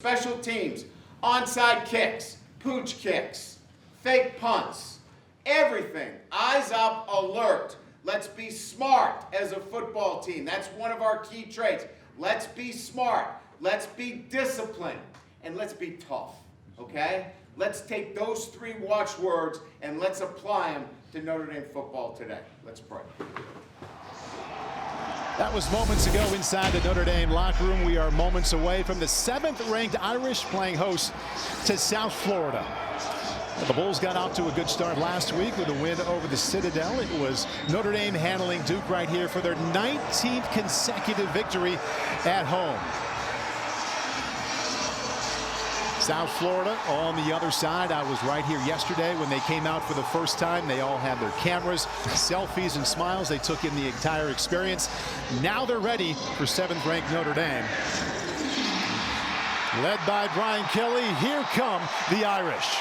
Special teams, onside kicks, pooch kicks, fake punts, everything. Eyes up, alert. Let's be smart as a football team. That's one of our key traits. Let's be smart. Let's be disciplined. And let's be tough, okay? Let's take those three watchwords and let's apply them to Notre Dame football today. Let's pray. That was moments ago inside the Notre Dame locker room. We are moments away from the 7th-ranked Irish playing host to South Florida. The Bulls got out to a good start last week with a win over the Citadel. It was Notre Dame handling Duke right here for their 19th consecutive victory at home. South Florida on the other side. I was right here yesterday when they came out for the first time. They all had their cameras, selfies, and smiles. They took in the entire experience. Now they're ready for 7th-ranked Notre Dame. Led by Brian Kelly, here come the Irish.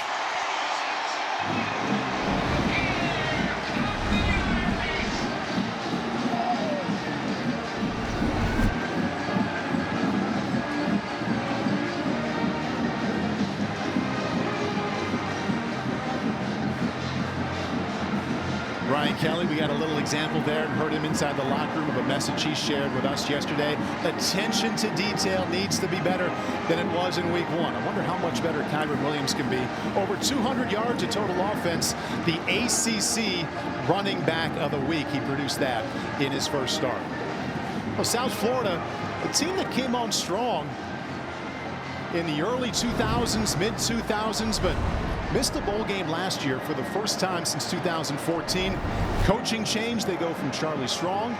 Brian Kelly, we got a little example there and heard him inside the locker room of a message he shared with us yesterday. Attention to detail needs to be better than it was in week 1. I wonder how much better Kyron Williams can be. Over 200 yards of total offense. The ACC running back of the week. He produced that in his first start. Well, South Florida, a team that came on strong in the early 2000s, mid-2000s, but missed a bowl game last year for the first time since 2014. Coaching change. They go from Charlie Strong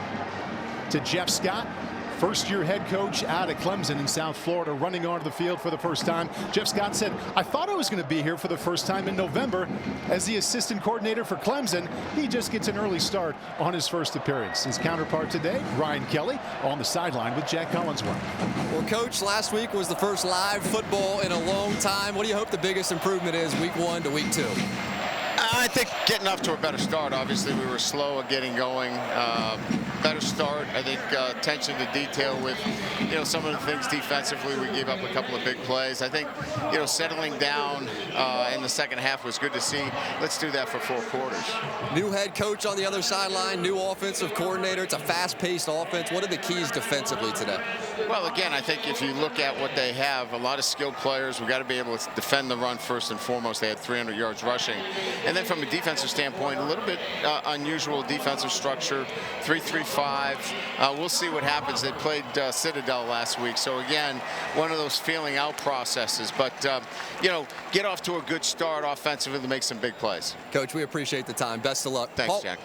to Jeff Scott, first-year head coach out of Clemson in South Florida, running onto the field for the first time. Jeff Scott said, I thought I was going to be here for the first time in November as the assistant coordinator for Clemson. He just gets an early start on his first appearance. His counterpart today, Brian Kelly, on the sideline with Jack Collinsworth. Well, Coach, last week was the first live football in a long time. What do you hope the biggest improvement is week 1 to week 2? I think getting off to a better start. Obviously, we were slow at getting going. Better start. I think attention to detail with, some of the things defensively. We gave up a couple of big plays. I think, settling down in the second half was good to see. Let's do that for 4 quarters. New head coach on the other sideline, new offensive coordinator. It's a fast-paced offense. What are the keys defensively today? Well, again, I think if you look at what they have, a lot of skilled players. We've got to be able to defend the run first and foremost. They had 300 yards rushing. And then from a defensive standpoint, a little bit unusual defensive structure, 3-3-5. We'll see what happens. They played Citadel last week. So, again, one of those feeling out processes. But, get off to a good start offensively to make some big plays. Coach, we appreciate the time. Best of luck. Thanks, Paul. Jack.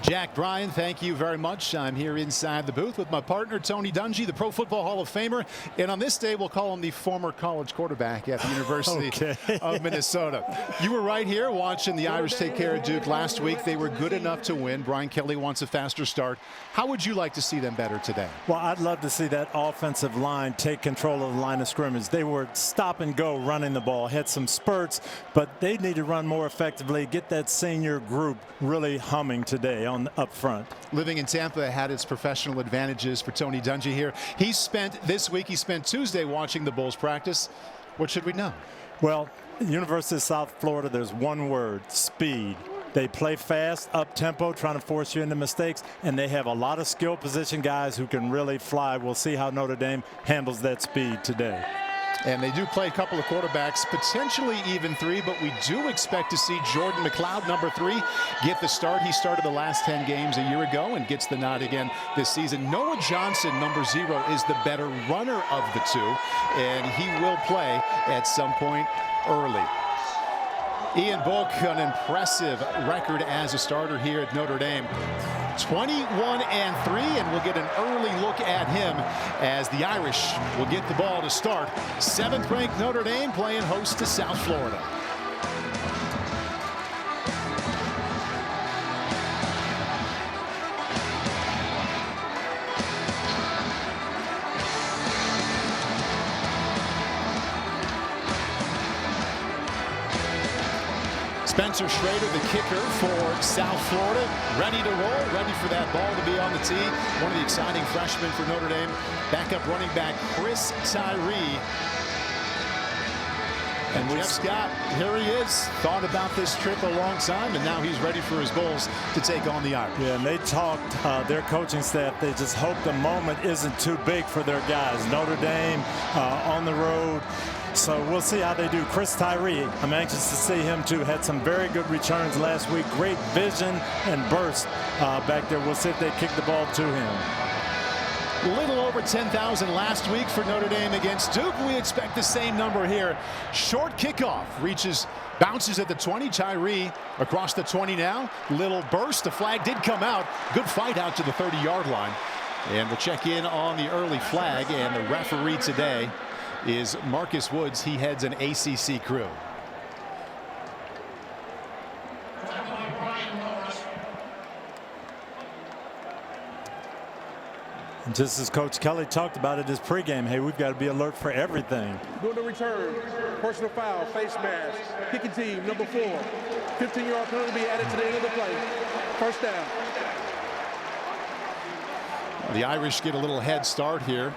Jack, Brian, thank you very much. I'm here inside the booth with my partner, Tony Dungy, the Pro Football Hall of Famer. And on this day, we'll call him the former college quarterback at the University of Minnesota. You were right here watching the Irish take care of Duke last week. They were good enough to win. Brian Kelly wants a faster start. How would you like to see them better today? Well, I'd love to see that offensive line take control of the line of scrimmage. They were stop and go running the ball, had some spurts, but they need to run more effectively, get that senior group really humming today on up front. Living in Tampa had its professional advantages for Tony Dungy here. He spent Tuesday watching the Bulls practice. What should we know? Well, University of South Florida, there's one word: speed. They play fast, up-tempo, trying to force you into mistakes, and they have a lot of skill position guys who can really fly. We'll see how Notre Dame handles that speed today. And they do play a couple of quarterbacks, potentially even 3, but we do expect to see Jordan McLeod, number 3, get the start. He started the last 10 games a year ago and gets the nod again this season. Noah Johnson, number 0, is the better runner of the 2, and he will play at some point early. Ian Book, an impressive record as a starter here at Notre Dame. 21-3, and we'll get an early look at him as the Irish will get the ball to start. 7th-ranked Notre Dame playing host to South Florida. Spencer Schrader, the kicker for South Florida, ready to roll, ready for that ball to be on the tee. One of the exciting freshmen for Notre Dame, backup running back Chris Tyree And Jeff Scott, here he is, thought about this trip a long time, and now he's ready for his Bulls to take on the Irish. Yeah, and they talked, their coaching staff, they just hope the moment isn't too big for their guys. Notre Dame on the road. So we'll see how they do. Chris Tyree, I'm anxious to see him too. Had some very good returns last week. Great vision and burst back there. We'll see if they kick the ball to him. A little over 10,000 last week for Notre Dame against Duke. We expect the same number here. Short kickoff bounces at the 20. Tyree across the 20 now. Little burst. The flag did come out. Good fight out to the 30-yard line. And we'll check in on the early flag. And the referee today is Marcus Woods. He heads an ACC crew. And just as Coach Kelly talked about it his pregame, hey, we've got to be alert for everything. Doing the return, personal foul, face mask, kicking team, number 4. 15-yard penalty be added to the end of the play. First down. The Irish get a little head start here.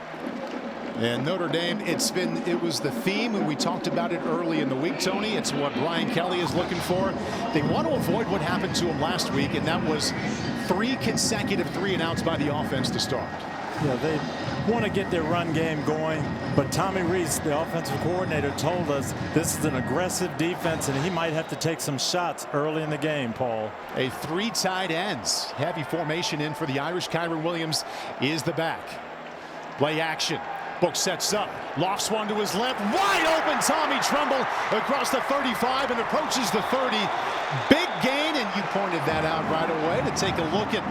And Notre Dame, it was the theme, and we talked about it early in the week, Tony. It's what Brian Kelly is looking for. They want to avoid what happened to him last week, and that was 3 consecutive 3-and-outs by the offense to start. Yeah, they want to get their run game going, but Tommy Rees, the offensive coordinator, told us this is an aggressive defense, and he might have to take some shots early in the game, Paul. 3 tight ends. Heavy formation in for the Irish. Kyron Williams is the back. Play action. Book sets up, lofts one to his left, wide open. Tommy Tremble across the 35 and approaches the 30. Big gain, and you pointed that out right away to take a look at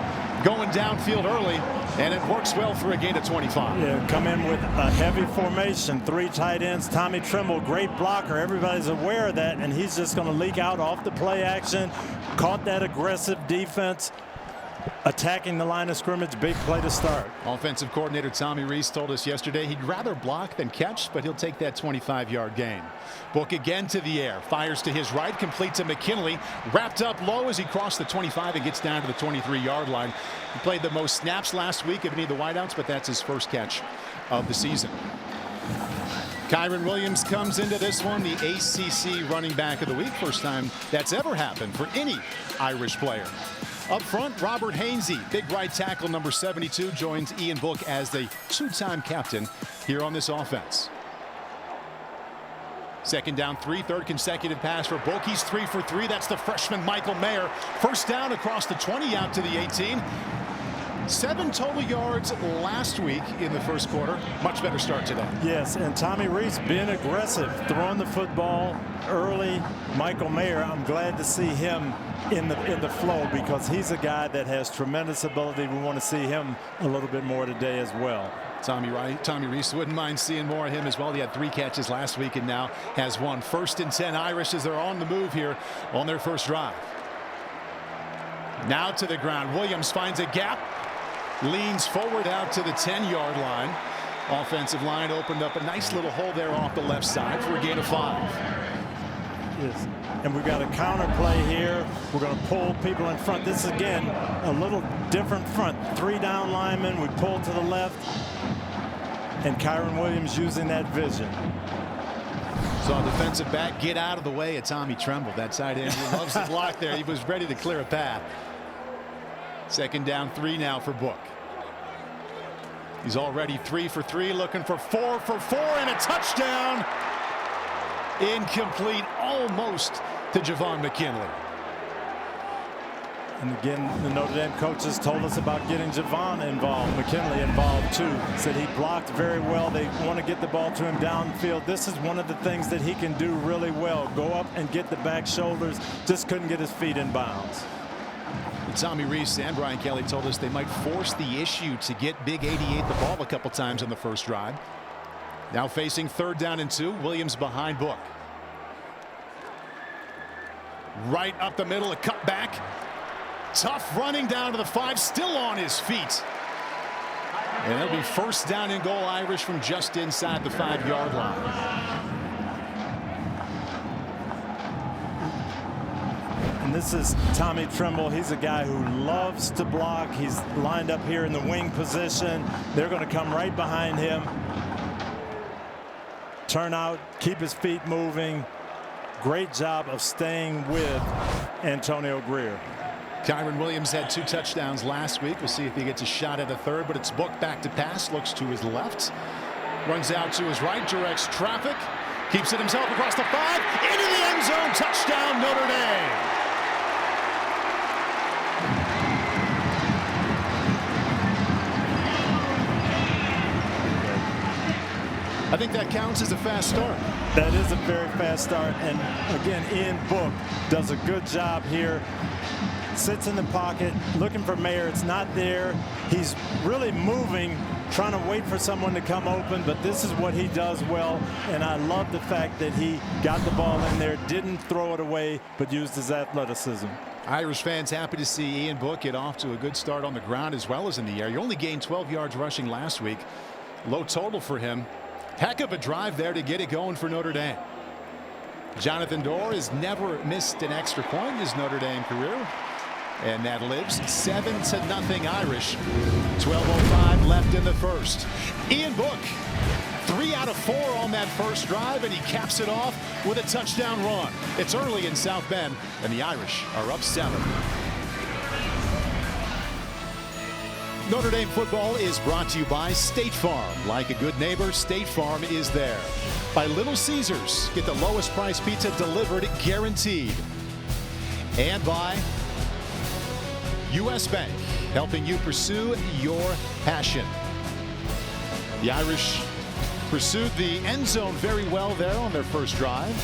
going downfield early, and it works well for a gain of 25. Yeah, come in with a heavy formation, 3 tight ends. Tommy Tremble, great blocker. Everybody's aware of that, and he's just going to leak out off the play action. Caught that aggressive defense. Attacking the line of scrimmage, big play to start. Offensive coordinator Tommy Rees told us yesterday he'd rather block than catch, but he'll take that 25-yard gain. Book again to the air, fires to his right, complete to McKinley, wrapped up low as he crossed the 25 and gets down to the 23-yard line. He played the most snaps last week of any of the wideouts, but that's his first catch of the season. Kyron Williams comes into this one, the ACC running back of the week. First time that's ever happened for any Irish player. Up front, Robert Hainsey, big right tackle, number 72, joins Ian Book as the 2-time captain here on this offense. Second down 3, third consecutive pass for Book. He's 3 for 3. That's the freshman Michael Mayer. First down across the 20 out to the 18. 7 total yards last week in the first quarter. Much better start today. Yes, and Tommy Rees being aggressive, throwing the football early. Michael Mayer, I'm glad to see him in the flow because he's a guy that has tremendous ability. We want to see him a little bit more today as well. Tommy Rees wouldn't mind seeing more of him as well. He had 3 catches last week and now has 1. 1st and 10 Irish as they're on the move here on their first drive. Now to the ground. Williams finds a gap. Leans forward out to the 10-yard line. Offensive line opened up a nice little hole there off the left side for a gain of 5. Yes. And we've got a counter play here. We're going to pull people in front. This is, again, a little different front. 3 down linemen. We pull to the left. And Kyron Williams using that vision. Saw a defensive back get out of the way of Tommy Tremble. That side end loves the block there. He was ready to clear a path. Second down 3 now for Book. He's already 3 for 3, looking for 4 for 4 and a touchdown. Incomplete, almost to Javon McKinley. And again, the Notre Dame coaches told us about getting Javon involved, McKinley involved too. Said he blocked very well. They want to get the ball to him downfield. This is one of the things that he can do really well. Go up and get the back shoulders. Just couldn't get his feet in bounds. Tommy Rees and Brian Kelly told us they might force the issue to get Big 88 the ball a couple times on the first drive. Now facing 3rd down and 2. Williams behind Book. Right up the middle, a cut back. Tough running down to the 5, still on his feet. And it'll be 1st down and goal Irish from just inside the 5-yard line. And this is Tommy Tremble. He's a guy who loves to block. He's lined up here in the wing position. They're going to come right behind him. turn out, keep his feet moving. Great job of staying with Antonio Greer. Kyron Williams had 2 touchdowns last week. We'll see if he gets a shot at a third, but it's Book back to pass, looks to his left, runs out to his right, directs traffic, keeps it himself across the 5, into the end zone, touchdown Notre Dame. I think that counts as a fast start. That is a very fast start, and again, Ian Book does a good job here. Sits in the pocket, looking for Mayer. It's not there. He's really moving, trying to wait for someone to come open, but this is what he does well, and I love the fact that he got the ball in there, didn't throw it away, but used his athleticism. Irish fans happy to see Ian Book get off to a good start on the ground as well as in the air. You only gained 12 yards rushing last week. Low total for him. Heck of a drive there to get it going for Notre Dame. Jonathan Dorr has never missed an extra point in his Notre Dame career. And that lives 7-0 Irish. 12:05 left in the first. Ian Book, 3 out of 4 on that first drive, and he caps it off with a touchdown run. It's early in South Bend, and the Irish are up 7. Notre Dame football is brought to you by State Farm. Like a good neighbor, State Farm is there. By Little Caesars, get the lowest price pizza delivered guaranteed. And by U.S. Bank, helping you pursue your passion. The Irish pursued the end zone very well there on their first drive.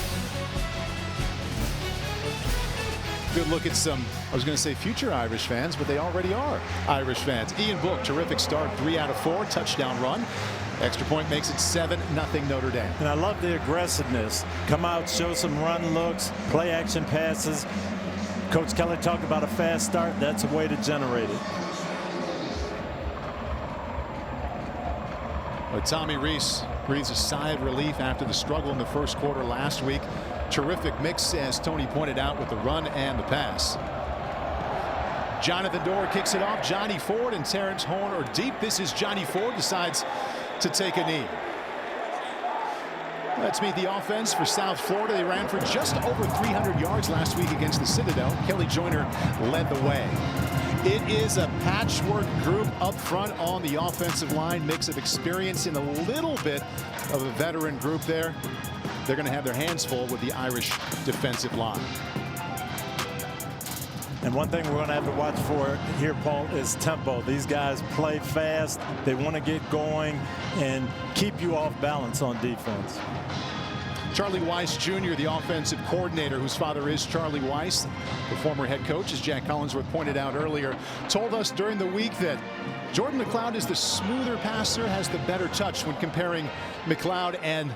Good look at some, I was going to say future Irish fans, but they already are Irish fans. Ian Book, terrific start, 3 out of 4, touchdown run. Extra point makes it 7-0 Notre Dame. And I love the aggressiveness. Come out, show some run looks, play action passes. Coach Kelly talked about a fast start. That's a way to generate it. Well, Tommy Rees breathes a sigh of relief after the struggle in the first quarter last week. Terrific mix, as Tony pointed out, with the run and the pass. Jonathan Dorr kicks it off. Johnny Ford and Terrence Horn are deep. This is Johnny Ford, decides to take a knee. Let's meet the offense for South Florida. They ran for just over 300 yards last week against the Citadel. Kelly Joyner led the way. It is a patchwork group up front on the offensive line. Mix of experience and a little bit of a veteran group there. They're going to have their hands full with the Irish defensive line. And one thing we're going to have to watch for here, Paul, is tempo. These guys play fast. They want to get going and keep you off balance on defense. Charlie Weiss Jr., the offensive coordinator, whose father is Charlie Weiss, the former head coach, as Jack Collinsworth pointed out earlier, told us during the week that Jordan McLeod is the smoother passer, has the better touch when comparing McLeod and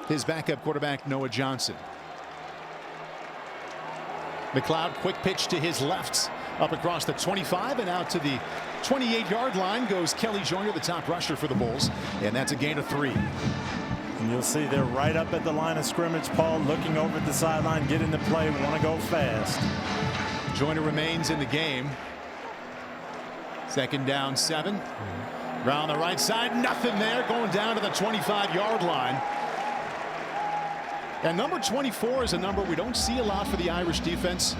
his backup quarterback, Noah Johnson. McLeod, quick pitch to his left, up across the 25 and out to the 28-yard line goes Kelly Joyner, the top rusher for the Bulls, and that's a gain of 3. And you'll see they're right up at the line of scrimmage, Paul, looking over at the sideline, getting the play, want to go fast. Joyner remains in the game. 2nd down 7. Around the right side, nothing there, going down to the 25-yard line. And number 24 is a number we don't see a lot for the Irish defense.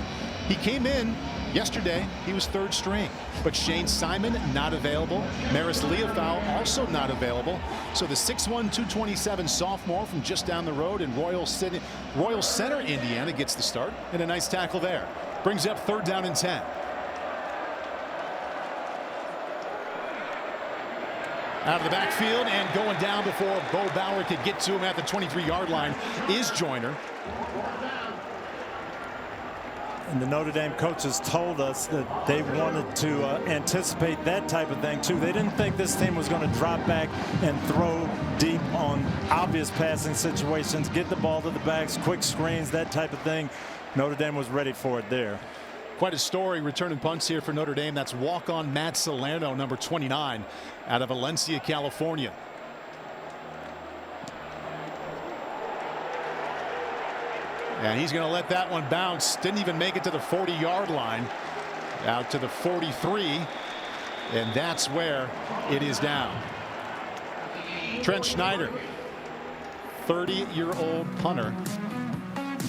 He came in yesterday. He was 3rd string. But Shane Simon not available. Maris Leofau also not available. So the 6'1", 227 sophomore from just down the road in Royal Center, Indiana gets the start. And a nice tackle there. Brings up 3rd down and 10. Out of the backfield and going down before Bo Bauer could get to him at the 23-yard line is Joyner. And the Notre Dame coaches told us that they wanted to anticipate that type of thing too. They didn't think this team was going to drop back and throw deep on obvious passing situations, get the ball to the backs, quick screens, that type of thing. Notre Dame was ready for it there. Quite a story returning punts here for Notre Dame. That's walk-on Matt Salerno, number 29, out of Valencia, California. And he's going to let that one bounce. Didn't even make it to the 40-yard line. Out to the 43. And that's where it is down. Trent Schneider, 30-year-old punter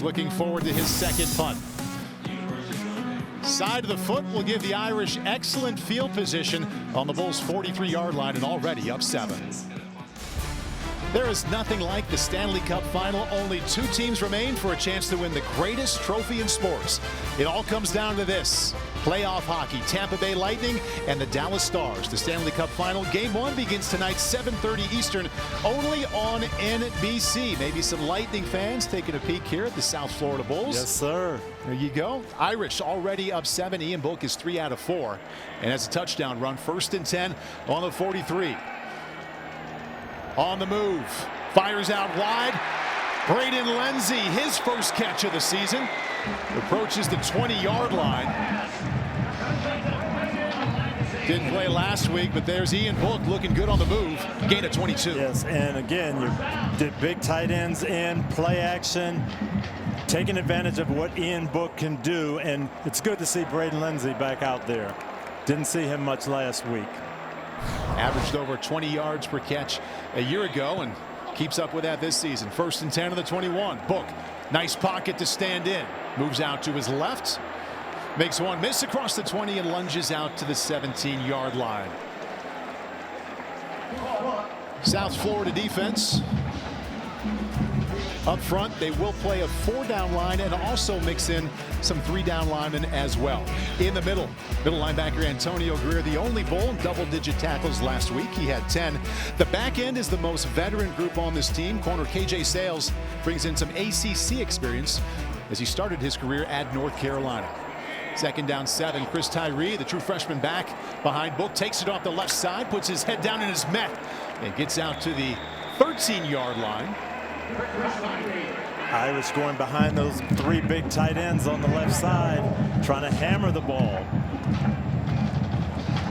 looking forward to his second punt. Side of the foot will give the Irish excellent field position on the Bulls' 43-yard line and already up 7. There is nothing like the Stanley Cup final. Only 2 teams remain for a chance to win the greatest trophy in sports. It all comes down to this. Playoff hockey, Tampa Bay Lightning and the Dallas Stars. The Stanley Cup final, Game 1 begins tonight, 7:30 Eastern, only on NBC. Maybe some Lightning fans taking a peek here at the South Florida Bulls. Yes, sir. There you go. Irish already up 7. Ian Book is 3 out of 4 and has a touchdown run. 1st and 10 on the 43. On the move, fires out wide. Braden Lenzy, his first catch of the season, approaches the 20-yard line. Didn't play last week, but there's Ian Book looking good on the move. Gain of 22. Yes, and again, you did big tight ends in play action, taking advantage of what Ian Book can do, and it's good to see Braden Lenzy back out there. Didn't see him much last week. Averaged over 20 yards per catch a year ago and keeps up with that this season. 1st and 10 on the 21. Book, nice pocket to stand in. Moves out to his left. Makes one miss across the 20 and lunges out to the 17-yard line. South Florida defense. Up front, they will play a 4-down line and also mix in some 3-down linemen as well. In the middle linebacker Antonio Greer, the only Bull in double-digit tackles last week. He had 10. The back end is the most veteran group on this team. Corner KJ Sales brings in some ACC experience as he started his career at North Carolina. 2nd down 7. Chris Tyree, the true freshman back behind Book, takes it off the left side, puts his head down in his met, and gets out to the 13-yard line. Irish going behind those 3 big tight ends on the left side, trying to hammer the ball.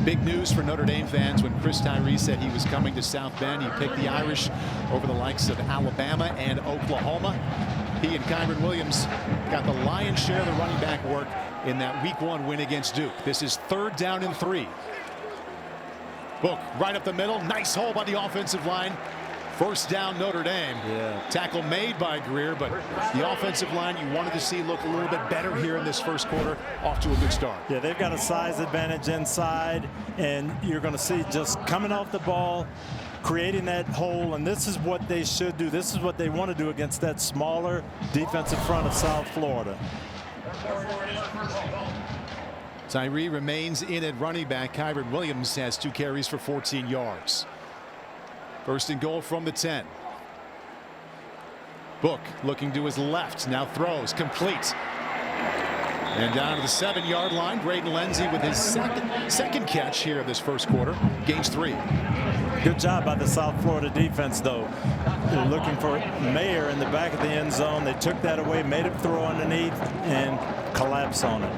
Big news for Notre Dame fans when Chris Tyree said he was coming to South Bend. He picked the Irish over the likes of Alabama and Oklahoma. He and Kyron Williams got the lion's share of the running back work in that Week 1 win against Duke. This is 3rd down and 3. Book right up the middle. Nice hole by the offensive line. 1st down Notre Dame. Yeah. Tackle made by Greer, but the offensive line you wanted to see look a little bit better here in this first quarter. Off to a good start. Yeah, they've got a size advantage inside, and you're going to see just coming off the ball, creating that hole, and this is what they should do. This is what they want to do against that smaller defensive front of South Florida. Tyree remains in at running back. Kyron Williams has 2 carries for 14 yards. 1st and goal from the 10. Book looking to his left, now throws, complete. And down to the 7-yard line, Braden Lenzy with his second catch here of this first quarter. Gains 3. Good job by the South Florida defense, though. They're looking for Mayer in the back of the end zone. They took that away, made him throw underneath, and collapse on it.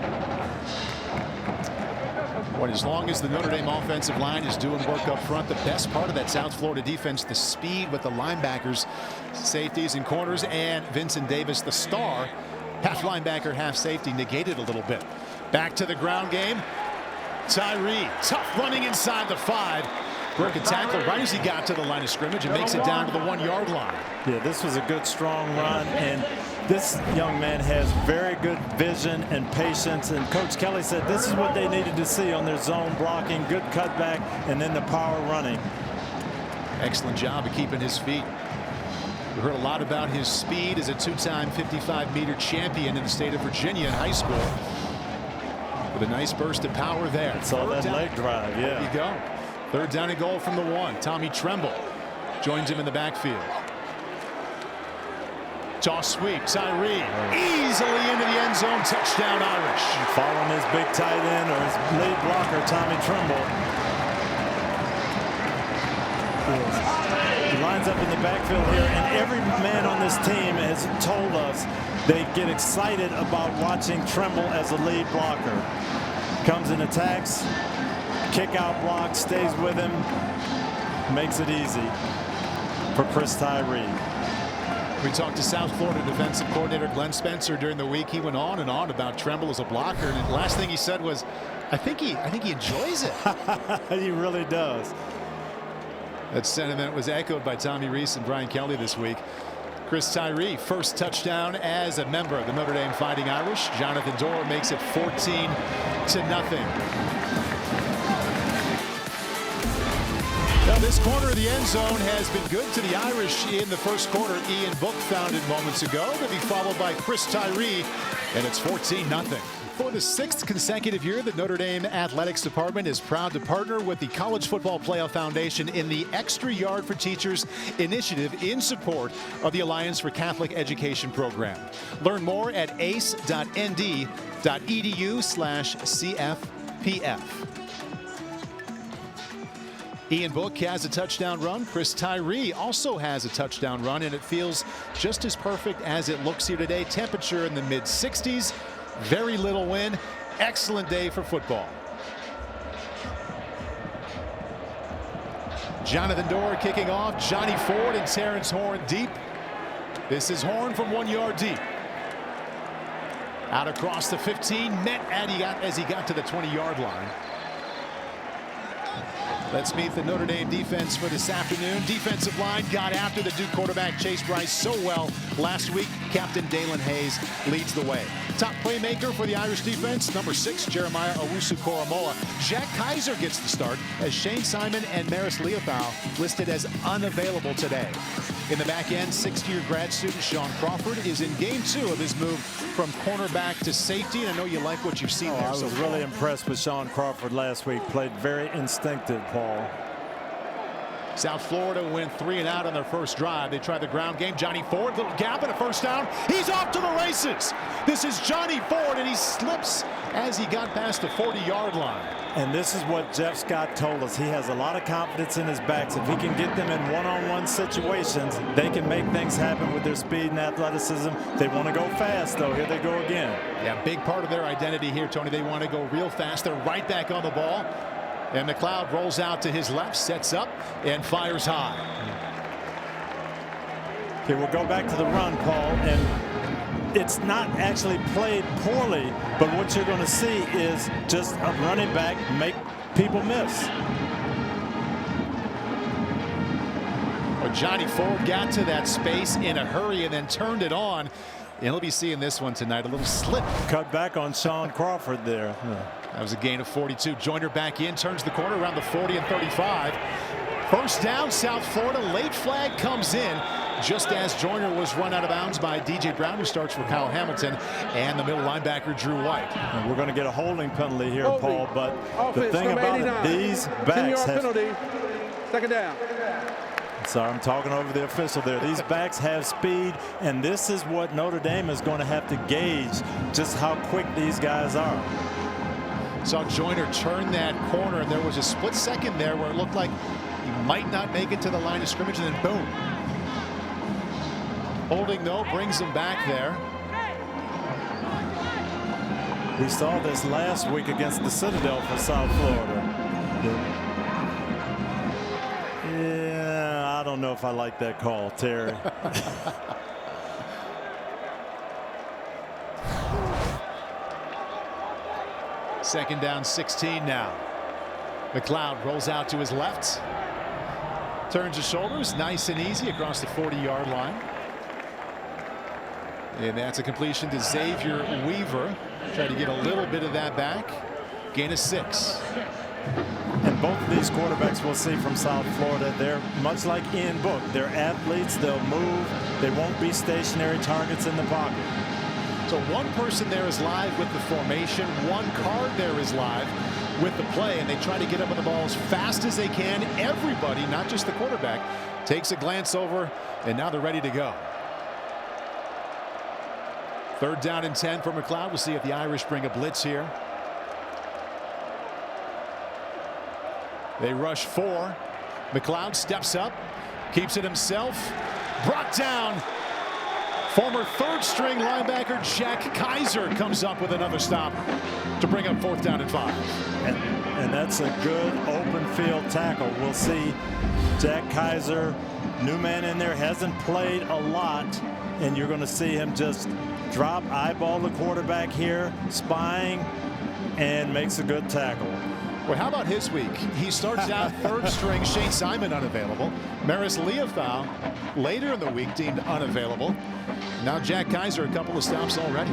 Well, as long as the Notre Dame offensive line is doing work up front, the best part of that South Florida defense, the speed with the linebackers, safeties, and corners, and Vincent Davis, the star, half linebacker, half safety, negated a little bit. Back to the ground game. Tyree, tough running inside the 5. Broke a tackle right as he got to the line of scrimmage and makes it down to the 1-yard line. Yeah, this was a good, strong run, and this young man has very good vision and patience, and Coach Kelly said this is what they needed to see on their zone blocking, good cutback, and then the power running. Excellent job of keeping his feet. We heard a lot about his speed as a 2-time 55-meter champion in the state of Virginia in high school. With a nice burst of power there. Saw that leg drive, yeah. There you go. 3rd down and goal from the 1. Tommy Tremble joins him in the backfield. Toss sweep. Tyree easily into the end zone. Touchdown Irish. Following his big tight end or his lead blocker, Tommy Tremble. He lines up in the backfield here, and every man on this team has told us they get excited about watching Tremble as a lead blocker. Comes and attacks, kick out block, stays with him, makes it easy for Chris Tyree. We talked to South Florida defensive coordinator Glenn Spencer during the week. He went on and on about Tremble as a blocker, and the last thing he said was, I think he enjoys it. He really does. That sentiment was echoed by Tommy Reese and Brian Kelly this week. Chris Tyree, first touchdown as a member of the Notre Dame Fighting Irish. Jonathan Dorr makes it 14-0. Now this corner of the end zone has been good to the Irish in the first quarter. Ian Book found it moments ago, to be followed by Chris Tyree, and it's 14-0. For the 6th consecutive year, the Notre Dame Athletics Department is proud to partner with the College Football Playoff Foundation in the Extra Yard for Teachers initiative in support of the Alliance for Catholic Education program. Learn more at ace.nd.edu/CFPF. Ian Book has a touchdown run. Chris Tyree also has a touchdown run, and it feels just as perfect as it looks here today. Temperature in the mid-60s. Very little wind. Excellent day for football. Jonathan Dorr kicking off. Johnny Ford and Terrence Horn deep. This is Horn from 1 yard deep. Out across the 15. Met as he got to the 20-yard line. Let's meet the Notre Dame defense for this afternoon. Defensive line got after the Duke quarterback Chase Bryce so well last week. Captain Dalen Hayes leads the way. Top playmaker for the Irish defense, number 6, Jeremiah Owusu-Koramoah. Jack Kaiser gets the start as Shane Simon and Maris Leothau listed as unavailable today. In the back end, 6th-year grad student Sean Crawford is in game 2 of his move from cornerback to safety. And I know you like what you've seen there. I was really impressed with Sean Crawford last week. Played very instinctive, Paul. South Florida went 3 and out on their first drive. They tried the ground game. Johnny Ford, little gap and a first down. He's off to the races. This is Johnny Ford, and he slips as he got past the 40-yard line. And this is what Jeff Scott told us. He has a lot of confidence in his backs. If he can get them in one-on-one situations, they can make things happen with their speed and athleticism. They want to go fast, though. Here they go again. Yeah, big part of their identity here, Tony. They want to go real fast. They're right back on the ball. And McLeod rolls out to his left, sets up, and fires high. Okay, we'll go back to the run, Paul. And it's not actually played poorly, but what you're going to see is just a running back make people miss. Well, Johnny Ford got to that space in a hurry and then turned it on. And he'll be seeing this one tonight. A little slip. Cut back on Sean Crawford there. That was a gain of 42. Joyner back in, turns the corner around the 40 and 35. First down, South Florida. Late flag comes in just as Joyner was run out of bounds by DJ Brown, who starts for Kyle Hamilton, and the middle linebacker Drew White. And we're going to get a holding penalty here, Paul, but the thing about it, these backs have... penalty. Second down. Sorry, I'm talking over the official there. These backs have speed, and this is what Notre Dame is going to have to gauge just how quick these guys are. Saw Joyner turn that corner, and there was a split second there where it looked like he might not make it to the line of scrimmage, and then boom. Holding, though, brings him back there. We saw this last week against the Citadel for South Florida. Yeah, I don't know if I like that call, Terry. Second down, 16 now. McLeod rolls out to his left. Turns his shoulders, nice and easy across the 40-yard line. And that's a completion to Xavier Weaver. Try to get a little bit of that back. Gain of 6. And both of these quarterbacks we'll see from South Florida, they're much like Ian Book. They're athletes. They'll move. They won't be stationary targets in the pocket. So one person there is live with the formation. One card there is live with the play, and they try to get up on the ball as fast as they can. Everybody, not just the quarterback, takes a glance over, and now they're ready to go. Third down and 10 for McLeod. We'll see if the Irish bring a blitz here. They rush 4. McLeod steps up, keeps it himself, brought down. Former third-string linebacker Jack Kaiser comes up with another stop to bring up 4th down and 5. And that's a good open field tackle. We'll see Jack Kaiser, new man in there, hasn't played a lot, and you're going to see him just eyeball the quarterback here, spying, and makes a good tackle. Well, how about his week? He starts out third string, Shane Simon unavailable. Maris Leofau later in the week deemed unavailable. Now Jack Kaiser, a couple of stops already.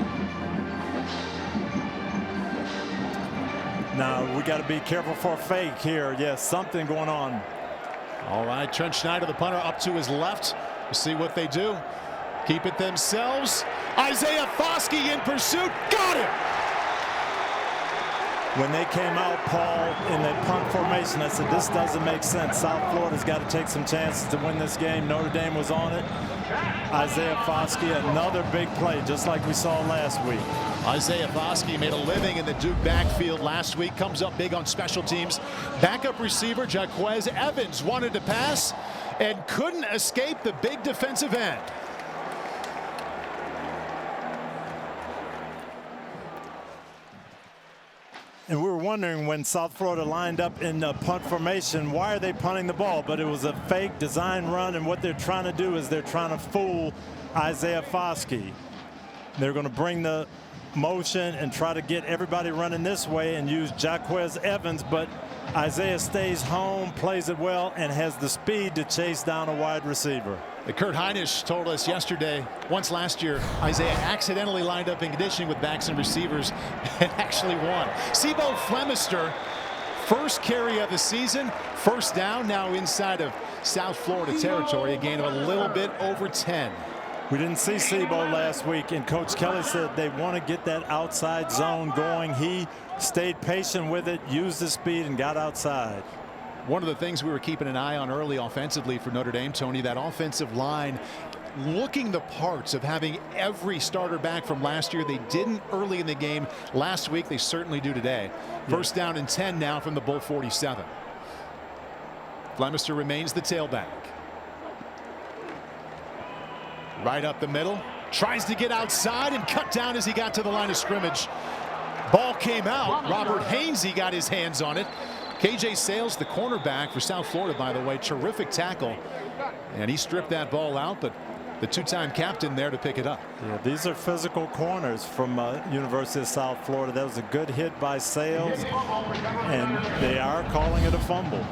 Now we got to be careful for a fake here. Yes, something going on. All right, Trent Schneider, the punter, up to his left. We'll see what they do. Keep it themselves. Isaiah Foskey in pursuit. Got him! When they came out, Paul, in the punt formation, I said, this doesn't make sense. South Florida's got to take some chances to win this game. Notre Dame was on it. Isaiah Foskey, another big play, just like we saw last week. Isaiah Foskey made a living in the Duke backfield last week. Comes up big on special teams. Backup receiver Jaquez Evans wanted to pass and couldn't escape the big defensive end. And we were wondering when South Florida lined up in the punt formation, why are they punting the ball? But it was a fake design run, and what they're trying to do is they're trying to fool Isaiah Foskey. They're going to bring the motion and try to get everybody running this way and use Jaquez Evans, but Isaiah stays home, plays it well, and has the speed to chase down a wide receiver. Kurt Heinisch told us yesterday, once last year, Isaiah accidentally lined up in conditioning with backs and receivers and actually won. Sibo Flemister, first carry of the season, first down, now inside of South Florida territory, a gain of a little bit over 10. We didn't see Sibo last week, and Coach Kelly said they want to get that outside zone going. He stayed patient with it, used his speed, and got outside. One of the things we were keeping an eye on early offensively for Notre Dame, Tony, that offensive line looking the parts of having every starter back from last year. They didn't early in the game last week. They certainly do today. First down and 10 now from the Bull 47. Flemister remains the tailback. Right up the middle. Tries to get outside and cut down as he got to the line of scrimmage. Ball came out. Robert Hainsey got his hands on it. KJ Sales, the cornerback for South Florida, by the way, terrific tackle. And he stripped that ball out, but the two-time captain there to pick it up. Yeah, these are physical corners from University of South Florida. That was a good hit by Sales, and they are calling it a fumble.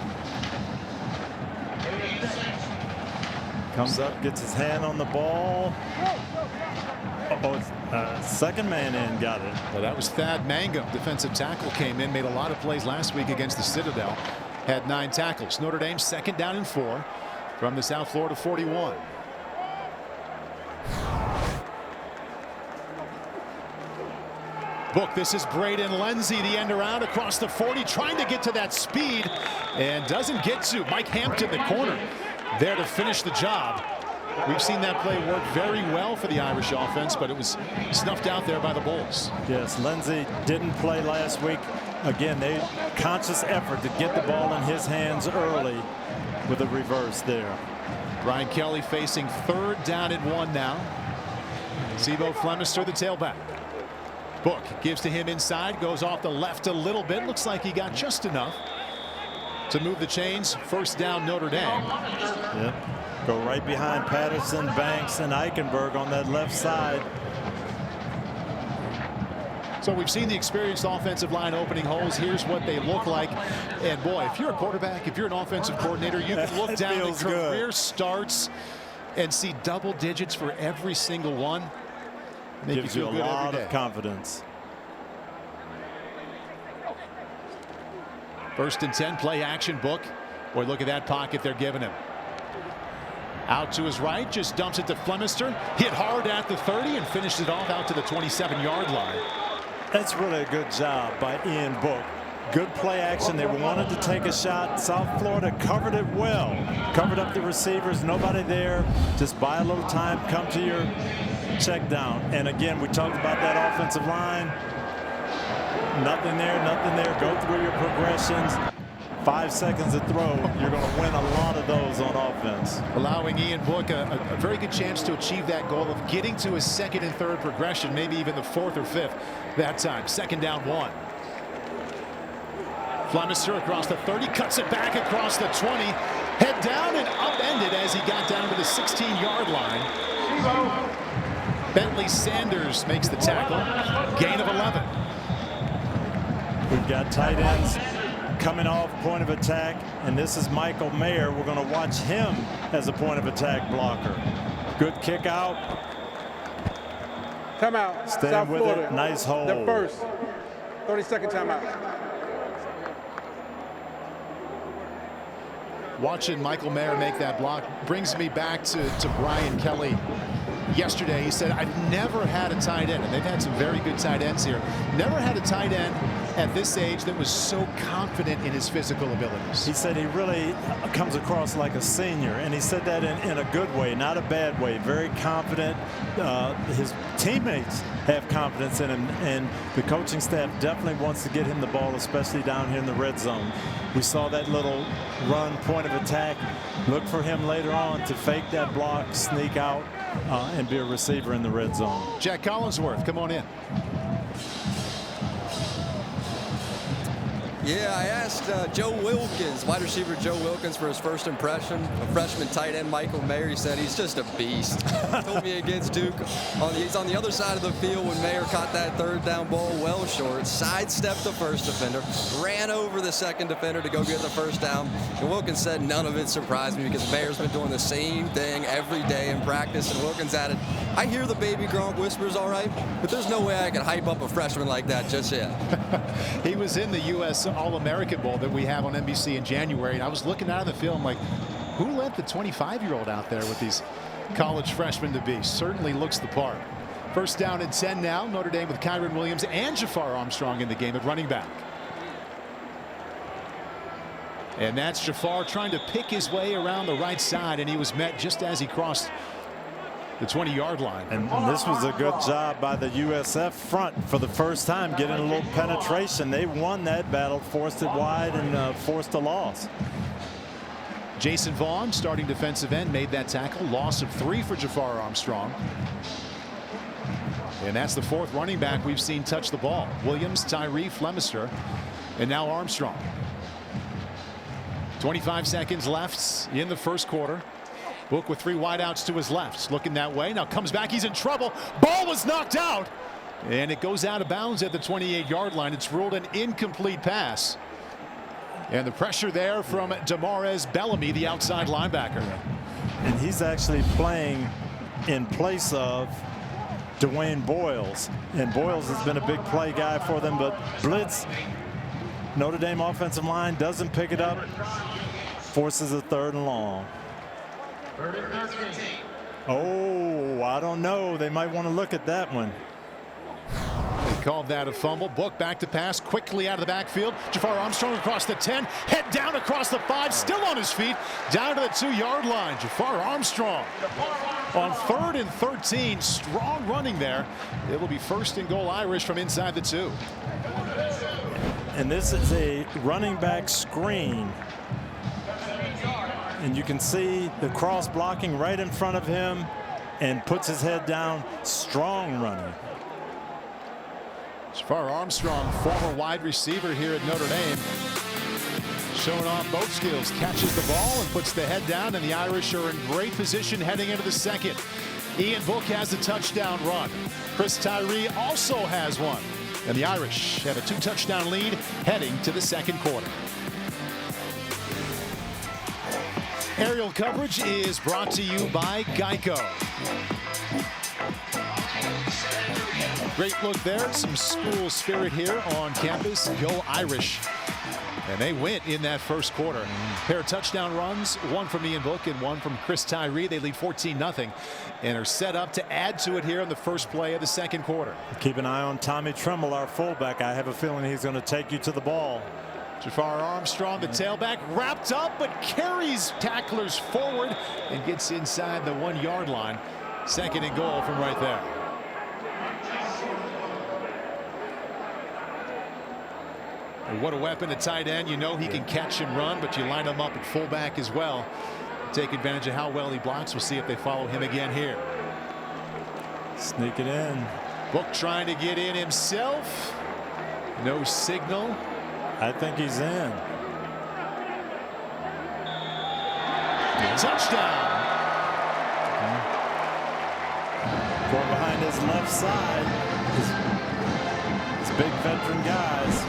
Comes up, gets his hand on the ball. Second man in, got it. Well, that was Thad Mangum, defensive tackle, came in, made a lot of plays last week against the Citadel, had 9 tackles. Notre Dame second down and 4 from the South Florida 41. Book, this is Braden Lenzy, the end around across the 40, trying to get to that speed and doesn't get to. Mike Hampton, the corner, there to finish the job. We've seen that play work very well for the Irish offense, but it was snuffed out there by the Bulls. Yes, Lenzy didn't play last week. Again, they conscious effort to get the ball in his hands early with a reverse there. Brian Kelly facing third down and 1 now. Sibo Flemister, the tailback. Book gives to him inside, goes off the left a little bit. Looks like he got just enough to move the chains. First down, Notre Dame. Yep. Go right behind Patterson, Banks, and Eichenberg on that left side. So we've seen the experienced offensive line opening holes. Here's what they look like. And boy, if you're a quarterback, if you're an offensive coordinator, you can look down at career starts and see double digits for every single one. Gives you a lot of confidence. First and 10, play action, Book. Boy, look at that pocket they're giving him. Out to his right, just dumps it to Flemister. Hit hard at the 30 and finished it off out to the 27-yard line. That's really a good job by Ian Book. Good play action. They wanted to take a shot. South Florida covered it well. Covered up the receivers. Nobody there. Just buy a little time. Come to your check down. And again, we talked about that offensive line. Nothing there, nothing there. Go through your progressions. 5 seconds to throw. You're going to win a lot of those on offense. Allowing Ian Book a very good chance to achieve that goal of getting to his second and third progression, maybe even the fourth or fifth that time. Second down 1. Flemister across the 30, cuts it back across the 20. Head down and upended as he got down to the 16-yard line. Bentley Sanders makes the tackle. Gain of 11. We've got tight ends coming off point of attack, and this is Michael Mayer. We're going to watch him as a point of attack blocker. Good kick out. Timeout. Staying South with Florida. it. Nice hold. The first 30-second timeout. Watching Michael Mayer make that block brings me back to Brian Kelly yesterday. He said, I've never had a tight end, and they've had some very good tight ends here. Never had a tight end at this age that was so confident in his physical abilities. He said he really comes across like a senior, and he said that in a good way, not a bad way. Very confident. His teammates have confidence in him, and the coaching staff definitely wants to get him the ball, especially down here in the red zone. We saw that little run, point of attack. Look for him later on to fake that block, sneak out, and be a receiver in the red zone. Jack Collinsworth, come on in. Yeah, I asked Joe Wilkins, wide receiver Joe Wilkins, for his first impression of freshman tight end Michael Mayer. He said he's just a beast. Told me against Duke, he's on the other side of the field when Mayer caught that third down ball well short, sidestepped the first defender, ran over the second defender to go get the first down. And Wilkins said none of it surprised me because Mayer's been doing the same thing every day in practice. And Wilkins added, I hear the baby Gronk whispers all right, but there's no way I can hype up a freshman like that just yet. He was in the U.S. All-American Bowl that we have on NBC in January, and I was looking out of the film like, who let the 25-year-old out there with these college freshmen to be? Certainly looks the part. First down and 10 now. Notre Dame with Kyron Williams and Jafar Armstrong in the game at running back. And that's Jafar trying to pick his way around the right side, and he was met just as he crossed the 20-yard line. And this was a good job by the USF front for the first time, getting a little penetration. They won that battle, forced it wide, and forced a loss. Jason Vaughn, starting defensive end, made that tackle. Loss of 3 for Jafar Armstrong. And that's the 4th running back we've seen touch the ball. Williams, Tyree, Flemister, and now Armstrong. 25 seconds left in the first quarter. Book with 3 wideouts to his left, looking that way. Now comes back. He's in trouble. Ball was knocked out, and it goes out of bounds at the 28-yard line. It's ruled an incomplete pass. And the pressure there from Demares Bellamy, the outside linebacker. And he's actually playing in place of Dwayne Boyles. And Boyles has been a big play guy for them, but blitz, Notre Dame offensive line doesn't pick it up, forces a 3rd and long. Oh, I don't know. They might want to look at that one. They called that a fumble. Book back to pass quickly out of the backfield. Jafar Armstrong across the 10, head down across the 5, still on his feet, down to the 2-yard line. Jafar Armstrong on 3rd and 13. Strong running there. It will be 1st and goal Irish from inside the 2. And this is a running back screen. And you can see the cross blocking right in front of him, and puts his head down. Strong running. Jafar Armstrong, former wide receiver here at Notre Dame, showing off both skills. Catches the ball and puts the head down, and the Irish are in great position heading into the second. Ian Book has a touchdown run. Chris Tyree also has one. And the Irish have a 2-touchdown lead heading to the second quarter. Aerial coverage is brought to you by Geico. Great look there. Some school spirit here on campus. Go Irish. And they went in that first quarter. Pair of touchdown runs, one from Ian Book and one from Chris Tyree. They lead 14-0 and are set up to add to it here in the first play of the second quarter. Keep an eye on Tommy Tremble, our fullback. I have a feeling he's going to take you to the ball. Jafar Armstrong, the tailback, wrapped up, but carries tacklers forward and gets inside the 1-yard line. 2nd and goal from right there. And what a weapon at tight end. You know he can catch and run, but you line him up at fullback as well. Take advantage of how well he blocks. We'll see if they follow him again here. Sneak it in. Book trying to get in himself. No signal. I think he's in. Touchdown. Going behind his left side. His big veteran guys.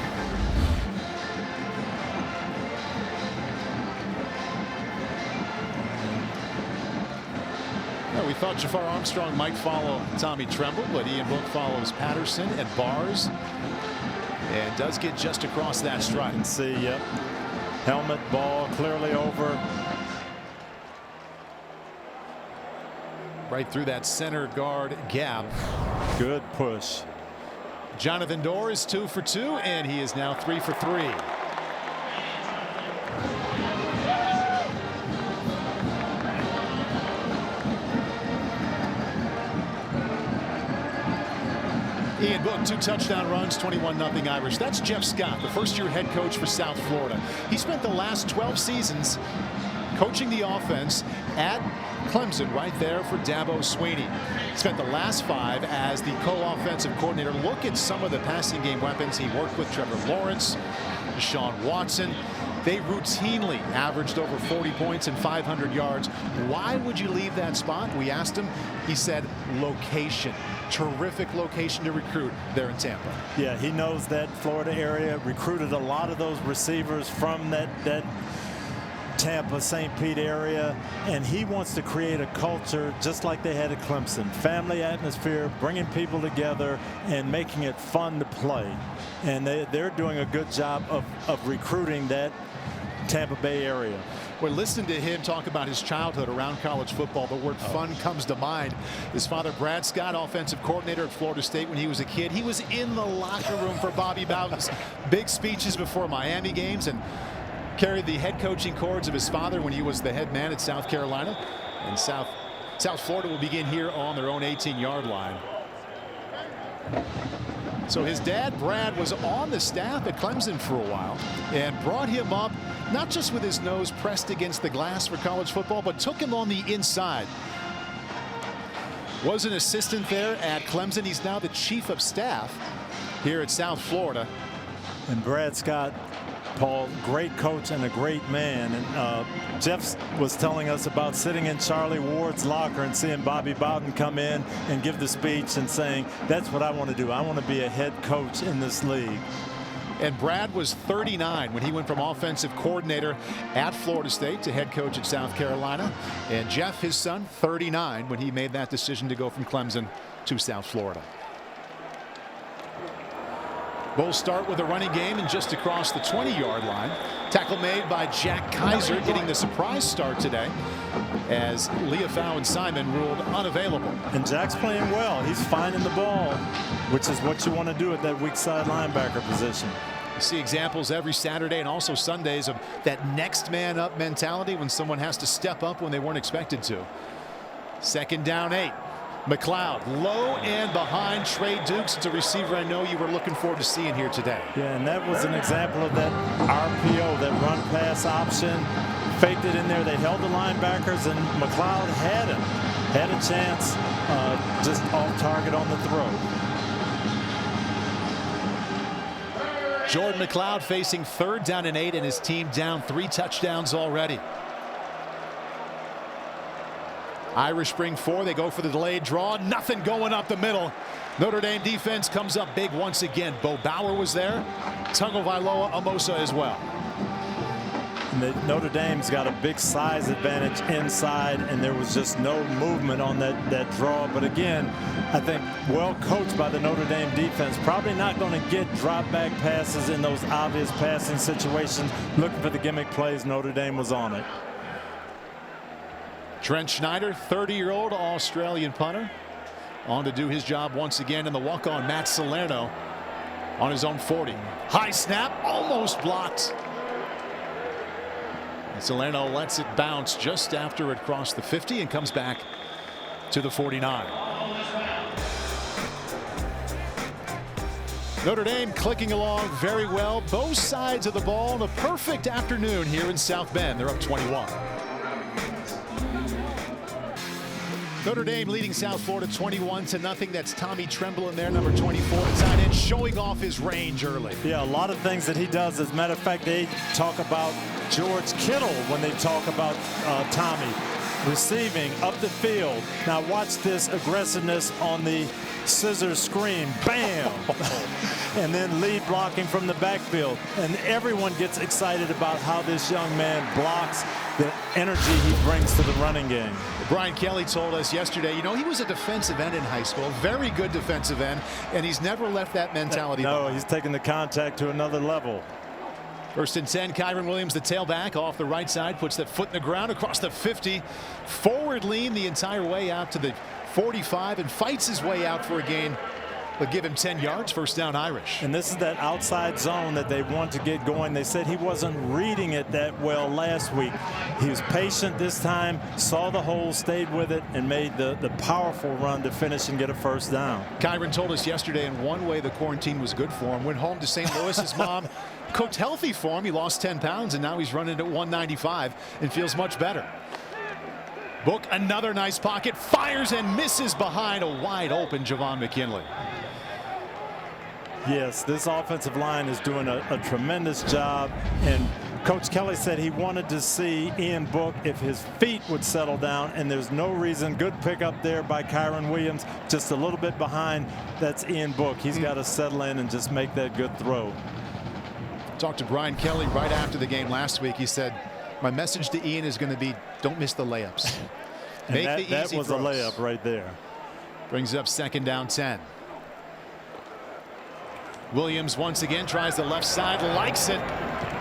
We thought Jafar Armstrong might follow Tommy Tremble, but Ian Book follows Patterson and Bars and does get just across that stripe. You can see, yep. Helmet, ball clearly over. Right through that center guard gap. Good push. Jonathan Dorr is 2 for 2, and he is now 3 for 3. Ian Book, 2 touchdown runs, 21-0 Irish. That's Jeff Scott, the first-year head coach for South Florida. He spent the last 12 seasons coaching the offense at Clemson, right there for Dabo Swinney. Spent the last 5 as the co-offensive coordinator. Look at some of the passing game weapons he worked with. Trevor Lawrence, Deshaun Watson. They routinely averaged over 40 points and 500 yards. Why would you leave that spot? We asked him. He said location. Terrific location to recruit there in Tampa. Yeah, he knows that Florida area, recruited a lot of those receivers from that Tampa, St. Pete area, and he wants to create a culture just like they had at Clemson. Family atmosphere, bringing people together and making it fun to play. And they're doing a good job of recruiting that Tampa Bay area. We're listening to him talk about his childhood around college football. The word fun comes to mind. His father, Brad Scott, offensive coordinator at Florida State when he was a kid. He was in the locker room for Bobby Bowden's big speeches before Miami games and carried the head coaching cords of his father when he was the head man at South Carolina. And South Florida will begin here on their own 18-yard line. So his dad, Brad, was on the staff at Clemson for a while and brought him up not just with his nose pressed against the glass for college football, but took him on the inside. Was an assistant there at Clemson. He's now the chief of staff here at South Florida. And Brad Scott, Paul, great coach and a great man. And Jeff was telling us about sitting in Charlie Ward's locker and seeing Bobby Bowden come in and give the speech and saying, that's what I want to do. I want to be a head coach in this league. And Brad was 39 when he went from offensive coordinator at Florida State to head coach at South Carolina. And Jeff, his son, 39 when he made that decision to go from Clemson to South Florida. Bulls start with a running game and just across the 20-yard line. Tackle made by Jack Kaiser, getting the surprise start today as Leofau and Simon ruled unavailable. And Jack's playing well. He's finding the ball, which is what you want to do at that weak side linebacker position. You see examples every Saturday and also Sundays of that next man up mentality when someone has to step up when they weren't expected to. 2nd down 8. McLeod low and behind Trey Dukes. It's a receiver I know you were looking forward to seeing here today. Yeah, and that was an example of that RPO, that run pass option. Faked it in there. They held the linebackers, and McLeod had a chance, just off target on the throw. Jordan McLeod facing 3rd down and 8, and his team down 3 touchdowns already. Irish bring 4. They go for the delayed draw. Nothing going up the middle. Notre Dame defense comes up big once again. Bo Bauer was there. Tagovailoa Amosa as well. And Notre Dame's got a big size advantage inside, and there was just no movement on that draw. But again, I think well coached by the Notre Dame defense. Probably not going to get drop back passes in those obvious passing situations. Looking for the gimmick plays. Notre Dame was on it. Trent Schneider, 30-year-old Australian punter, on to do his job once again. And the walk-on Matt Salerno on his own 40. High snap, almost blocked. And Salerno lets it bounce just after it crossed the 50 and comes back to the 49. Notre Dame clicking along very well. Both sides of the ball. A perfect afternoon here in South Bend. They're up 21. Notre Dame leading South Florida 21-0. That's Tommy Tremble in there, number 24, tight end, showing off his range early. Yeah, a lot of things that he does. As a matter of fact, they talk about George Kittle when they talk about Tommy. receiving up the field. Now watch this aggressiveness on the scissor screen. Bam! And then lead blocking from the backfield. And everyone gets excited about how this young man blocks, the energy he brings to the running game. Brian Kelly told us yesterday, you know, he was a defensive end in high school, very good defensive end, and he's never left that mentality. No, he's taken the contact to another level. 1st and 10, Kyron Williams, the tailback, off the right side, puts that foot in the ground across the 50. Forward lean the entire way out to the 45 and fights his way out for a gain. But give him 10 yards, 1st down Irish. And this is that outside zone that they want to get going. They said he wasn't reading it that well last week. He was patient this time, saw the hole, stayed with it, and made the powerful run to finish and get a 1st down. Kyron told us yesterday in one way the quarantine was good for him. Went home to St. Louis. His mom cooked healthy for him. He lost 10 pounds, and now he's running at 195 and feels much better. Book, another nice pocket, fires and misses behind a wide open Javon McKinley. Yes, this offensive line is doing a tremendous job, and Coach Kelly said he wanted to see Ian Book if his feet would settle down, and there's no reason. Good pickup there by Kyron Williams, just a little bit behind. That's Ian Book. He's got to settle in and just make that good throw. Talked to Brian Kelly right after the game last week. He said, my message to Ian is going to be, don't miss the layups. Make the easy throws. That was a layup right there. Brings up 2nd down 10. Williams once again tries the left side, likes it.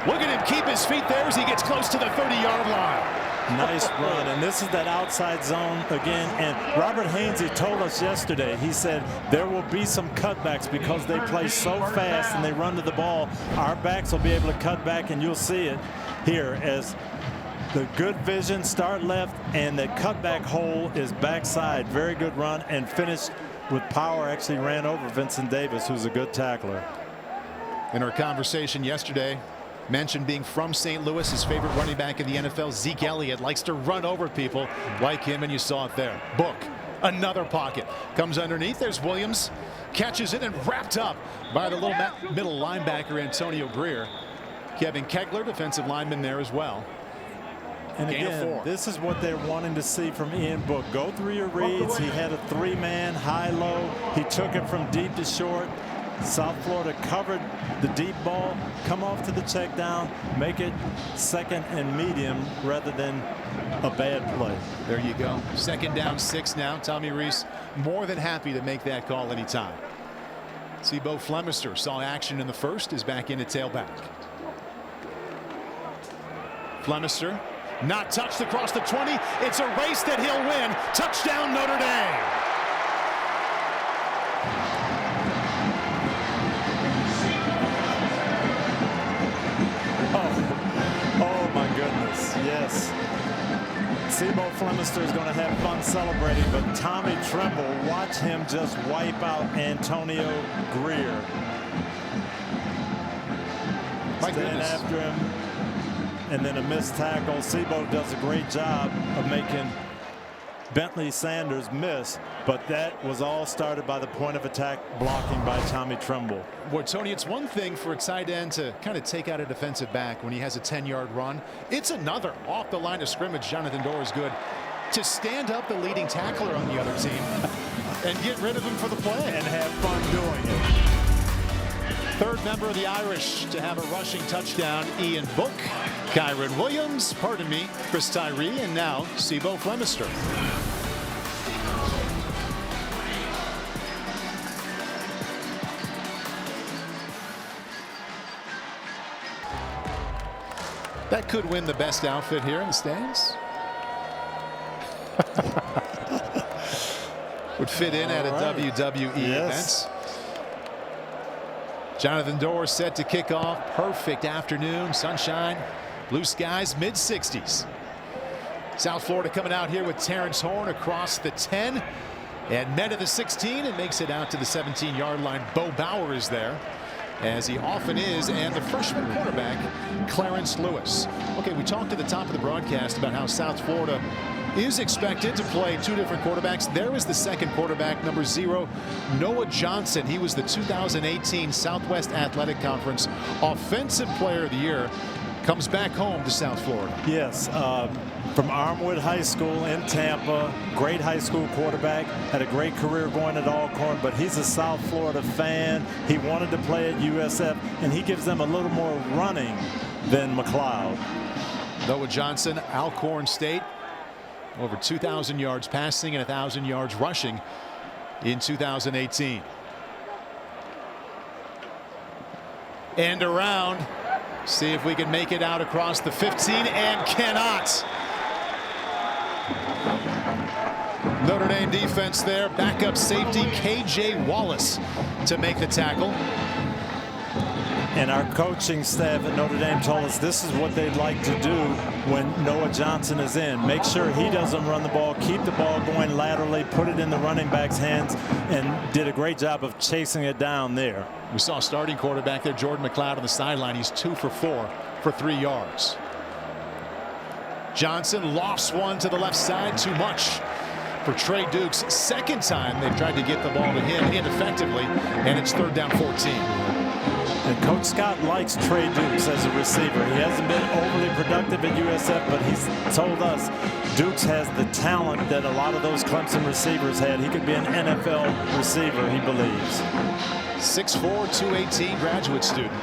Look at him keep his feet there as he gets close to the 30-yard line. Nice run, and this is that outside zone again. And Robert Hainsey told us yesterday, he said there will be some cutbacks because they play so fast and they run to the ball. Our backs will be able to cut back, and you'll see it here as the good vision, start left, and the cutback hole is backside. Very good run and finished with power. Actually ran over Vincent Davis, who's a good tackler. In our conversation yesterday, mentioned being from St. Louis, his favorite running back in the NFL, Zeke Elliott, likes to run over people like him, and you saw it there. Book, another pocket, comes underneath. There's Williams, catches it, and wrapped up by the little middle linebacker Antonio Greer. Kevin Kegler, defensive lineman there as well. And again, this is what they're wanting to see from Ian Book. Go through your reads. He had a 3-man high-low. He took it from deep to short. South Florida covered the deep ball. Come off to the check down. Make it 2nd and medium rather than a bad play. There you go. 2nd down 6 now. Tommy Rees more than happy to make that call anytime. Bo Flemister saw action in the 1st, is back in at tailback. Flemister. Not touched across the 20. It's a race that he'll win. Touchdown, Notre Dame. Oh my goodness. Yes. Bo Flemister is going to have fun celebrating, but Tommy Tremble, watch him just wipe out Antonio Greer. Staying after him. And then a missed tackle. Bo does a great job of making Bentley Sanders miss, but that was all started by the point of attack blocking by Tommy Tremble. Well, Tony, it's one thing for a tight end to kind of take out a defensive back when he has a 10-yard run. It's another off the line of scrimmage. Jonathan Dorr is good to stand up the leading tackler on the other team and get rid of him for the play and have fun doing it. 3rd member of the Irish to have a rushing touchdown, Ian Book. Kyron Williams, pardon me, Chris Tyree, and now Bo Flemister. That could win the best outfit here in the stands. Would fit in at a WWE event. Jonathan Dorr set to kick off. Perfect afternoon, sunshine, blue skies, mid-60s. South Florida coming out here with Terrence Horn across the 10 and men to the 16 and makes it out to the 17-yard line. Bo Bauer is there, as he often is, and the freshman quarterback, Clarence Lewis. Okay, we talked at the top of the broadcast about how South Florida is expected to play 2 different quarterbacks. There is the 2nd quarterback, number 0, Noah Johnson. He was the 2018 Southwest Athletic Conference Offensive Player of the Year. comes back home to South Florida. Yes, from Armwood High School in Tampa, great high school quarterback, had a great career going at Alcorn, but he's a South Florida fan. He wanted to play at USF, and he gives them a little more running than McLeod. Noah Johnson, Alcorn State, over 2,000 yards passing and 1,000 yards rushing in 2018. And around, see if we can make it out across the 15, and cannot. Notre Dame defense there, backup safety KJ Wallace to make the tackle. And our coaching staff at Notre Dame told us this is what they'd like to do when Noah Johnson is in. Make sure he doesn't run the ball, keep the ball going laterally, put it in the running back's hands, and did a great job of chasing it down there. We saw starting quarterback there, Jordan McLeod, on the sideline. He's 2 for 4 for 3 yards. Johnson lost one to the left side, too much for Trey Dukes. Second time they've tried to get the ball to him ineffectively, and it's 3rd down 14. And Coach Scott likes Trey Dukes as a receiver. He hasn't been overly productive at USF, but he's told us Dukes has the talent that a lot of those Clemson receivers had. He could be an NFL receiver, he believes. 6'4", 218 graduate student.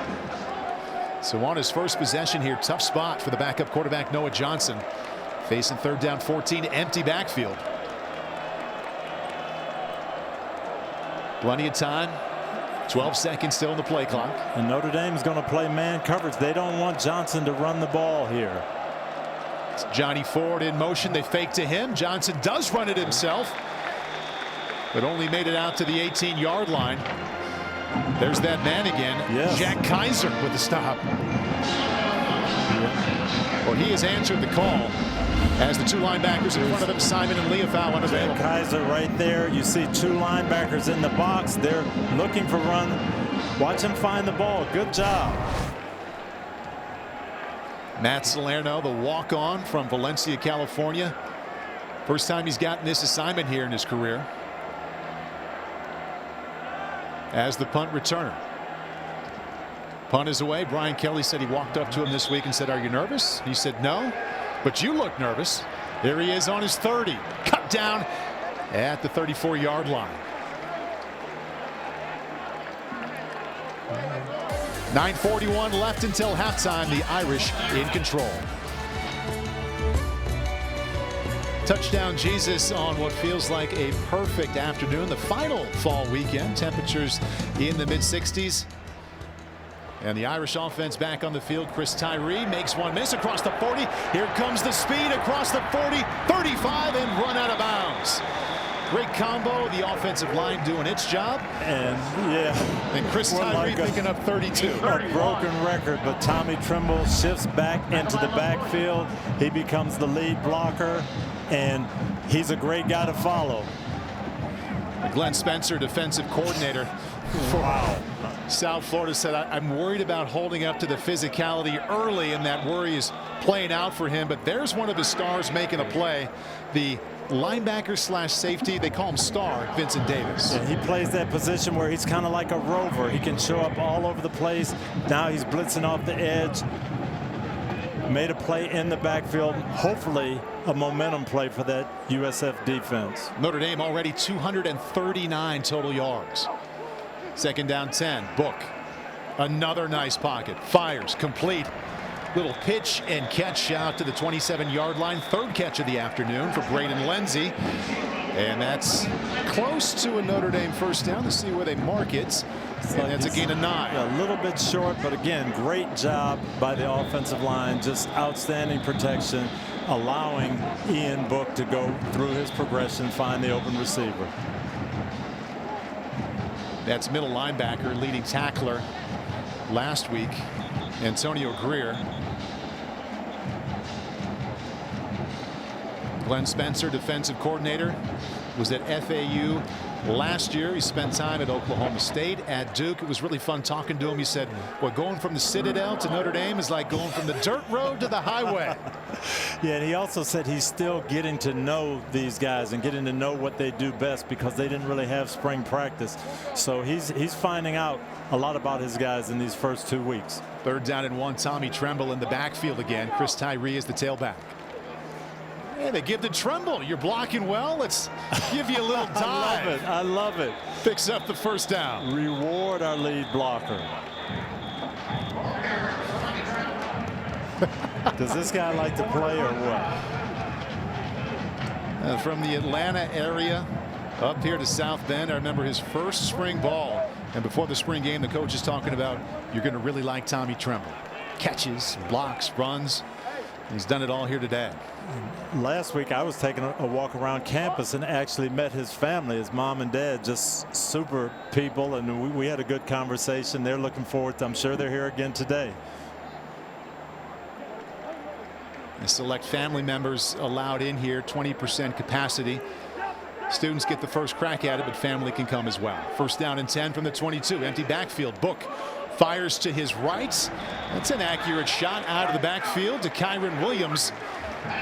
So on his first possession here, tough spot for the backup quarterback Noah Johnson. Facing 3rd down 14, empty backfield. Plenty of time. 12 seconds still in the play clock. And Notre Dame's going to play man coverage. They don't want Johnson to run the ball here. It's Johnny Ford in motion. They fake to him. Johnson does run it himself, but only made it out to the 18-yard line. There's that man again. Yes. Jack Kaiser with the stop. Well, he has answered the call as the 2 linebackers in front of him, Simon and Leofau, unavailable. Jack Kaiser right there. You see 2 linebackers in the box. They're looking for run. Watch him find the ball. Good job. Matt Salerno, the walk-on from Valencia, California. First time he's gotten this assignment here in his career. As the punt return. Punt is away. Brian Kelly said he walked up to him this week and said, "Are you nervous?" He said, "No, but you look nervous." There he is on his 30. Cut down at the 34-yard line. 9:41 left until halftime. The Irish in control. Touchdown Jesus on what feels like a perfect afternoon. The final fall weekend. Temperatures in the mid-60s. And the Irish offense back on the field. Chris Tyree makes one miss across the 40. Here comes the speed across the 40, 35, and run out of bounds. Great combo. The offensive line doing its job. And yeah. And Chris Tyree picking up 32. A broken record, but Tommy Trimble shifts back into the backfield. He becomes the lead blocker, and he's a great guy to follow. Glenn Spencer, defensive coordinator. Wow. South Florida said, "I'm worried about holding up to the physicality early," and that worry is playing out for him. But there's one of his stars making a play. The linebacker slash safety, they call him Star, Vincent Davis. Yeah, he plays that position where he's kind of like a rover. He can show up all over the place. Now he's blitzing off the edge. Made a play in the backfield. Hopefully a momentum play for that USF defense. Notre Dame already 239 total yards. 2nd down 10. Book. Another nice pocket. Fires. Complete. Little pitch and catch out to the 27-yard line. 3rd catch of the afternoon for Braden Lenzy. And that's close to a Notre Dame first down. Let's see where they mark it. And that's a gain of 9. A little bit short, but again, great job by the offensive line. Just outstanding protection, allowing Ian Book to go through his progression, find the open receiver. That's middle linebacker, leading tackler last week, Antonio Greer. Glenn Spencer, defensive coordinator, was at FAU last year. He spent time at Oklahoma State, at Duke. It was really fun talking to him. He said, well, going from the Citadel to Notre Dame is like going from the dirt road to the highway. Yeah, and he also said he's still getting to know these guys and getting to know what they do best because they didn't really have spring practice. So he's finding out a lot about his guys in these first 2 weeks. 3rd down and 1. Tommy Tremble in the backfield again. Chris Tyree is the tailback. Yeah, they give to Tremble. You're blocking well. Let's give you a little dive. I love it. I love it. Picks up the 1st down. Reward our lead blocker. Does this guy like to play or what? From the Atlanta area up here to South Bend. I remember his first spring ball. And before the spring game, the coach is talking about you're going to really like Tommy Tremble. Catches, blocks, runs. He's done it all here today. Last week I was taking a walk around campus and actually met his family, his mom and dad, just super people, and we had a good conversation. They're looking forward to, I'm sure they're here again today. And select family members allowed in here, 20% capacity. Students get the first crack at it, but family can come as well. 1st down and 10 from the 22. Empty backfield. Book fires to his right. That's an accurate shot out of the backfield to Kyron Williams.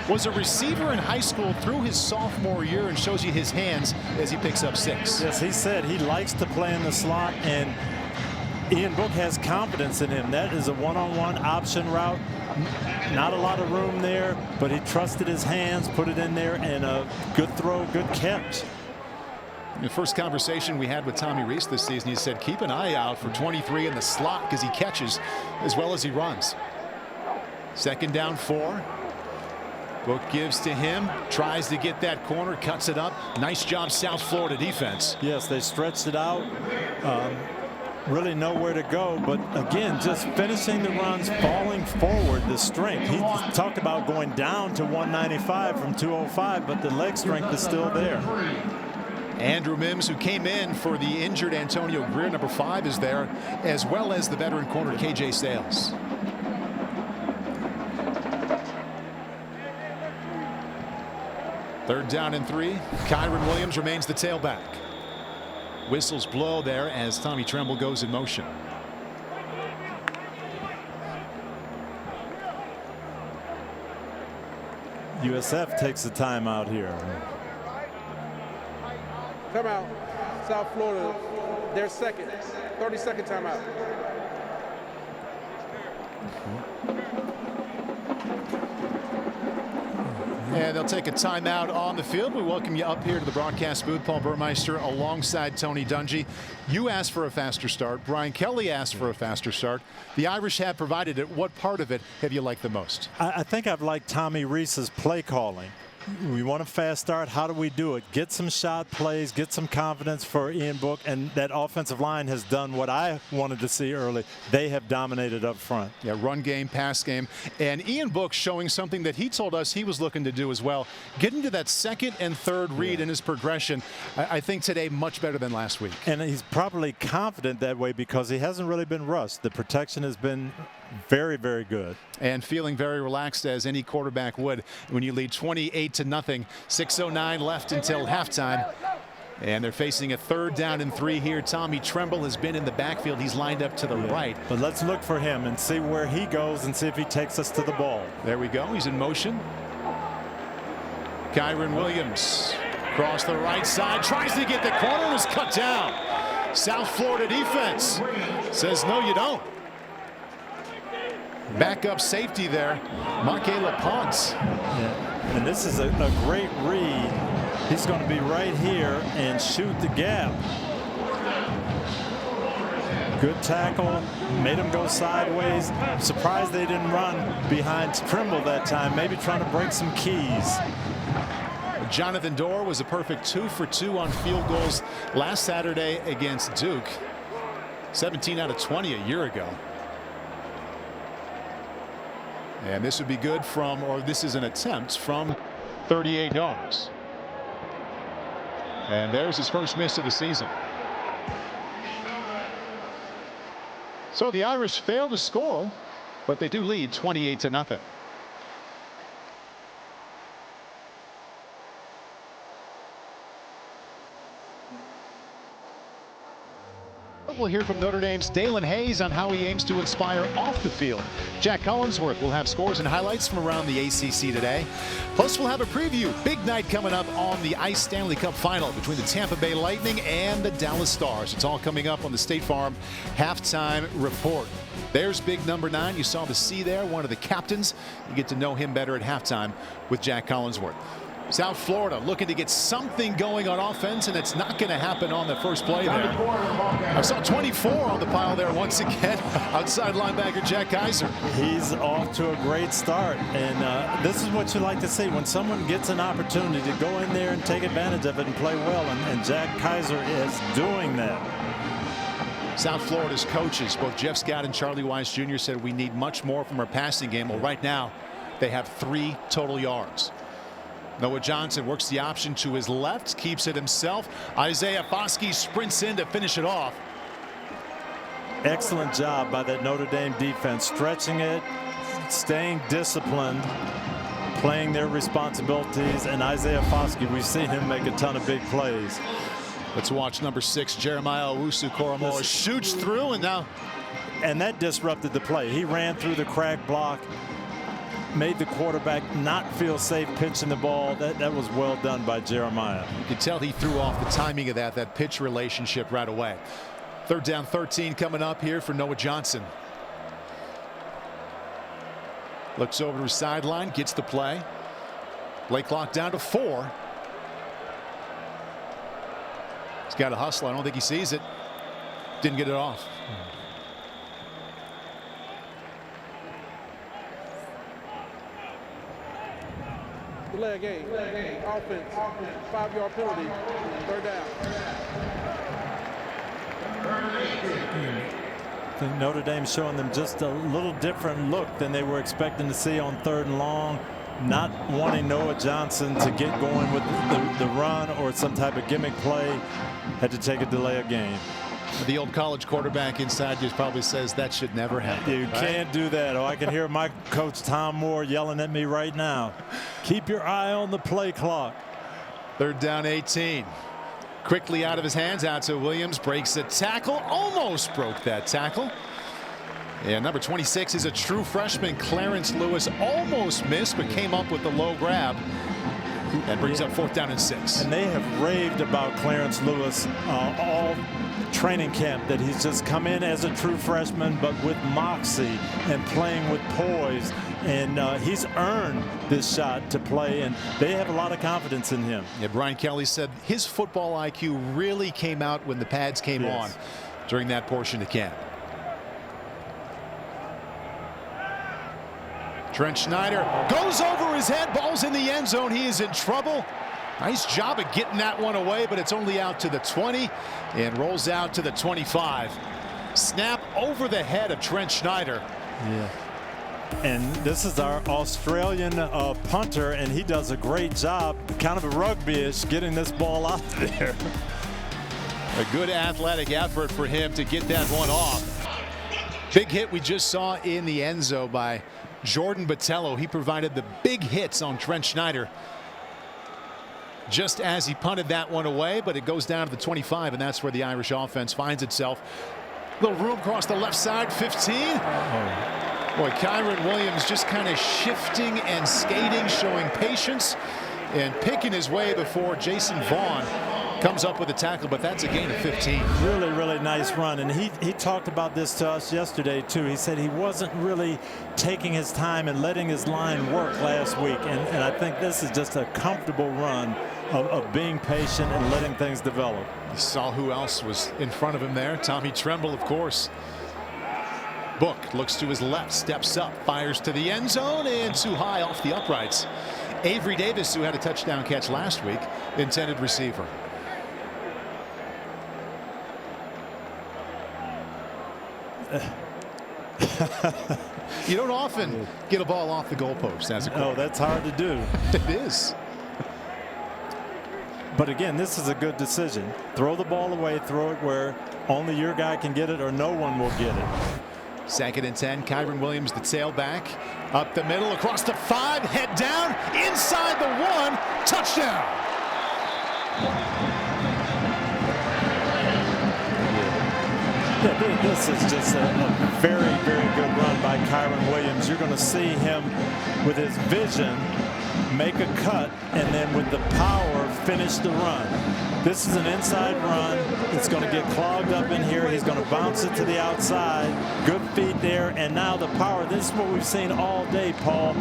Was a receiver in high school through his sophomore year and shows you his hands as he picks up 6. Yes, he said he likes to play in the slot, and Ian Book has confidence in him. That is a one-on-one option route. Not a lot of room there, but he trusted his hands, put it in there, and a good throw, good catch. The first conversation we had with Tommy Rees this season, he said keep an eye out for 23 in the slot because he catches as well as he runs. 2nd down 4. Book gives to him, tries to get that corner, cuts it up. Nice job, South Florida defense. Yes, they stretched it out. Really nowhere to go, but again, just finishing the runs, falling forward, the strength. He talked about going down to 195 from 205, but the leg strength is still there. Andrew Mims, who came in for the injured Antonio Greer, number 5, is there, as well as the veteran corner KJ Sales. Third down and 3. Kyron Williams remains the tailback. Whistles blow there as Tommy Tremble goes in motion. USF takes the timeout here. Timeout. South Florida, their second. 30-second timeout. And they'll take a timeout on the field. We welcome you up here to the broadcast booth. Paul Burmeister alongside Tony Dungy. You asked for a faster start. Brian Kelly asked for a faster start. The Irish have provided it. What part of it have you liked the most? I think I've liked Tommy Rees's play calling. We want a fast start. How do we do it? Get some shot plays, get some confidence for Ian Book, and that offensive line has done what I wanted to see early. They have dominated up front. Yeah, run game, pass game, and Ian Book showing something that he told us he was looking to do as well. Getting to that 2nd and 3rd read in his progression. I think today much better than last week. And he's probably confident that way because he hasn't really been rushed. The protection has been very, very good. And feeling very relaxed as any quarterback would when you lead 28-0. 6:09 left until halftime. And they're facing a 3rd down and 3 here. Tommy Tremble has been in the backfield. He's lined up to the right. But let's look for him and see where he goes and see if he takes us to the ball. There we go. He's in motion. Kyron Williams across the right side. Tries to get the corner. Was cut down. South Florida defense says, no, you don't. Backup safety there. Marquela Ponce. Yeah. And this is a great read. He's going to be right here and shoot the gap. Good tackle. Made him go sideways. Surprised they didn't run behind Trimble that time. Maybe trying to break some keys. Jonathan Dorr was a perfect 2 for 2 on field goals last Saturday against Duke. 17 out of 20 a year ago. And this would be good from, or this is an attempt from 38 yards. And there's his first miss of the season. So the Irish fail to score, but they do lead 28-0. We'll hear from Notre Dame's Dalen Hayes on how he aims to inspire off the field. Jack Collinsworth will have scores and highlights from around the ACC today. Plus, we'll have a preview. Big night coming up on the Ice Stanley Cup final between the Tampa Bay Lightning and the Dallas Stars. It's all coming up on the State Farm Halftime Report. There's big number 9. You saw the C there, one of the captains. You get to know him better at halftime with Jack Collinsworth. South Florida looking to get something going on offense, and it's not going to happen on the first play there. I saw 24 on the pile there once again. Outside linebacker Jack Kaiser. He's off to a great start, and this is what you like to see when someone gets an opportunity to go in there and take advantage of it and play well, and Jack Kaiser is doing that. South Florida's coaches, both Jeff Scott and Charlie Wise Jr., said we need much more from our passing game. Well, right now they have 3 total yards. Noah Johnson works the option to his left, keeps it himself. Isaiah Foskey sprints in to finish it off. Excellent job by that Notre Dame defense, stretching it, staying disciplined, playing their responsibilities, and Isaiah Foskey, we've seen him make a ton of big plays. Let's watch number 6, Jeremiah Owusu-Koramoah shoots through, and that disrupted the play. He ran through the crack block, made the quarterback not feel safe pitching the ball. That was well done by Jeremiah. You could tell he threw off the timing of that pitch relationship right away. 3rd down 13 coming up here for Noah Johnson. Looks over to his sideline, gets the play. Play clock down to 4. He's got a hustle. I don't think he sees it. Didn't get it off. Delay game. Offense. 5-yard penalty. 3rd down. I think Notre Dame showing them just a little different look than they were expecting to see on 3rd and long. Not wanting Noah Johnson to get going with the run or some type of gimmick play. Had to take a delay of game. The old college quarterback inside just probably says that should never happen. You can't do that. Oh, I can hear my coach Tom Moore yelling at me right now. Keep your eye on the play clock. 3rd down 18. Quickly out of his hands, out to Williams, breaks the tackle, almost broke that tackle. And number 26 is a true freshman, Clarence Lewis, almost missed but came up with the low grab. That brings up 4th down and 6. And they have raved about Clarence Lewis all training camp, that he's just come in as a true freshman but with moxie and playing with poise, and he's earned this shot to play, and they have a lot of confidence in him. Yeah, Brian Kelly said his football IQ really came out when the pads came on during that portion of camp. Trent Schneider goes over his head, ball's in the end zone. He is in trouble. Nice job of getting that one away, but it's only out to the 20 and rolls out to the 25. Snap over the head of Trent Schneider. Yeah. And this is our Australian punter, and he does a great job, kind of a rugby-ish, getting this ball out there. A good athletic effort for him to get that one off. Big hit we just saw in the end zone by Jordan Botello. He provided the big hits on Trent Schneider just as he punted that one away, but it goes down to the 25, and that's where the Irish offense finds itself. Little room across the left side, 15. Boy, Kyron Williams just kind of shifting and skating, showing patience and picking his way before Jason Vaughn comes up with a tackle, but that's a gain of 15. Really, really nice run, and he talked about this to us yesterday too. He said he wasn't really taking his time and letting his line work last week, and I think this is just a comfortable run of being patient and letting things develop. You saw who else was in front of him there. Tommy Tremble, of course. Book looks to his left, steps up, fires to the end zone, and too high off the uprights. Avery Davis, who had a touchdown catch last week, intended receiver. You don't often get a ball off the goalpost as a quarterback. No, that's hard to do. It is. But again, this is a good decision. Throw the ball away, throw it where only your guy can get it or no one will get it. 2nd and 10. Kyron Williams, the tailback, up the middle, across the 5, head down, inside the 1, touchdown. Yeah, this is just a very, very good run by Kyron Williams. You're going to see him with his vision make a cut and then with the power finish the run. This is an inside run. It's going to get clogged up in here. He's going to bounce it to the outside. Good feet there. And now the power. This is what we've seen all day, Paul.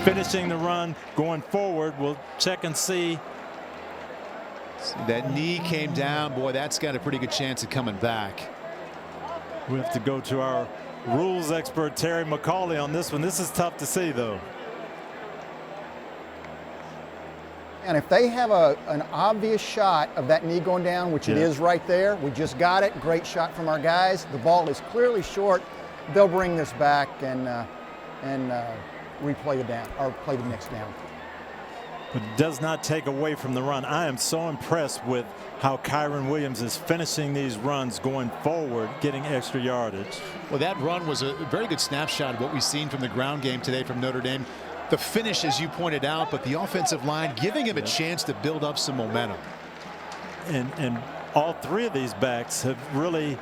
Finishing the run, going forward. We'll check and see. That knee came down. Boy, that's got a pretty good chance of coming back. We have to go to our rules expert, Terry McCauley, on this one. This is tough to see, though. And if they have an obvious shot of that knee going down, which it is right there, we just got it. Great shot from our guys. The ball is clearly short. They'll bring this back and replay the down or play the next down. But it does not take away from the run. I am so impressed with how Kyron Williams is finishing these runs going forward, getting extra yardage. Well, that run was a very good snapshot of what we've seen from the ground game today from Notre Dame. The finish, as you pointed out, but the offensive line giving him a chance to build up some momentum. And all three of these backs have really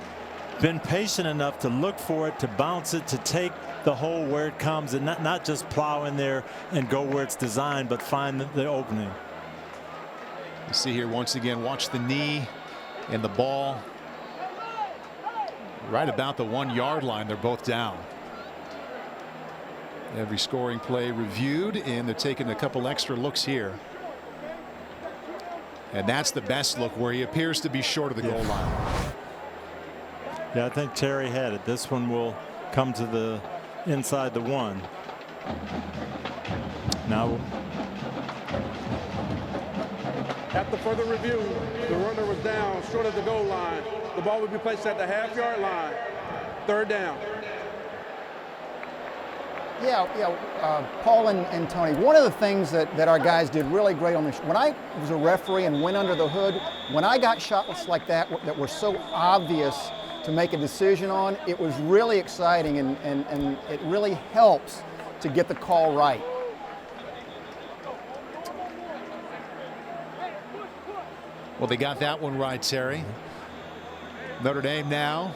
been patient enough to look for it, to bounce it, to take the hole where it comes, and not just plow in there and go where it's designed, but find the opening. You see here once again, watch the knee and the ball. Right about the 1 yard line, they're both down. Every scoring play reviewed, and they're taking a couple extra looks here. And that's the best look where he appears to be short of the goal line. Yeah, I think Terry had it. This one will come to the inside the 1. Now, After further review, the runner was down short of the goal line. The ball would be placed at the half-yard line. 3rd down. Paul and Tony, one of the things that our guys did really great on this, when I was a referee and went under the hood, when I got shots like that were so obvious to make a decision on, it was really exciting and it really helps to get the call right. Well, they got that one right, Terry. Notre Dame now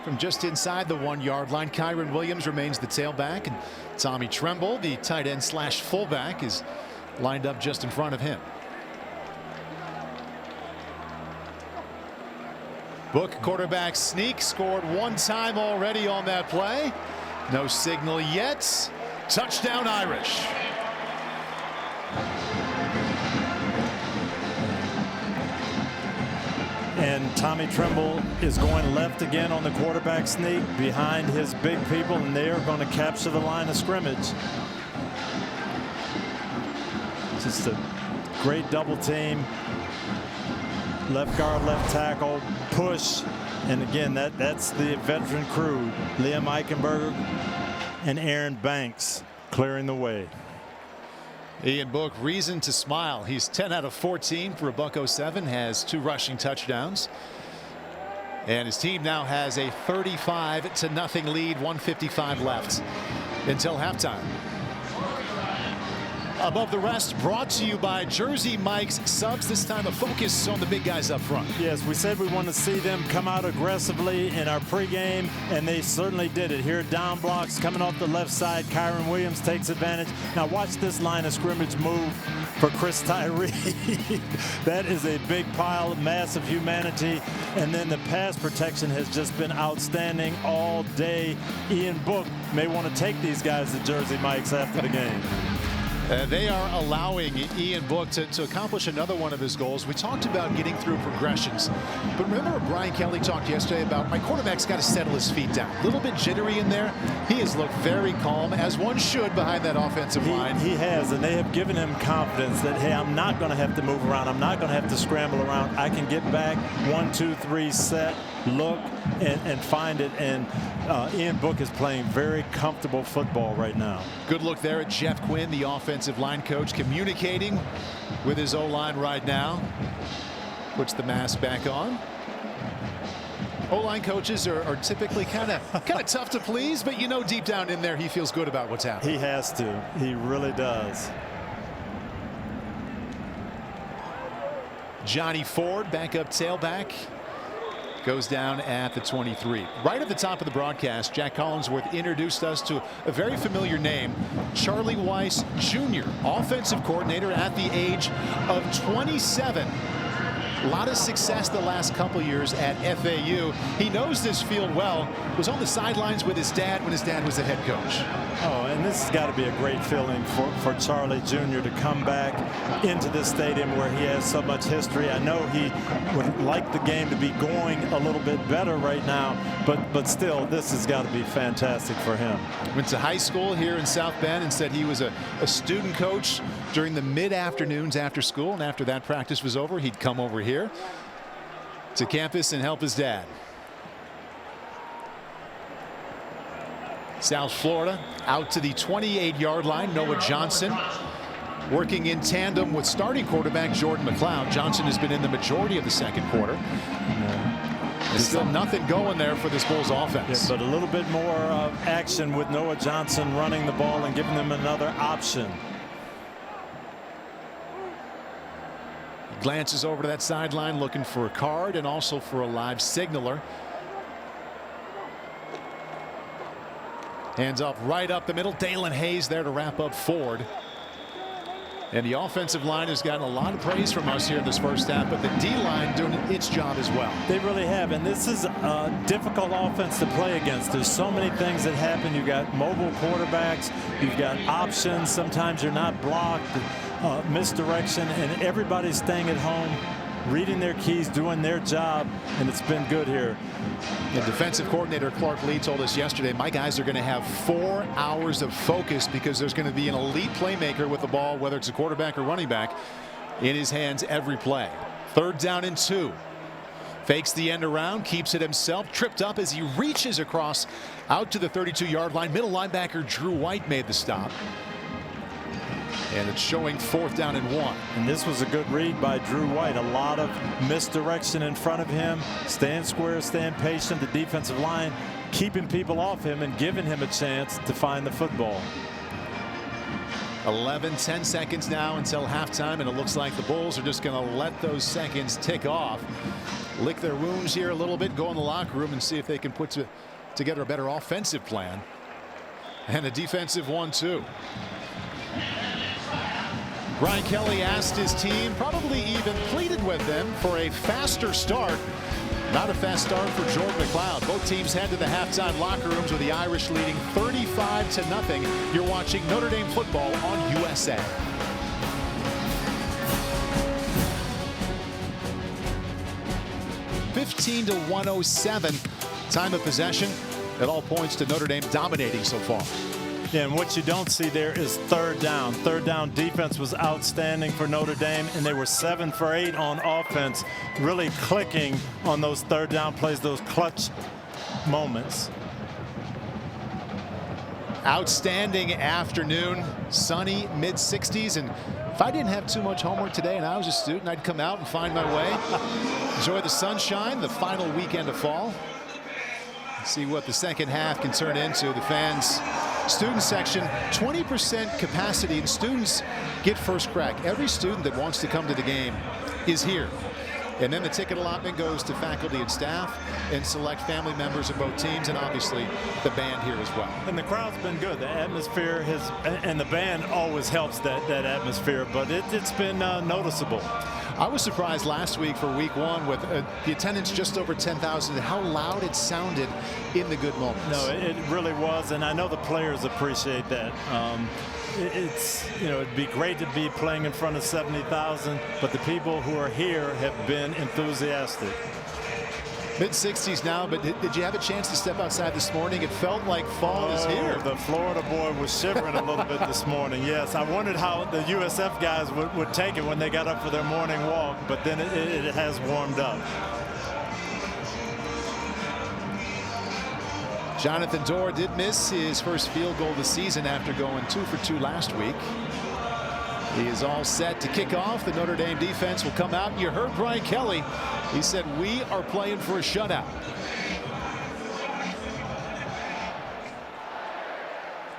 from just inside the 1 yard line. Kyron Williams remains the tailback, and Tommy Tremble, the tight end / fullback, is lined up just in front of him. Book quarterback sneak, scored 1 time already on that play. No signal yet. Touchdown Irish. and Tommy Tremble is going left again on the quarterback sneak behind his big people, and they are going to capture the line of scrimmage. Just a great double team. Left guard, left tackle, push. And again, that's the veteran crew. Liam Eichenberger and Aaron Banks clearing the way. Ian Book, reason to smile. He's 10 out of 14 for a $107, has 2 rushing touchdowns. And his team now has a 35-0 lead, 1:55 left until halftime. Above the rest, brought to you by Jersey Mike's Subs. This time a focus on the big guys up front. Yes, we said we want to see them come out aggressively in our pregame, and they certainly did it. Here, down blocks coming off the left side. Kyron Williams takes advantage. Now watch this line of scrimmage move for Chris Tyree. That is a big pile, massive humanity. And then the pass protection has just been outstanding all day. Ian Book may want to take these guys to Jersey Mike's after the game. They are allowing Ian Book to accomplish another one of his goals. We talked about getting through progressions, but remember Brian Kelly talked yesterday about my quarterback's got to settle his feet down. A little bit jittery in there. He has looked very calm, as one should, behind that offensive line. He has, and they have given him confidence that, hey, I'm not going to have to move around. I'm not going to have to scramble around. I can get back, 1, 2, 3, set, look, and find it. And Ian Book is playing very comfortable football right now. Good look there at Jeff Quinn, the offensive line coach, communicating with his O-line right now. Puts the mask back on. O-line coaches are typically kind of tough to please, but you know deep down in there he feels good about what's happening. He has to. He really does. Johnny Ford, backup tailback. goes down at the 23. Right at the top of the broadcast, Jack Collinsworth introduced us to a very familiar name, Charlie Weis Jr., offensive coordinator at the age of 27. A lot of success the last couple years at FAU. He knows this field well. Was on the sidelines with his dad when his dad was the head coach. Oh, and this has got to be a great feeling for Charlie Jr. to come back into this stadium where he has so much history. I know he would like the game to be going a little bit better right now, but still, this has got to be fantastic for him. Went to high school here in South Bend and said he was a student coach during the mid-afternoons after school, and after that practice was over, he'd come over here to campus and help his dad. South Florida out to the 28-yard line. Noah Johnson working in tandem with starting quarterback Jordan McLeod. Johnson has been in the majority of the second quarter. There's still nothing going there for this Bulls offense. Yeah, but a little bit more action with Noah Johnson running the ball and giving them another option. He glances over to that sideline looking for a card and also for a live signaler. Hands off right up the middle. Dalen Hayes there to wrap up Ford. And the offensive line has gotten a lot of praise from us here in this first half, but the D-line doing its job as well. They really have, and this is a difficult offense to play against. There's so many things that happen. You've got mobile quarterbacks, you've got options, sometimes you're not blocked, misdirection, and everybody's staying at home, reading their keys, doing their job, and it's been good here. The defensive coordinator Clark Lee told us yesterday, my guys are going to have 4 hours of focus because there's going to be an elite playmaker with the ball, whether it's a quarterback or running back, in his hands every play. 3rd down and 2. Fakes the end around, keeps it himself, tripped up as he reaches across out to the 32-yard line. Middle linebacker Drew White made the stop. And it's showing 4th down and 1. And this was a good read by Drew White. A lot of misdirection in front of him. Staying square, staying patient. The defensive line keeping people off him and giving him a chance to find the football. 10 seconds now until halftime, and it looks like the Bulls are just going to let those seconds tick off. Lick their wounds here a little bit, go in the locker room and see if they can put together a better offensive plan. And a defensive one, too. Brian Kelly asked his team, probably even pleaded with them for a faster start. Not a fast start for Jordan McLeod. Both teams head to the halftime locker rooms with the Irish leading 35-0. You're watching Notre Dame football on USA. (15-107) time of possession. At all points to Notre Dame dominating so far. Yeah, and what you don't see there is 3rd down. 3rd down defense was outstanding for Notre Dame, and they were 7 for 8 on offense, really clicking on those 3rd down plays, those clutch moments. Outstanding afternoon, sunny mid-60s, and if I didn't have too much homework today and I was a student, I'd come out and find my way, enjoy the sunshine, the final weekend of fall, see what the second half can turn into. The fans. Student section, 20% capacity, and students get first crack. Every student that wants to come to the game is here. And then the ticket allotment goes to faculty and staff and select family members of both teams, and obviously the band here as well. And the crowd's been good. The atmosphere has, and the band always helps that atmosphere, but it's been noticeable. I was surprised last week for week 1 with the attendance just over 10,000 and how loud it sounded in the good moments. No, it really was, and I know the players appreciate that. It'd be great to be playing in front of 70,000, but the people who are here have been enthusiastic. Mid-60s now, but did you have a chance to step outside this morning? It felt like fall is here. The Florida boy was shivering a little bit this morning. Yes, I wondered how the USF guys would take it when they got up for their morning walk, but then it has warmed up. Jonathan Dorr did miss his first field goal of the season after going 2 for 2 last week. He is all set to kick off. The Notre Dame defense will come out. You heard Brian Kelly. He said, we are playing for a shutout.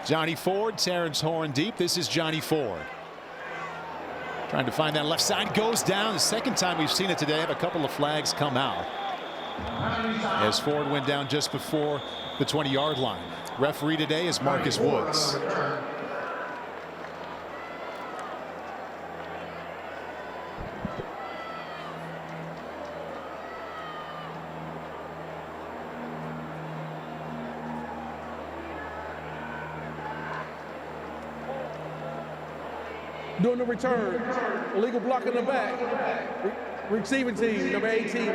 Johnny Ford, Terrence Horn deep. This is Johnny Ford. Trying to find that left side. Goes down. The second time we've seen it today. Have a couple of flags come out. as Ford went down just before the 20-yard line. Referee today is Marcus Woods. Doing the return. Illegal block in the back. Receiving team, number 18.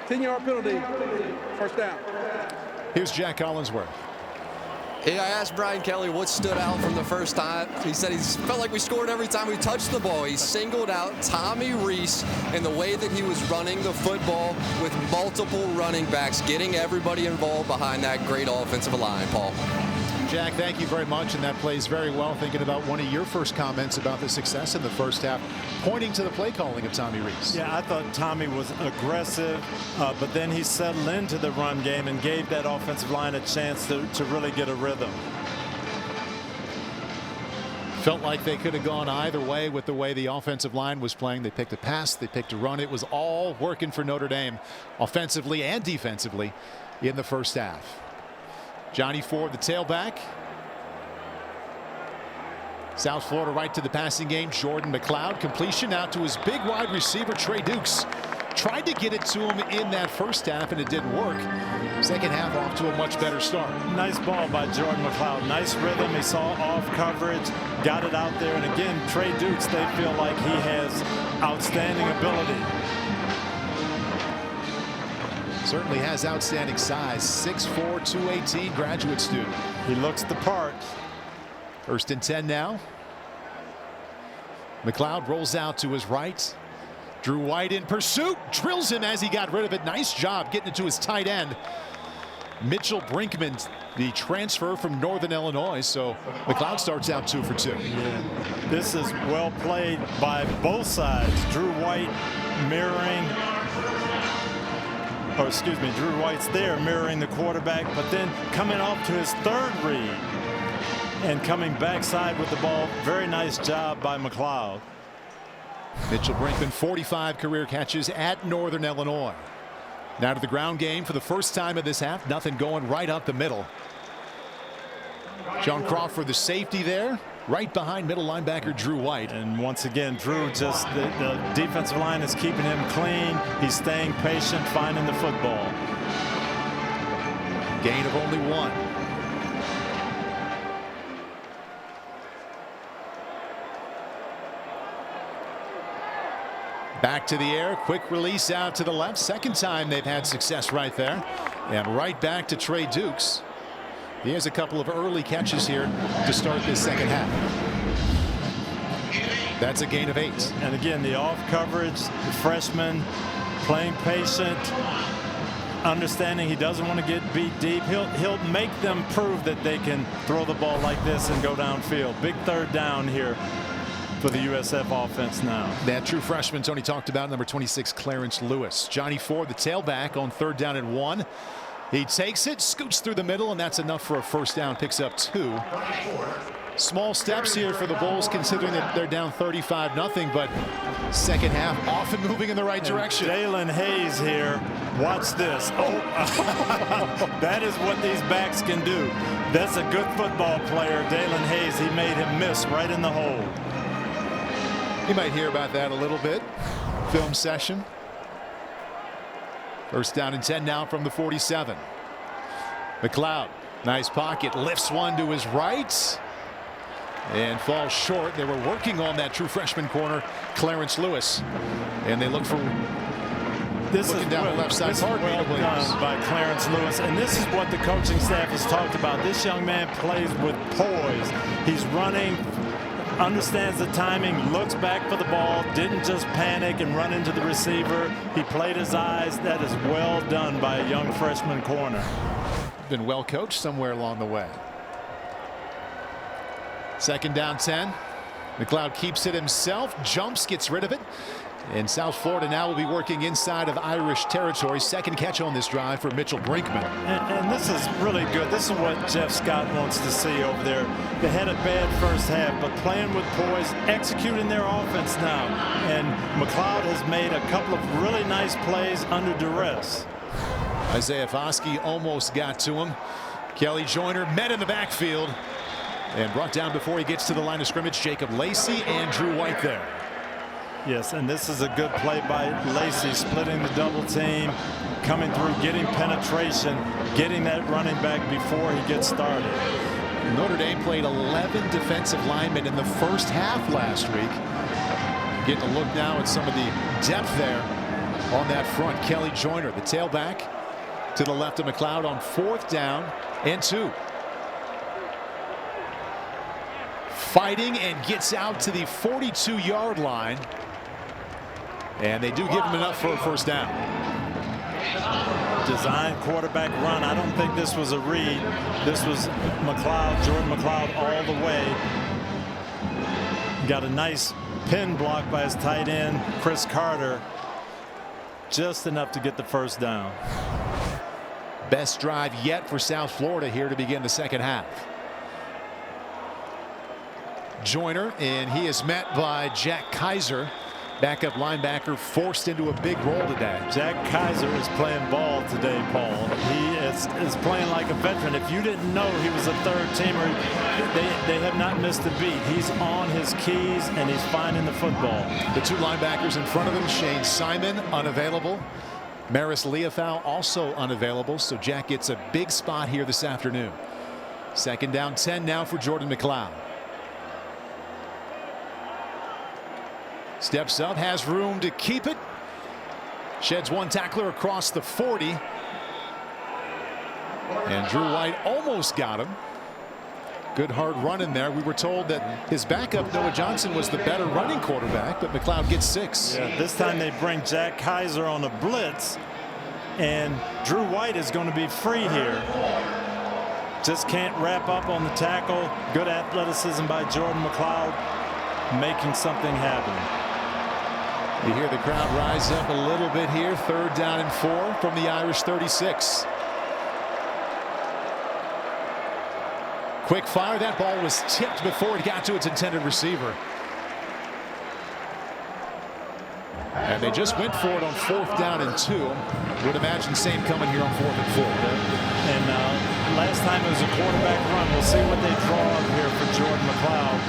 10-yard penalty. First down. Here's Jack Collinsworth. Yeah, I asked Brian Kelly what stood out from the first time. He said he felt like we scored every time we touched the ball. He singled out Tommy Rees and the way that he was running the football with multiple running backs, getting everybody involved behind that great offensive line, Paul. Jack, thank you very much, and that plays very well, thinking about one of your first comments about the success in the first half, pointing to the play calling of Tommy Rees. Yeah, I thought Tommy was aggressive, but then he settled into the run game and gave that offensive line a chance to really get a rhythm. Felt like they could have gone either way with the way the offensive line was playing. They picked a pass, they picked a run. It was all working for Notre Dame offensively and defensively in the first half. Johnny Ford, the tailback. South Florida right to the passing game. Jordan McLeod, completion out to his big wide receiver, Trey Dukes. Tried to get it to him in that first half, and it didn't work. Second half off to a much better start. Nice ball by Jordan McLeod. Nice rhythm. He saw off coverage, got it out there. And again, Trey Dukes, they feel like he has outstanding ability. Certainly has outstanding size. 6'4", 218, graduate student. He looks the part. First and 10 now. McLeod rolls out to his right. Drew White in pursuit, drills him as he got rid of it. Nice job getting it to his tight end. Mitchell Brinkman, the transfer from Northern Illinois. So McLeod starts out 2 for 2. Yeah. This is well played by both sides. Drew White mirroring. Oh, excuse me, Drew White's there mirroring the quarterback, but then coming off to his third read and coming backside with the ball. Very nice job by McLeod. Mitchell Brinkman, 45 career catches at Northern Illinois. Now to the ground game for the first time of this half. Nothing going right up the middle. John Crawford, the safety there, right behind middle linebacker Drew White. And once again, Drew, just the defensive line is keeping him clean. He's staying patient, finding the football. Gain of only 1. Back to the air, quick release out to the left. Second time they've had success right there. And right back to Trey Dukes. He has a couple of early catches here to start this second half. That's a gain of 8. And again, the off coverage, the freshman playing patient, understanding he doesn't want to get beat deep. He'll make them prove that they can throw the ball like this and go downfield. Big third down here for the USF offense now. That true freshman Tony talked about, number 26, Clarence Lewis. Johnny Ford, the tailback, on 3rd down and 1. He takes it, scoots through the middle, and that's enough for a first down. Picks up 2. Small steps here for the Bulls, considering that they're down 35-0, but second half often moving in the right direction. Jalen Hayes here. Watch this. Oh, that is what these backs can do. That's a good football player, Jalen Hayes. He made him miss right in the hole. You might hear about that a little bit. Film session. First down and 10 now from the 47. McLeod, nice pocket, lifts one to his right and falls short. They were working on that true freshman corner, Clarence Lewis, and they look for looking down the left side. Well done by Clarence Lewis, and this is what the coaching staff has talked about. This young man plays with poise. He's running, understands the timing, looks back for the ball, didn't just panic and run into the receiver. He played his eyes. That is well done by a young freshman corner. Been well coached somewhere along the way. Second down 10. McLeod keeps it himself, jumps, gets rid of it, And South Florida now will be working inside of Irish territory. Second catch on this drive for Mitchell Brinkman. And this is really good. This is what Jeff Scott wants to see over there. They had a bad first half, but playing with poise, executing their offense now. And McLeod has made a couple of really nice plays under duress. Isaiah Foskey almost got to him. Kelly Joyner met in the backfield and brought down before he gets to the line of scrimmage. Jacob Lacey and Drew White there. Yes, and this is a good play by Lacey, splitting the double team, coming through, getting penetration, getting that running back before he gets started. Notre Dame played 11 defensive linemen in the first half last week. Getting a look now at some of the depth there on that front. Kelly Joyner, the tailback, to the left of McLeod on 4th down and 2. Fighting and gets out to the 42-yard line. And they do give him enough for a first down. Design quarterback run. I don't think this was a read. This was McLeod, Jordan McLeod all the way. Got a nice pin block by his tight end, Chris Carter. Just enough to get the first down. Best drive yet for South Florida here to begin the second half. Joyner, and he is met by Jack Kaiser. Backup linebacker forced into a big role today. Jack Kaiser is playing ball today, Paul. He is playing like a veteran. If you didn't know he was a third teamer, they have not missed a beat. He's on his keys and he's finding the football. The 2 linebackers in front of him, Shane Simon unavailable. Maris Leofau also unavailable, so Jack gets a big spot here this afternoon. Second down 10 now for Jordan McLeod. Steps up, has room to keep it. Sheds one tackler across the 40. And Drew White almost got him. Good hard run in there. We were told that his backup, Noah Johnson, was the better running quarterback, but McLeod gets 6. Yeah, this time they bring Jack Kaiser on a blitz, and Drew White is going to be free here. Just can't wrap up on the tackle. Good athleticism by Jordan McLeod, making something happen. You hear the crowd rise up a little bit here. 3rd down and 4 from the Irish 36. Quick fire. That ball was tipped before it got to its intended receiver. And they just went for it on 4th down and 2. Would imagine same coming here on 4th and 4. And last time it was a quarterback run. We'll see what they draw up here for Jordan McLeod.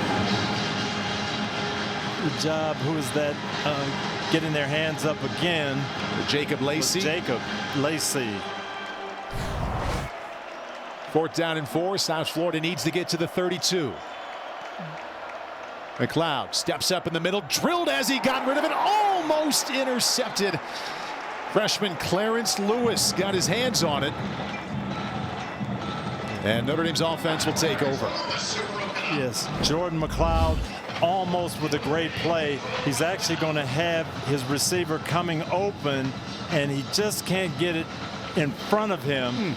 Good job. Who is that? Getting their hands up again. Jacob Lacey. Jacob Lacey. 4th down and 4. South Florida needs to get to the 32. McLeod steps up in the middle, drilled as he got rid of it, almost intercepted. Freshman Clarence Lewis got his hands on it. And Notre Dame's offense will take over. Yes, Jordan McLeod almost with a great play. He's actually going to have his receiver coming open, and he just can't get it in front of him.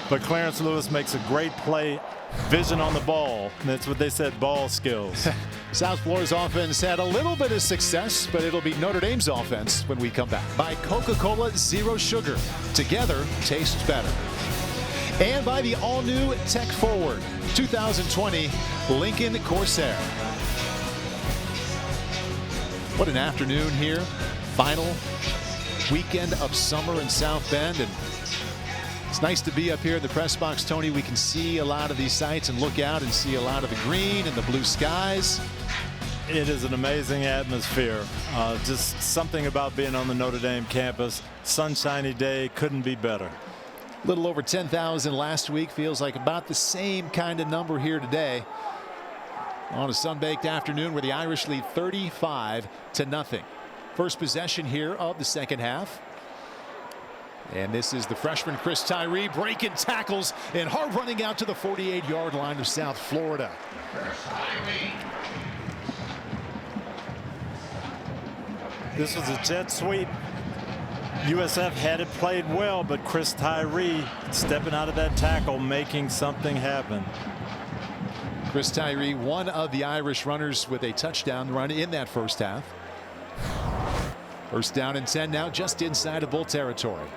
But Clarence Lewis makes a great play. Vision on the ball. That's what they said, ball skills. South Florida's offense had a little bit of success, but it'll be Notre Dame's offense when we come back. By Coca-Cola Zero Sugar. Together, tastes better. And by the all-new Tech Forward 2020 Lincoln Corsair. What an afternoon here. Final weekend of summer in South Bend. And it's nice to be up here in the press box, Tony. We can see a lot of these sights and look out and see a lot of the green and the blue skies. It is an amazing atmosphere. Just something about being on the Notre Dame campus. Sunshiny day, couldn't be better. A little over 10,000 last week. Feels like about the same kind of number here today on a sun-baked afternoon where the Irish lead 35-0. First possession here of the second half. And this is the freshman Chris Tyree breaking tackles and hard running out to the 48-yard line of South Florida. This was a jet sweep. USF had it played well, but Chris Tyree stepping out of that tackle, making something happen. Chris Tyree, one of the Irish runners with a touchdown run in that first half. First down and 10 now, just inside of Bull territory.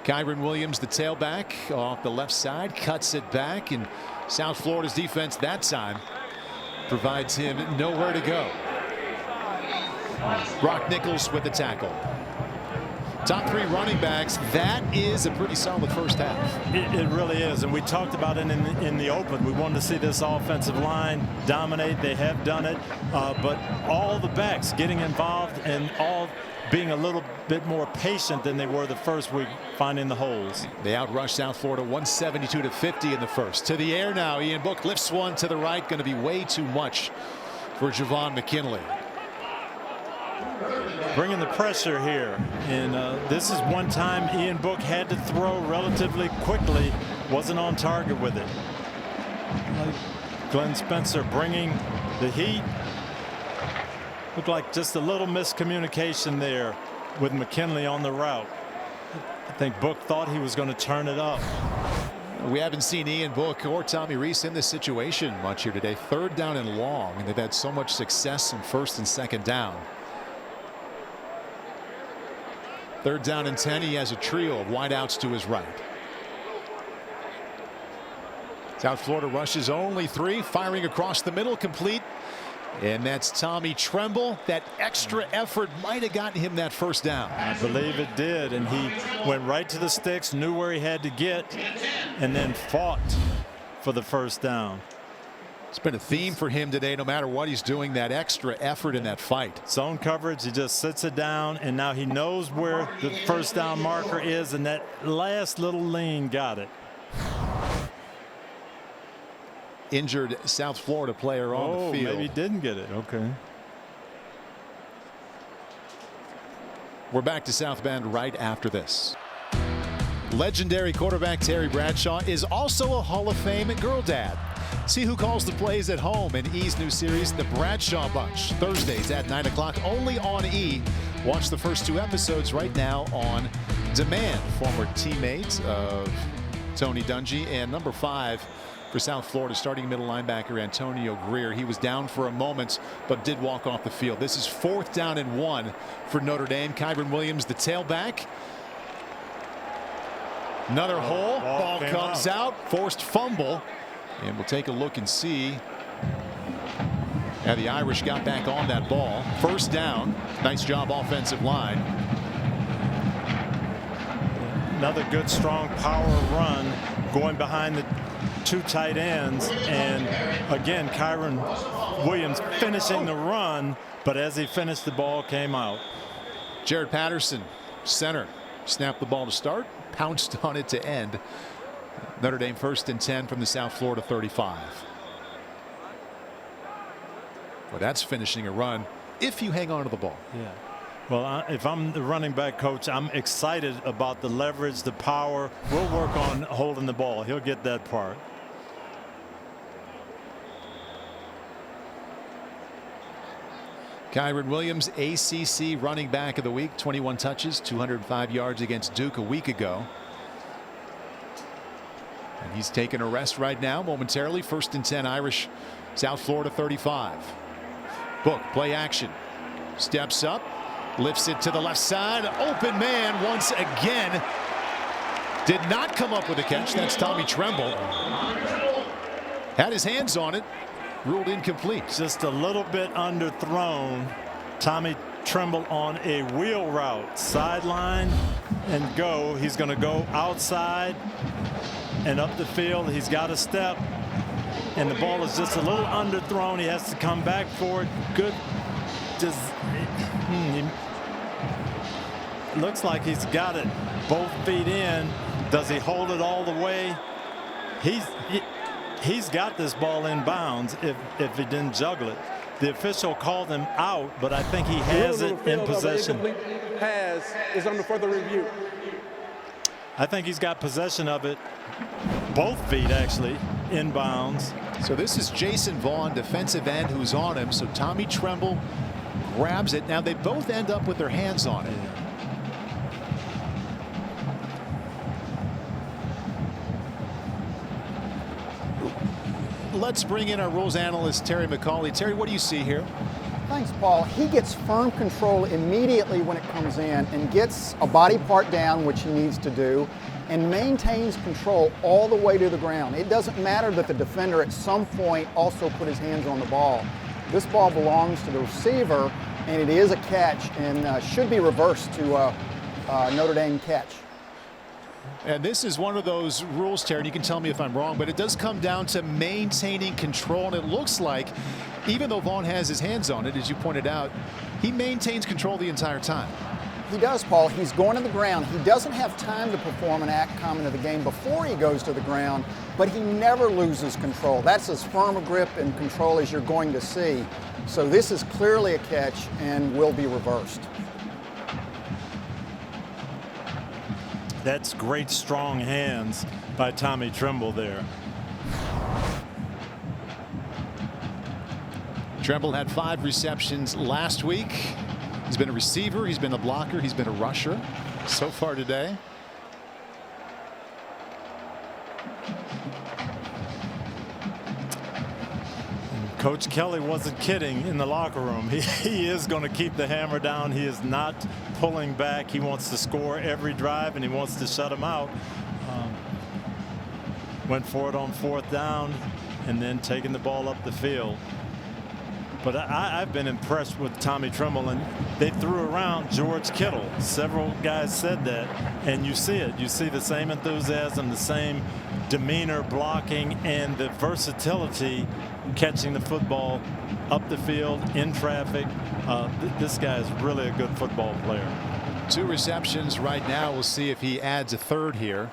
Kyron Williams, the tailback, off the left side, cuts it back, and South Florida's defense that time provides him nowhere to go. Brock Nichols with the tackle. Top 3 running backs. That is a pretty solid first half. It really is, and we talked about it in the open. We wanted to see this offensive line dominate. They have done it, but all the backs getting involved and all being a little bit more patient than they were the first week, finding the holes. They outrushed South Florida 172-50 in the first. To the air now, Ian Book lifts one to the right. Going to be way too much for Javon McKinley. Bringing the pressure here, and this is one time Ian Book had to throw relatively quickly, wasn't on target with it. Glenn Spencer bringing the heat. Looked like just a little miscommunication there with McKinley on the route. I think Book thought he was going to turn it up. We haven't seen Ian Book or Tommy Reese in this situation much here today. 3rd down and long, and they've had so much success in 1st and 2nd down. 3rd down and 10. He has a trio of wideouts to his right. South Florida rushes only 3, firing across the middle, complete. And that's Tommy Tremble. That extra effort might have gotten him that first down. I believe it did, and he went right to the sticks, knew where he had to get, and then fought for the first down. It's been a theme for him today, no matter what he's doing, that extra effort in that fight. Zone coverage, he just sits it down, and now he knows where the first down marker is, and that last little lean got it. Injured South Florida player on the field. Maybe he didn't get it. Okay. We're back to South Bend right after this. Legendary quarterback Terry Bradshaw is also a Hall of Fame girl dad. See who calls the plays at home in E's new series, The Bradshaw Bunch, Thursdays at 9 o'clock only on E. Watch the first 2 episodes right now on demand. Former teammate of Tony Dungy and number 5 for South Florida, starting middle linebacker Antonio Greer. He was down for a moment, but did walk off the field. This is 4th down and 1 for Notre Dame. Kyron Williams, the tailback. Another hole. Ball comes out. Forced fumble. And we'll take a look and see how the Irish got back on that ball. First down. Nice job, offensive line. Another good, strong power run going behind the 2 tight ends, and again Kyron Williams finishing the run, but as he finished, the ball came out. Jared Patterson, center, snapped the ball to start, pounced on it to end. Notre Dame 1st and 10 from the South Florida 35. Well, that's finishing a run if you hang on to the ball. Yeah. Well, if I'm the running back coach, I'm excited about the leverage, the power. We'll work on holding the ball. He'll get that part. Kyron Williams, ACC running back of the week, 21 touches, 205 yards against Duke a week ago. And he's taking a rest right now momentarily. 1st and 10 Irish, South Florida 35. Book, play action. Steps up, lifts it to the left side. Open man once again. Did not come up with a catch. That's Tommy Tremble. Had his hands on it. Ruled incomplete. Just a little bit underthrown. Tommy Tremble on a wheel route. Sideline and go. He's going to go outside and up the field. He's got a step. And the ball is just a little underthrown. He has to come back for it. Good. Just looks like he's got it both feet in. Does he hold it all the way? He's got this ball in bounds if he didn't juggle it. The official called him out, but I think he has it in possession. Pass is under further review. I think he's got possession of it. Both feet actually in bounds. So this is Jason Vaughn, defensive end, who's on him. So Tommy Tremble grabs it. Now they both end up with their hands on it. Let's bring in our rules analyst, Terry McCauley. Terry, what do you see here? Thanks, Paul. He gets firm control immediately when it comes in and gets a body part down, which he needs to do, and maintains control all the way to the ground. It doesn't matter that the defender at some point also put his hands on the ball. This ball belongs to the receiver, and it is a catch and should be reversed to Notre Dame catch. And this is one of those rules, Terry, and you can tell me if I'm wrong, but it does come down to maintaining control. And it looks like, even though Vaughn has his hands on it, as you pointed out, he maintains control the entire time. He does, Paul. He's going to the ground. He doesn't have time to perform an act common to the game before he goes to the ground, but he never loses control. That's as firm a grip and control as you're going to see. So this is clearly a catch and will be reversed. That's great strong hands by Tommy Tremble there. Tremble had 5 receptions last week. He's been a receiver, he's been a blocker, he's been a rusher so far today. Coach Kelly wasn't kidding in the locker room. He is going to keep the hammer down. He is not pulling back. He wants to score every drive, and he wants to shut them out. Went for it on 4th down and then taking the ball up the field. But I've been impressed with Tommy Tremble, and they threw around George Kittle. Several guys said that, and you see it. You see the same enthusiasm, the same demeanor blocking, and the versatility catching the football up the field in traffic. This guy is really a good football player. 2 receptions right now. We'll see if he adds a 3rd here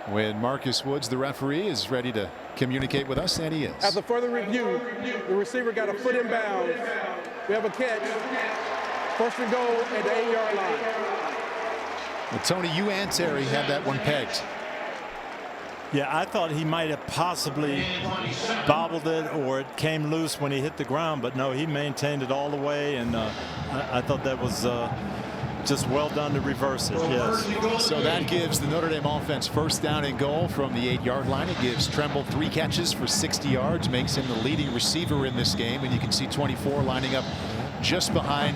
when Marcus Woods, the referee, is ready to communicate with us, and he is. After further review, the receiver got a foot in bounds. We have a catch. 1st and goal at the 8-yard line. Well, Tony, you and Terry had that one pegged. Yeah, I thought he might have possibly bobbled it or it came loose when he hit the ground, but no, he maintained it all the way, and I thought that was just well done to reverse it. Yes. So that gives the Notre Dame offense 1st down and goal from the 8-yard line. It gives Tremble 3 catches for 60 yards, makes him the leading receiver in this game, and you can see 24 lining up just behind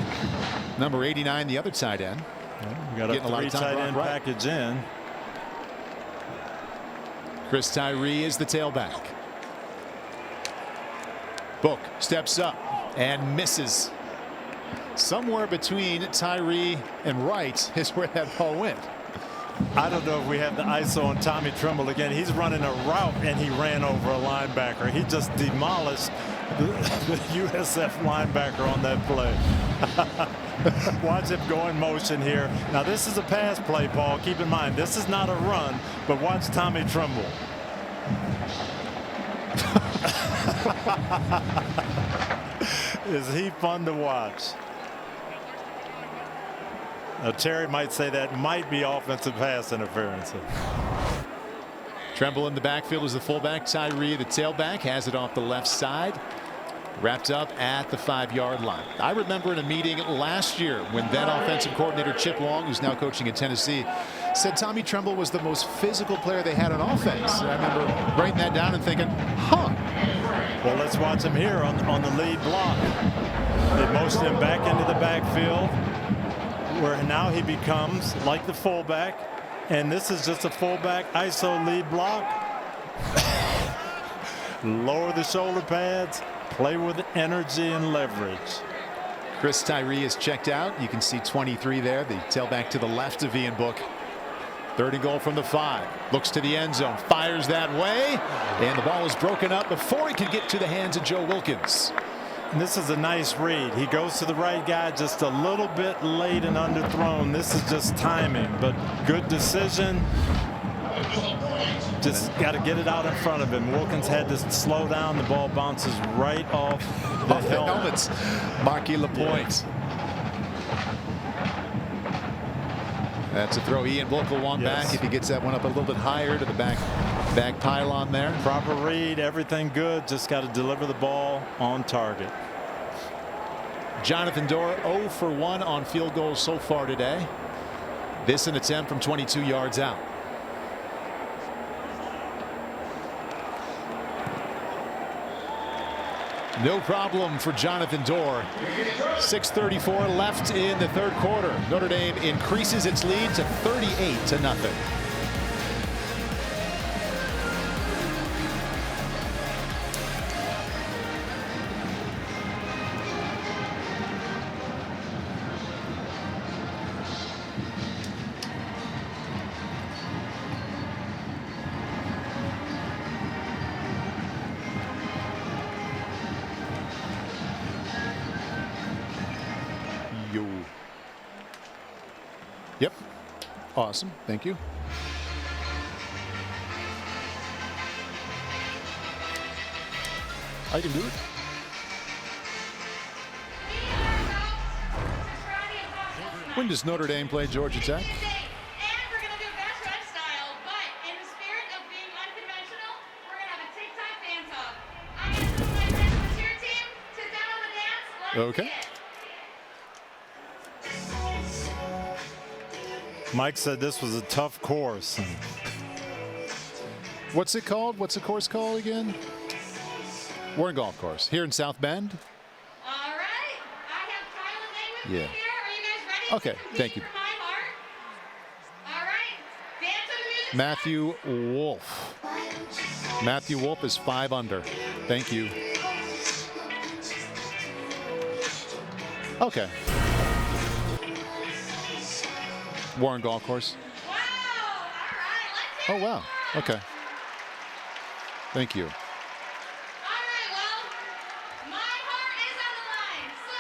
number 89, the other tight end. We got a 3 tight end package in. Chris Tyree is the tailback. Book steps up and misses. Somewhere between Tyree and Wright is where that ball went. I don't know if we have the ISO on Tommy Tremble again. He's running a route and he ran over a linebacker. He just demolished the USF linebacker on that play. Watch him go in motion here. Now this is a pass play, Paul. Keep in mind this is not a run, but watch Tommy Tremble. Is he fun to watch? Terry might say that might be offensive pass interference. Tremble in the backfield is the fullback. Tyree, the tailback, has it off the left side. Wrapped up at the 5-yard line. I remember in a meeting last year when then offensive coordinator Chip Long, who's now coaching in Tennessee, said Tommy Tremble was the most physical player they had on offense. And I remember writing that down and thinking, huh. Well, let's watch him here on the lead block. They motion him back into the backfield, where now he becomes like the fullback, and this is just a fullback ISO lead block. Lower the shoulder pads, play with energy and leverage. Chris Tyree is checked out. You can see 23 there, the tailback to the left of Ian Book. 3rd and goal from the 5. Looks to the end zone, fires that way, and the ball is broken up before it can get to the hands of Joe Wilkins. And this is a nice read. He goes to the right guy just a little bit late and underthrown. This is just timing, but good decision. Just got to get it out in front of him. Wilkins had to slow down. The ball bounces right off the helmets. Marquis Lapointe. Yeah. That's a throw. Ian Book will want back if he gets that one up a little bit higher to the back pylon there. Proper read, everything good. Just got to deliver the ball on target. Jonathan Dora 0 for 1 on field goals so far today. This an attempt from 22 yards out. No problem for Jonathan Dorr. 6:34 left in the third quarter. Notre Dame increases its lead to 38-0. Yep. Awesome. Thank you. I can do it. When does Notre Dame play Georgia Tech? Okay. Mike said this was a tough course. What's it called? What's the course called again? Warren Golf Course here in South Bend. All right. I have Kyle and May with me here. Are you guys ready? Okay, thank you. All right. Dance to the music. Matthew Wolf. Matthew Wolf is 5 under. Thank you. Okay. Warren Golf Course. Wow. All right. Let's Oh, wow. Okay. Thank you. All right. Well, my heart is on the line, so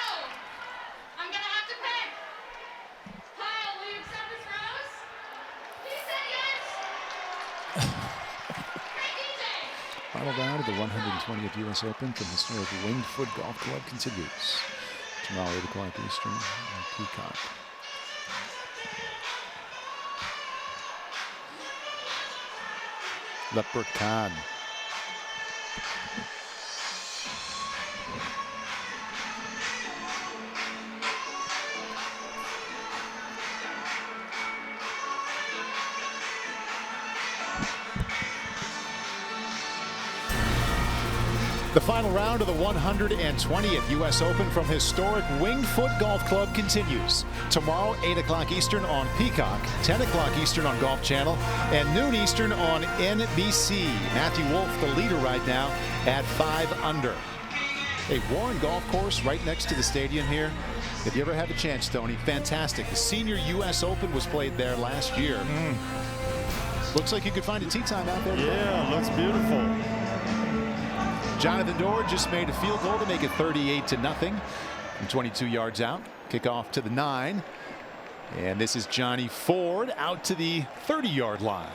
I'm gonna have to pick. Kyle, will you accept this rose? He said yes. Hey, DJ. Final round of the 120th U.S. Open from historic Winged Foot Golf Club continues. Tomorrow, 8 o'clock Eastern on Peacock. Leprechaun. The final round of the 120th U.S. Open from historic Winged Foot Golf Club continues. Tomorrow, 8 o'clock Eastern on Peacock, 10 o'clock Eastern on Golf Channel, and noon Eastern on NBC. Matthew Wolf, the leader right now, at 5 under. A Warren Golf Course right next to the stadium here. If you ever have a chance, Tony, fantastic. The senior U.S. Open was played there last year. Looks like you could find a tee time out there. Yeah, looks beautiful. Jonathan Dorr just made a field goal to make it 38-0 from 22 yards out. Kickoff to the 9. And this is Johnny Ford out to the 30-yard line.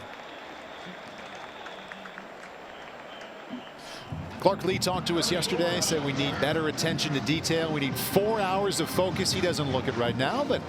Clark Lee talked to us yesterday, said we need better attention to detail. We need 4 hours of focus. He doesn't look it right now, but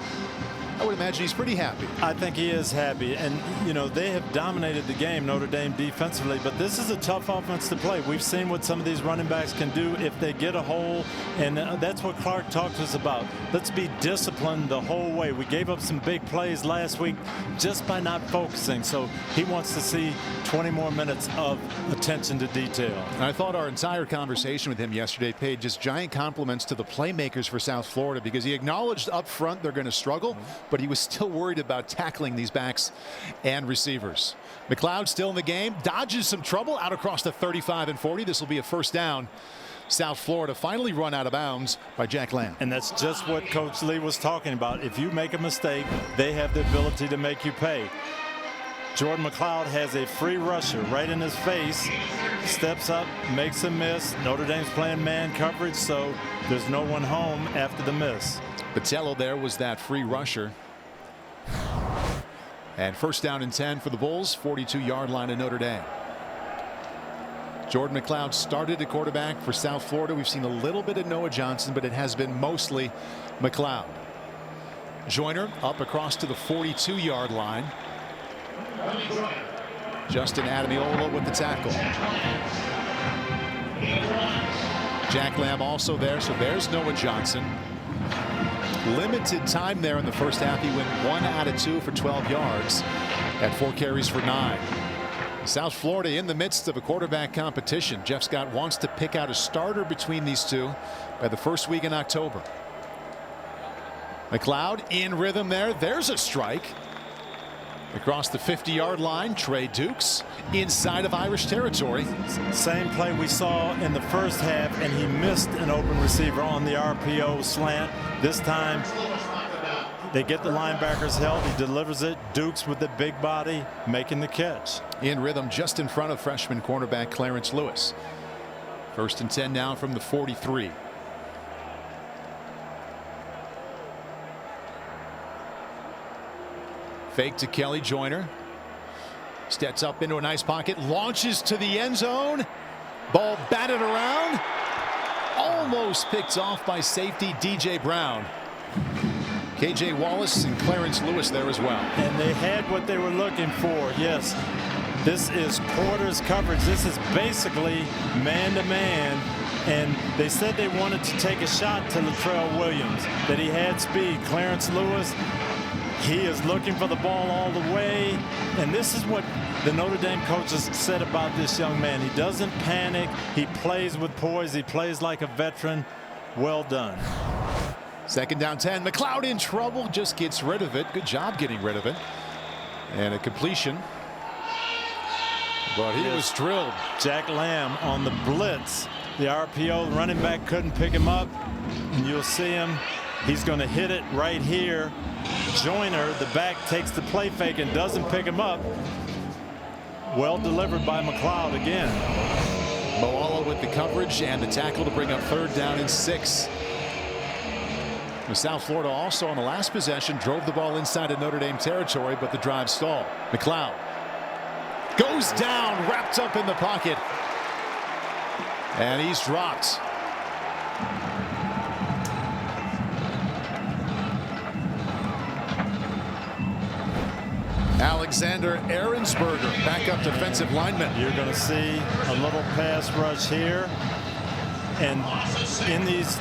I would imagine he's pretty happy. I think he is happy. And, you know, they have dominated the game, Notre Dame defensively, but this is a tough offense to play. We've seen what some of these running backs can do if they get a hole, and that's what Clark talked to us about. Let's be disciplined the whole way. We gave up some big plays last week just by not focusing, so he wants to see 20 more minutes of attention to detail. And I thought our entire conversation with him yesterday paid just giant compliments to the playmakers for South Florida, because he acknowledged up front they're going to struggle, but he was still worried about tackling these backs and receivers. McLeod still in the game, dodges some trouble out across the 35 and 40. This will be a first down. South Florida finally run out of bounds by Jack Lamb. And that's just what Coach Lee was talking about. If you make a mistake, they have the ability to make you pay. Jordan McLeod has a free rusher right in his face, steps up, makes a miss. Notre Dame's playing man coverage, so there's no one home after the miss. Patello there was that free rusher. And first down and 10 for the Bulls, 42-yard line of Notre Dame. Jordan McLeod started at quarterback for South Florida. We've seen a little bit of Noah Johnson, but it has been mostly McLeod. Joyner up across to the 42-yard line. Justin Adamiola with the tackle. Jack Lamb also there, so there's Noah Johnson. Limited time there in the first half. He went 1 out of 2 for 12 yards at 4 carries for 9. South Florida in the midst of a quarterback competition. Jeff Scott wants to pick out a starter between these two by the first week in October. McLeod in rhythm there. There's a strike. Across the 50-yard line, Trey Dukes inside of Irish territory. Same play we saw in the first half, and he missed an open receiver on the RPO slant. This time, they get the linebackers held. He delivers it. Dukes with the big body, making the catch. In rhythm just in front of freshman cornerback Clarence Lewis. 1st and 10 now from the 43. Fake to Kelly Joyner. Steps up into a nice pocket. Launches to the end zone. Ball batted around. Almost picked off by safety DJ Brown. KJ Wallace and Clarence Lewis there as well. And they had what they were looking for. Yes, this is quarters coverage. This is basically man-to-man. And they said they wanted to take a shot to Latrell Williams, that he had speed. Clarence Lewis, he is looking for the ball all the way. And this is what the Notre Dame coaches said about this young man. He doesn't panic. He plays with poise. He plays like a veteran. Well done. 2nd down 10. McLeod in trouble. Just gets rid of it. Good job getting rid of it. And a completion. But he was drilled. Jack Lamb on the blitz. The RPO running back couldn't pick him up. And you'll see him. He's going to hit it right here. Joyner, the back, takes the play fake and doesn't pick him up. Well delivered by McLeod again. Moala with the coverage and the tackle to bring up 3rd down and 6. South Florida also on the last possession drove the ball inside of Notre Dame territory, but the drive stalled. McLeod goes down, wrapped up in the pocket, and he's dropped. Alexander Ahrensberger, backup defensive lineman. You're going to see a little pass rush here. And in these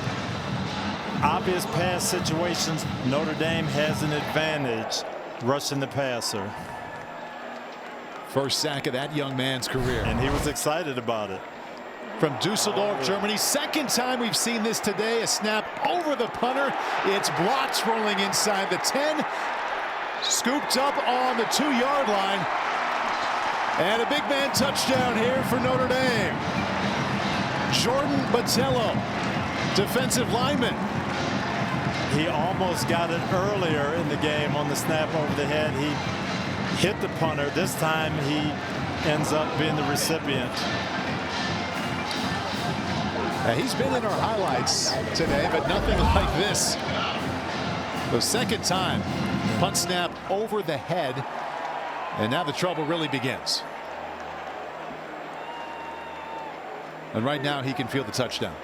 obvious pass situations, Notre Dame has an advantage rushing the passer. First sack of that young man's career. And he was excited about it. From Dusseldorf, Germany. 2nd time we've seen this today. A snap over the punter. It's blocked, rolling inside the 10. Scooped up on the 2-yard line. And a big man touchdown here for Notre Dame. Jordan Botello, defensive lineman. He almost got it earlier in the game on the snap over the head. He hit the punter. This time he ends up being the recipient. He's been in our highlights today, but nothing like this. The 2nd time. Punt snap over the head. And now the trouble really begins. And right now he can feel the touchdown.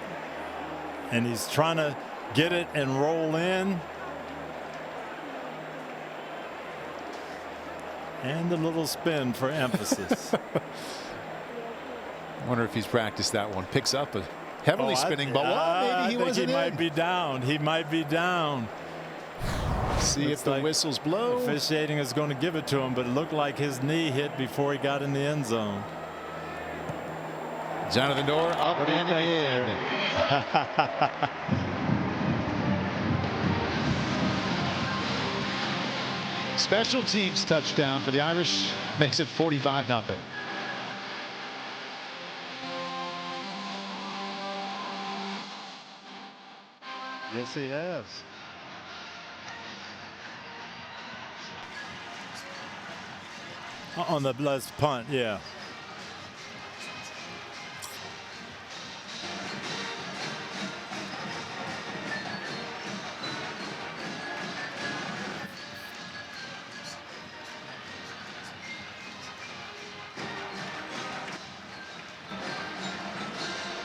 And he's trying to get it and roll in. And a little spin for emphasis. I wonder if he's practiced that one. Picks up a heavily spinning ball. Well, maybe he wasn't in. He might be down. He might be down. See if the whistles blow. Officiating is going to give it to him, but it looked like his knee hit before he got in the end zone. Jonathan Dorr up and in. Special teams touchdown for the Irish makes it 45-0. Yes, he has. On the last punt, yeah.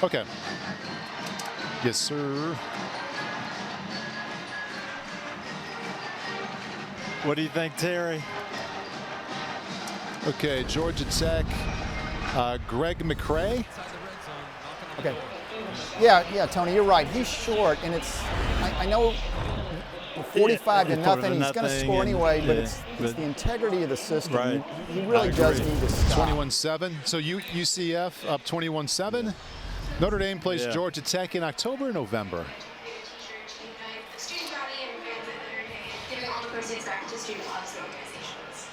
Okay. Yes, sir. What do you think, Terry? Okay, Georgia Tech, Greg McCrae. Okay. Yeah, Tony, you're right. He's short, and it's. I know 45 to nothing. He's going to score anyway, but yeah, it's the integrity of the system. Right. He really does need to stop. 21-7. So UCF up 21-7. Notre Dame plays Georgia Tech in October and November. Student body and fans at Notre Dame, giving all the proceeds back to student clubs and organizations.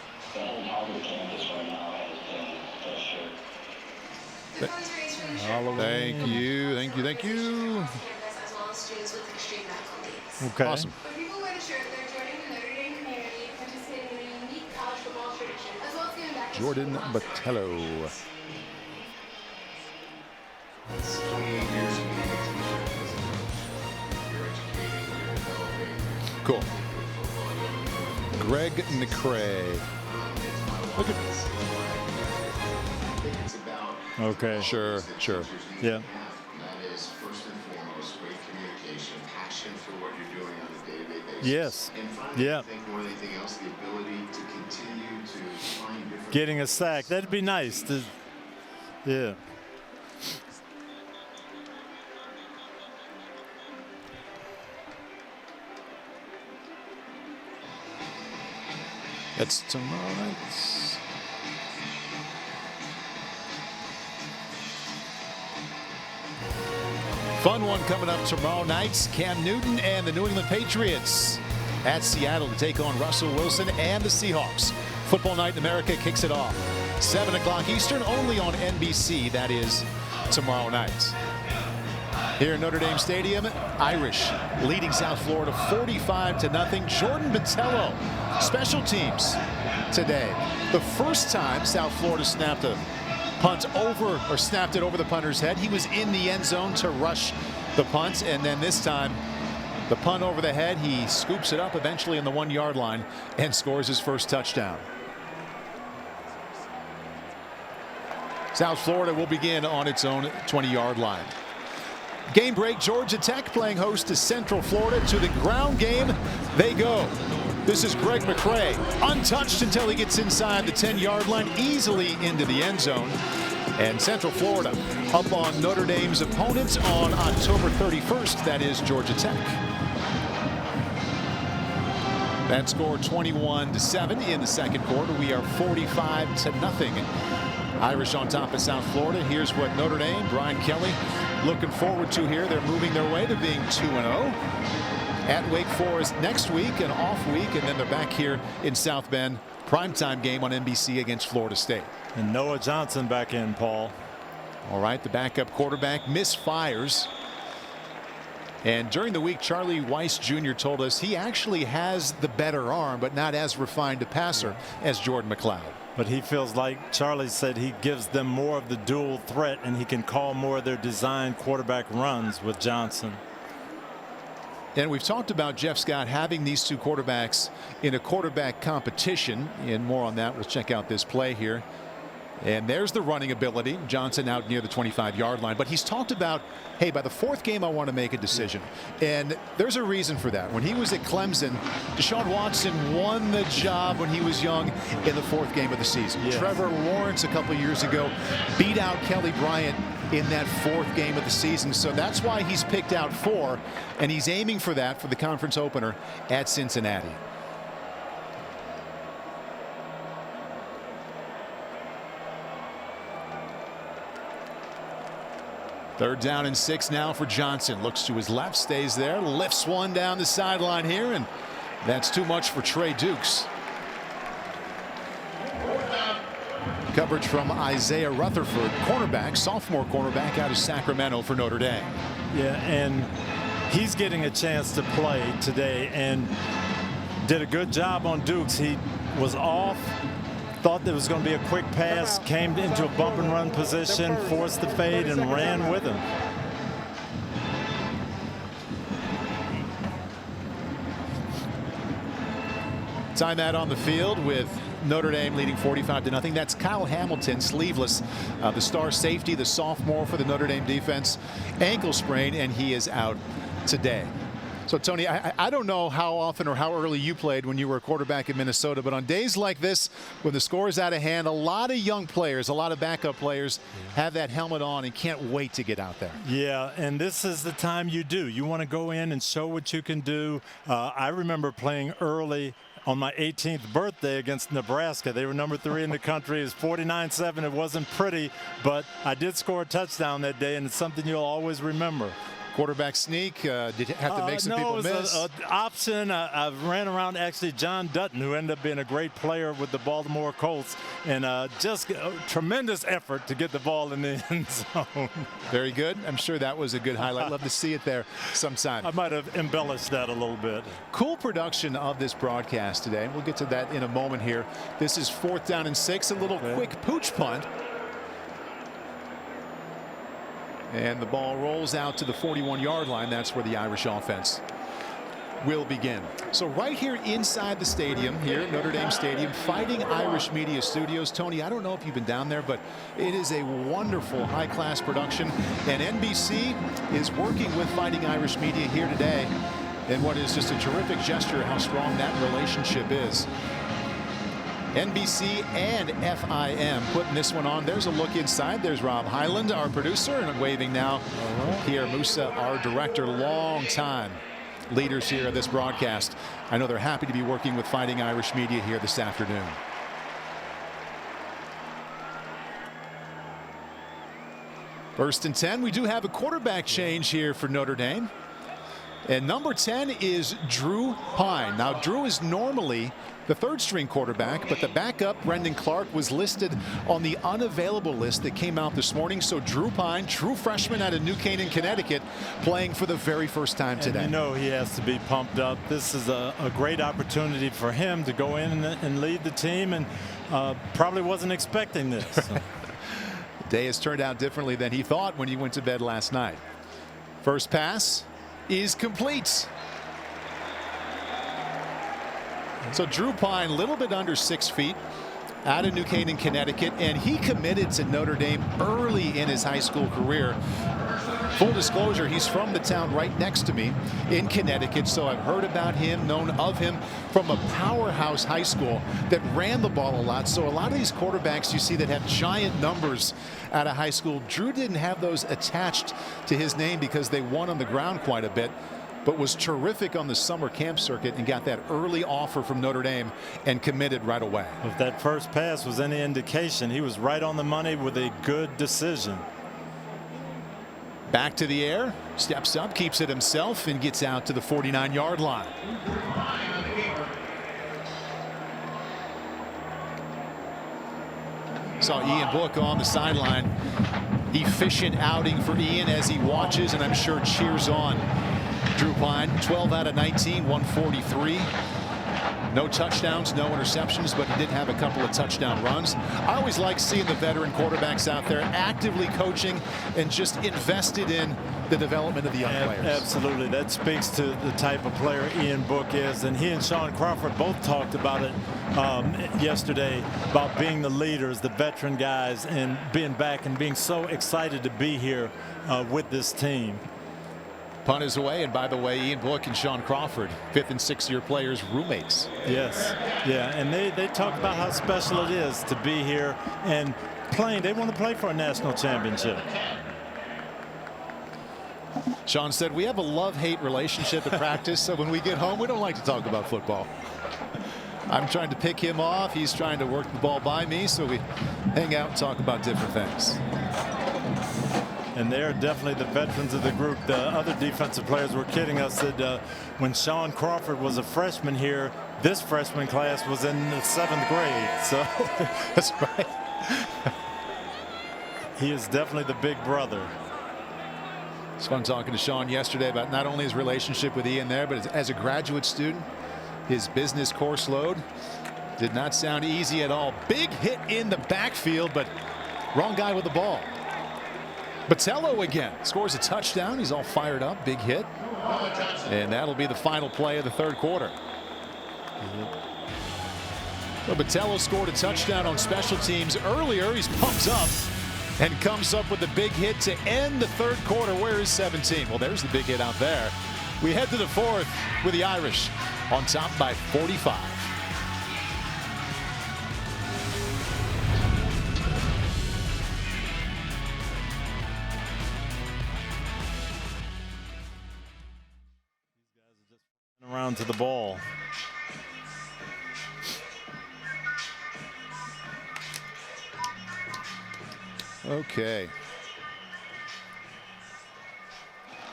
Thank you, thank you, thank you. As well as students with extreme medical needs. Okay. Awesome. When people wear the shirt, they're joining the Notre Dame community, participating in a unique college football tradition, as well as giving back to Jordan school clubs. Botello. Cool. Greg McCrae. Look at. Okay. Sure. Yeah. That is first and foremost great communication, passion for what you're doing on a day-to-day basis. Yes. And finally, Yeah. I think more than anything else, the ability to continue to find different. Getting a sack. That'd be nice. Yeah. That's tomorrow night. Fun one coming up tomorrow night. Cam Newton and the New England Patriots at Seattle to take on Russell Wilson and the Seahawks. Football Night in America kicks it off. 7 o'clock Eastern, only on NBC. That is tomorrow night. Here in Notre Dame Stadium, Irish leading South Florida 45-0. Jordan Botello, special teams today. The first time South Florida snapped a punt over, or snapped it over the punter's head. He was in the end zone to rush the punt, and then this time the punt over the head. He scoops it up eventually in the 1-yard line and scores his first touchdown. South Florida will begin on its own 20-yard line. Game break, Georgia Tech playing host to Central Florida. To the ground game they go. This is Greg McCrae, untouched until he gets inside the 10-yard line, easily into the end zone. And Central Florida up on Notre Dame's opponents on October 31st. That is Georgia Tech. That score 21-7 in the second quarter. We are 45-0. Irish on top of South Florida. Here's what Notre Dame, Brian Kelly, looking forward to here. They're moving their way to being 2-0. At Wake Forest next week, an off week, and then they're back here in South Bend. Primetime game on NBC against Florida State. And Noah Johnson back in, Paul. All right, the backup quarterback misfires. And during the week, Charlie Weiss Jr. told us he actually has the better arm, but not as refined a passer as Jordan McLeod. But he feels like Charlie said he gives them more of the dual threat, and he can call more of their designed quarterback runs with Johnson. And we've talked about Jeff Scott having these two quarterbacks in a quarterback competition, and more on that. Let's check out this play here. And there's the running ability. Johnson out near the 25-yard line. But he's talked about, hey, by the fourth game, I want to make a decision. And there's a reason for that. When he was at Clemson, Deshaun Watson won the job when he was young in the fourth game of the season. Yes. Trevor Lawrence a couple years ago beat out Kelly Bryant in that fourth game of the season. So that's why he's picked out 4, and he's aiming for that for the conference opener at Cincinnati. Third down and 6 now for Johnson. Looks to his left, stays there, lifts one down the sideline here, and that's too much for Trey Dukes. Coverage from Isaiah Rutherford, cornerback, sophomore cornerback out of Sacramento for Notre Dame. Yeah, and he's getting a chance to play today and did a good job on Dukes. He was off, thought there was going to be a quick pass, came into a bump and run position, forced the fade, and ran with him. Timeout on the field with Notre Dame leading 45-0. That's Kyle Hamilton, sleeveless, the star safety, the sophomore for the Notre Dame defense, ankle sprain, and he is out today. So, Tony, I don't know how often or how early you played when you were a quarterback in Minnesota, but on days like this, when the score is out of hand, a lot of young players, a lot of backup players have that helmet on and can't wait to get out there. Yeah, and this is the time you do. You want to go in and show what you can do. I remember playing early on my 18th birthday against Nebraska. They were number 3 in the country. It was 49-7. It wasn't pretty, but I did score a touchdown that day, and it's something you'll always remember. Quarterback sneak, did you have to make some people miss? No, it was an option. I ran around actually John Dutton, who ended up being a great player with the Baltimore Colts, and just a tremendous effort to get the ball in the end zone. Very good. I'm sure that was a good highlight. Love to see it there sometime. I might have embellished that a little bit. Cool production of this broadcast today. We'll get to that in a moment here. This is 4th down and 6, a little quick pooch punt. And the ball rolls out to the 41-yard line. That's where the Irish offense will begin. So right here inside the stadium, here at Notre Dame Stadium, Fighting Irish Media Studios. Tony, I don't know if you've been down there, but it is a wonderful high-class production. And NBC is working with Fighting Irish Media here today in what is just a terrific gesture how strong that relationship is. NBC and FIM putting this one on. There's a look inside. There's Rob Hyland, our producer, and waving now. Pierre Musa, our director, long time leaders here of this broadcast. I know they're happy to be working with Fighting Irish Media here this afternoon. First and 10. We do have a quarterback change here for Notre Dame. And number 10 is Drew Pine. Now, Drew is normally the 3rd-string quarterback, but the backup, Brendan Clark, was listed on the unavailable list that came out this morning. So Drew Pine, true freshman out of New Canaan, Connecticut, playing for the very first time today. And you know he has to be pumped up. This is a great opportunity for him to go in and lead the team, and probably wasn't expecting this. The day has turned out differently than he thought when he went to bed last night. First pass is complete. So Drew Pine, a little bit under 6 feet, out of New Canaan, Connecticut, and he committed to Notre Dame early in his high school career. Full disclosure, he's from the town right next to me in Connecticut, so I've heard about him, known of him from a powerhouse high school that ran the ball a lot. So a lot of these quarterbacks you see that have giant numbers out of high school, Drew didn't have those attached to his name because they won on the ground quite a bit, but was terrific on the summer camp circuit and got that early offer from Notre Dame and committed right away. If that first pass was any indication, he was right on the money with a good decision. Back to the air, steps up, keeps it himself, and gets out to the 49-yard line. Saw Ian Book on the sideline. Efficient outing for Ian as he watches and I'm sure cheers on Drew Pine. 12 out of 19, 143. No touchdowns, no interceptions, but he did have a couple of touchdown runs. I always like seeing the veteran quarterbacks out there actively coaching and just invested in the development of the young players. Absolutely. That speaks to the type of player Ian Book is. And he and Sean Crawford both talked about it yesterday, about being the leaders, the veteran guys, and being back and being so excited to be here with this team. Punt is away, and by the way, Ian Book and Sean Crawford, 5th and 6th year players, roommates. Yes, yeah, and they talk about how special it is to be here and playing. They want to play for a national championship. Sean said, we have a love-hate relationship at practice, so when we get home, we don't like to talk about football. I'm trying to pick him off. He's trying to work the ball by me, so we hang out and talk about different things. And they're definitely the veterans of the group. The other defensive players were kidding us that when Sean Crawford was a freshman here, this freshman class was in the 7th grade. So that's right. He is definitely the big brother. It's fun talking to Sean yesterday about not only his relationship with Ian there, but as a graduate student, his business course load did not sound easy at all. Big hit in the backfield, but wrong guy with the ball. Botello again scores a touchdown. He's all fired up. Big hit. And that'll be the final play of the 3rd quarter. Well, Botello scored a touchdown on special teams earlier. He's pumped up and comes up with the big hit to end the 3rd quarter. Where is 17? Well, there's the big hit out there. We head to the fourth with the Irish on top by 45. Around to the ball. Okay.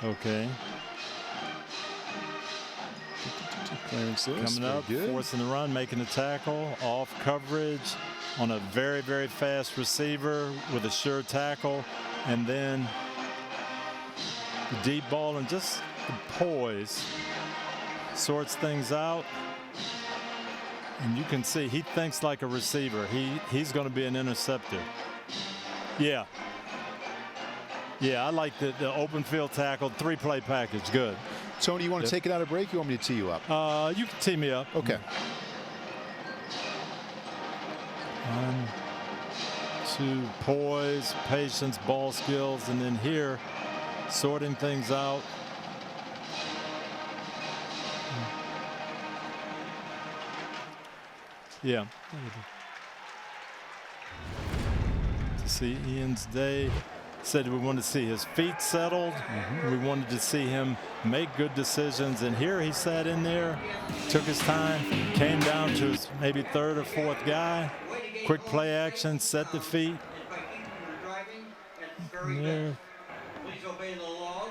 Okay. Clarence Lewis Coming up, forcing the run, making the tackle, off coverage on a very, very fast receiver with a sure tackle, and then the deep ball and just the poise sorts things out. And you can see he thinks like a receiver. He's going to be an interceptor. Yeah. Yeah, I like the open field tackle, 3-play package. Good. Tony, you want to take it out of break? You want me to tee you up? You can tee me up. Okay. 1, 2, poise, patience, ball skills, and then here, sorting things out. Yeah. To see Ian's day. Said we wanted to see his feet settled. We wanted to see him make good decisions. And here he sat in there, took his time, came down to his maybe third or fourth guy. Quick play action, set the feet. There. Please obey the laws.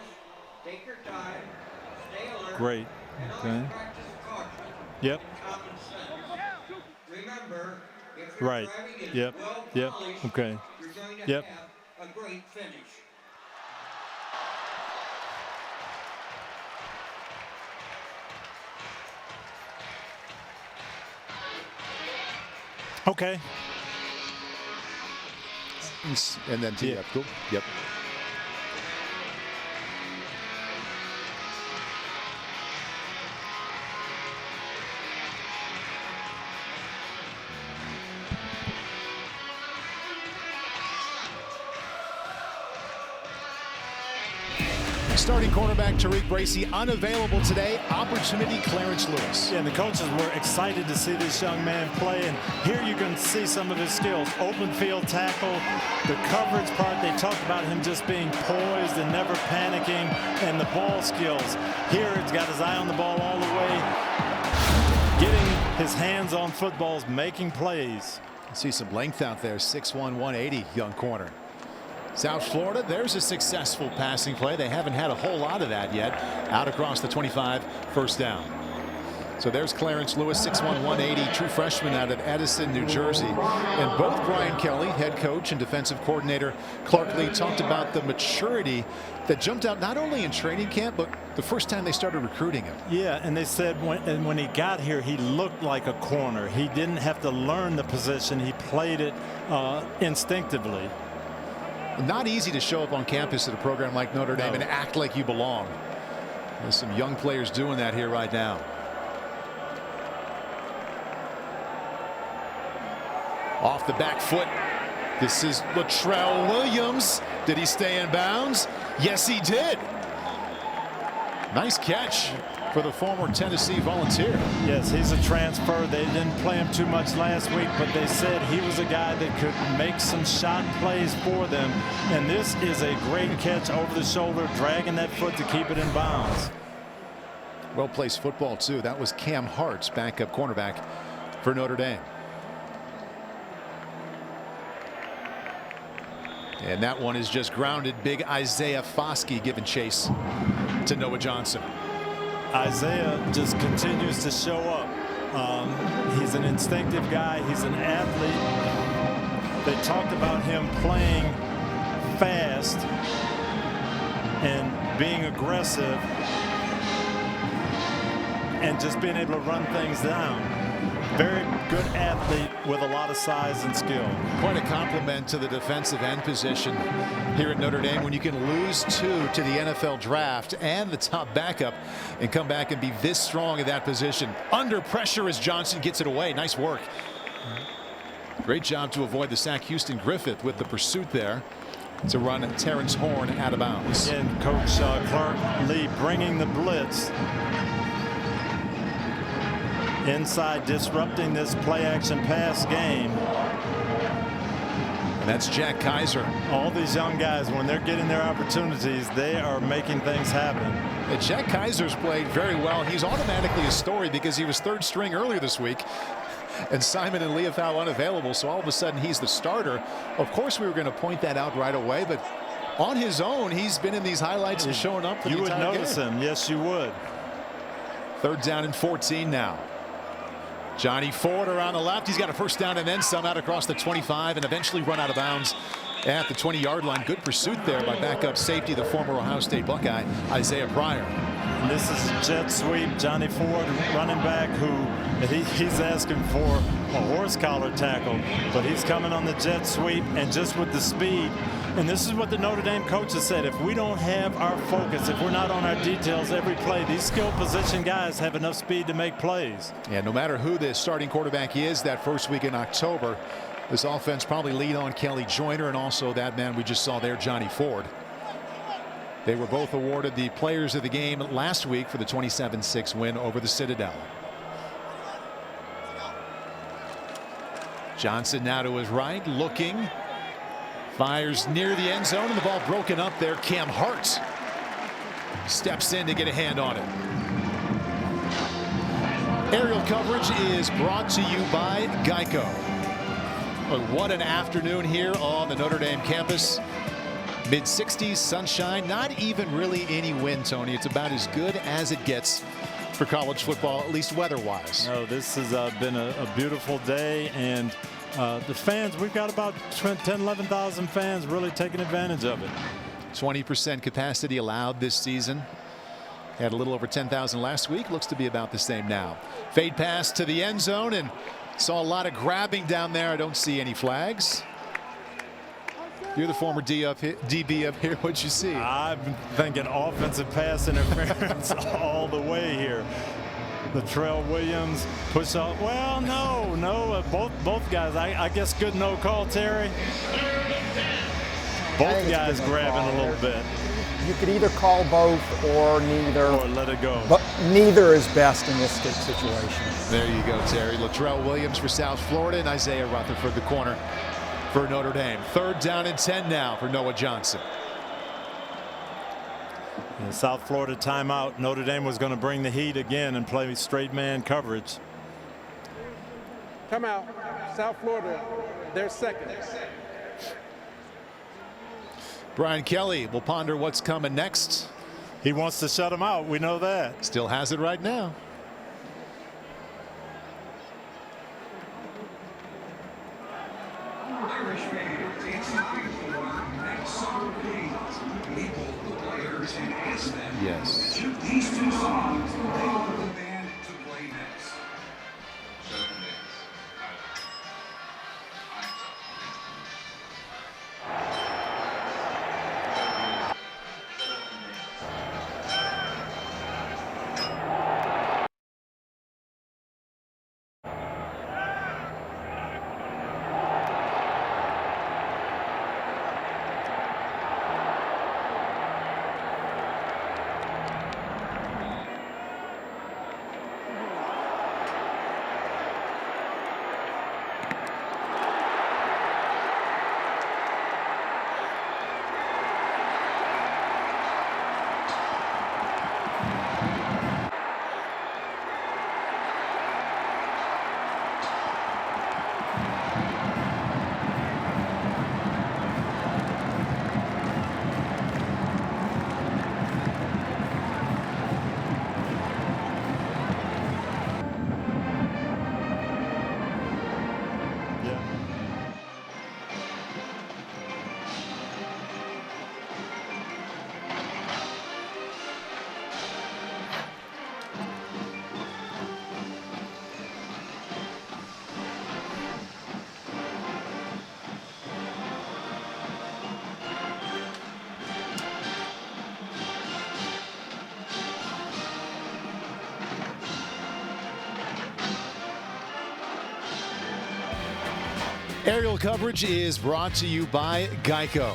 Take your time. Stay alert. Great. Okay. Yep. Remember, if you're Right. driving is Yep. well Yep. polished, Okay. you're going to Yep. have a great finish. Okay. And then tee up. Cool. Yep. Starting cornerback Tariq Bracy unavailable today. Opportunity Clarence Lewis. Yeah, and the coaches were excited to see this young man play, and here you can see some of his skills. Open field tackle, the coverage part, they talked about him just being poised and never panicking, and the ball skills. Here he's got his eye on the ball all the way, getting his hands on footballs, making plays. See some length out there, 6'1", 180, young corner. South Florida, there's a successful passing play. They haven't had a whole lot of that yet. Out across the 25, first down. So there's Clarence Lewis, 6'1", 180, true freshman out of Edison, New Jersey. And both Brian Kelly, head coach, and defensive coordinator Clark Lee talked about the maturity that jumped out not only in training camp, but the first time they started recruiting him. Yeah, and they said when he got here, he looked like a corner. He didn't have to learn the position. He played it instinctively. Not easy to show up on campus at a program like Notre Dame and act like you belong. There's some young players doing that here right now. Off the back foot. This is Latrell Williams. Did he stay in bounds? Yes, he did. Nice catch for the former Tennessee Volunteer. Yes, he's a transfer. They didn't play him too much last week, but they said he was a guy that could make some shot plays for them. And this is a great catch over the shoulder, dragging that foot to keep it in bounds. Well-placed football, too. That was Cam Hart's backup cornerback for Notre Dame. And that one is just grounded. Big Isaiah Foskey giving chase to Noah Johnson. Isaiah just continues to show up. He's an instinctive guy. He's an athlete. They talked about him playing fast and being aggressive and just being able to run things down. Very good athlete with a lot of size and skill. Quite a compliment to the defensive end position here at Notre Dame when you can lose 2 to the NFL draft and the top backup and come back and be this strong at that position. Under pressure as Johnson gets it away. Nice work. Great job to avoid the sack. Houston Griffith with the pursuit there. to run Terrence Horn out of bounds. And Coach Clark Lee bringing the blitz inside, disrupting this play action pass game. And that's Jack Kaiser. All these young guys, when they're getting their opportunities, they are making things happen. And Jack Kaiser's played very well. He's automatically a story because he was third string earlier this week. And Simon and Leofau unavailable, so all of a sudden he's the starter. Of course, we were going to point that out right away, but on his own, he's been in these highlights and showing up for the entire game. You would notice him. Yes, you would. 3rd down and 14 now. Johnny Ford around the left. He's got a first down and then some out across the 25 and eventually run out of bounds at the 20-yard line. Good pursuit there by backup safety, the former Ohio State Buckeye, Isaiah Pryor. And this is a jet sweep. Johnny Ford, running back, who he's asking for a horse collar tackle, but he's coming on the jet sweep and just with the speed. And this is what the Notre Dame coaches said. If we don't have our focus, if we're not on our details every play, these skill position guys have enough speed to make plays. Yeah, no matter who the starting quarterback is that first week in October, this offense probably lead on Kelly Joyner and also that man we just saw there, Johnny Ford. They were both awarded the players of the game last week for the 27-6 win over the Citadel. Johnson now to his right, looking, fires near the end zone, and the ball broken up there. Cam Hart steps in to get a hand on it. Aerial coverage is brought to you by Geico. But what an afternoon here on the Notre Dame campus. Mid-60s, sunshine, not even really any wind, Tony. It's about as good as it gets for college football, at least weather-wise. No, this has been a beautiful day, and the fans, we've got about 10, 11,000 fans really taking advantage of it. 20% capacity allowed this season. Had a little over 10,000 last week. Looks to be about the same now. Fade pass to the end zone, and saw a lot of grabbing down there. I don't see any flags. You're the former DB up here. What'd you see? I've been thinking offensive pass interference all the way here. Latrell Williams push off. Well, no, both guys. I guess good no call, Terry. Both guys grabbing a little bit. You could either call both or neither. Or let it go. But neither is best in this situation. There you go, Terry. Latrell Williams for South Florida and Isaiah Rutherford, the corner for Notre Dame. 3rd down and 10 now for Noah Johnson. In South Florida timeout. Notre Dame was going to bring the heat again and play straight man coverage. Timeout. South Florida, they're second. Brian Kelly will ponder what's coming next. He wants to shut him out. We know that. Still has it right now. Irish fans, it's time for next summer games. We pulled the players and asked them Yes. to these 2 songs they want the band to play next. 7 days. Aerial coverage is brought to you by Geico.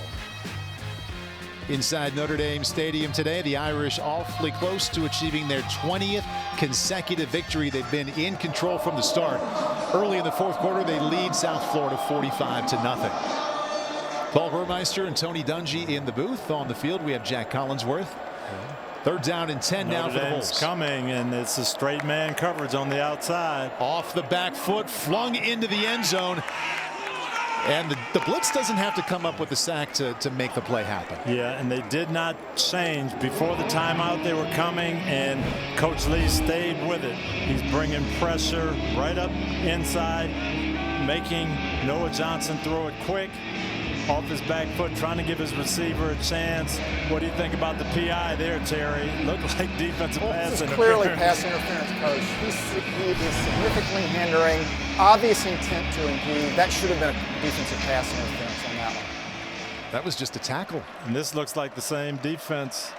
inside Notre Dame Stadium today. The Irish awfully close to achieving their 20th consecutive victory. They've been in control from the start. Early in the fourth quarter, they lead South Florida 45-0. Paul Burmeister and Tony Dungy in the booth. On the field, we have Jack Collinsworth. Third down and 10 now for the Bulls. Coming, and it's a straight man coverage on the outside. Off the back foot, flung into the end zone. And the blitz doesn't have to come up with the sack to make the play happen. Yeah, and they did not change. Before the timeout, they were coming, and Coach Lee stayed with it. He's bringing pressure right up inside, making Noah Johnson throw it quick off his back foot, trying to give his receiver a chance. What do you think about the PI there, Terry? Looked like defensive pass interference. Clearly pass interference, Coach. He is significantly hindering. Obvious intent to impede. That should have been a defensive pass interference on that one. That was just a tackle. And this looks like the same defense.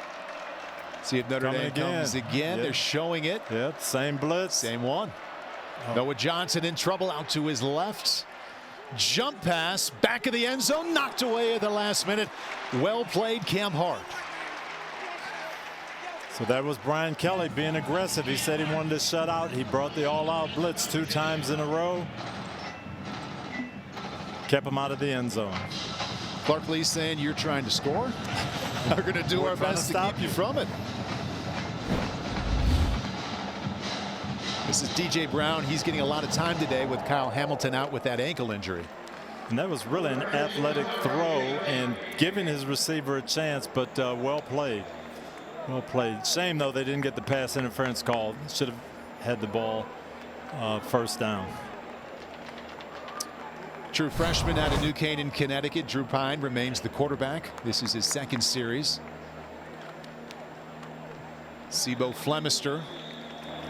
See if Notre Dame comes again. Yep. They're showing it. Yep, same blitz. Same one. Noah Johnson in trouble out to his left. Jump pass, back of the end zone, knocked away at the last minute. Well played, Cam Hart. So that was Brian Kelly being aggressive. He said he wanted to shut out. He brought the all-out blitz 2 times in a row. Kept him out of the end zone. Clark Lee saying you're trying to score. We're going to do our best to keep you from it. This is DJ Brown. He's getting a lot of time today with Kyle Hamilton out with that ankle injury. And that was really an athletic throw and giving his receiver a chance, but well played. Well played. Shame, though, they didn't get the pass interference called. Should have had the ball first down. True freshman out of New Canaan, Connecticut. Drew Pine remains the quarterback. This is his second series. Sebo Flemister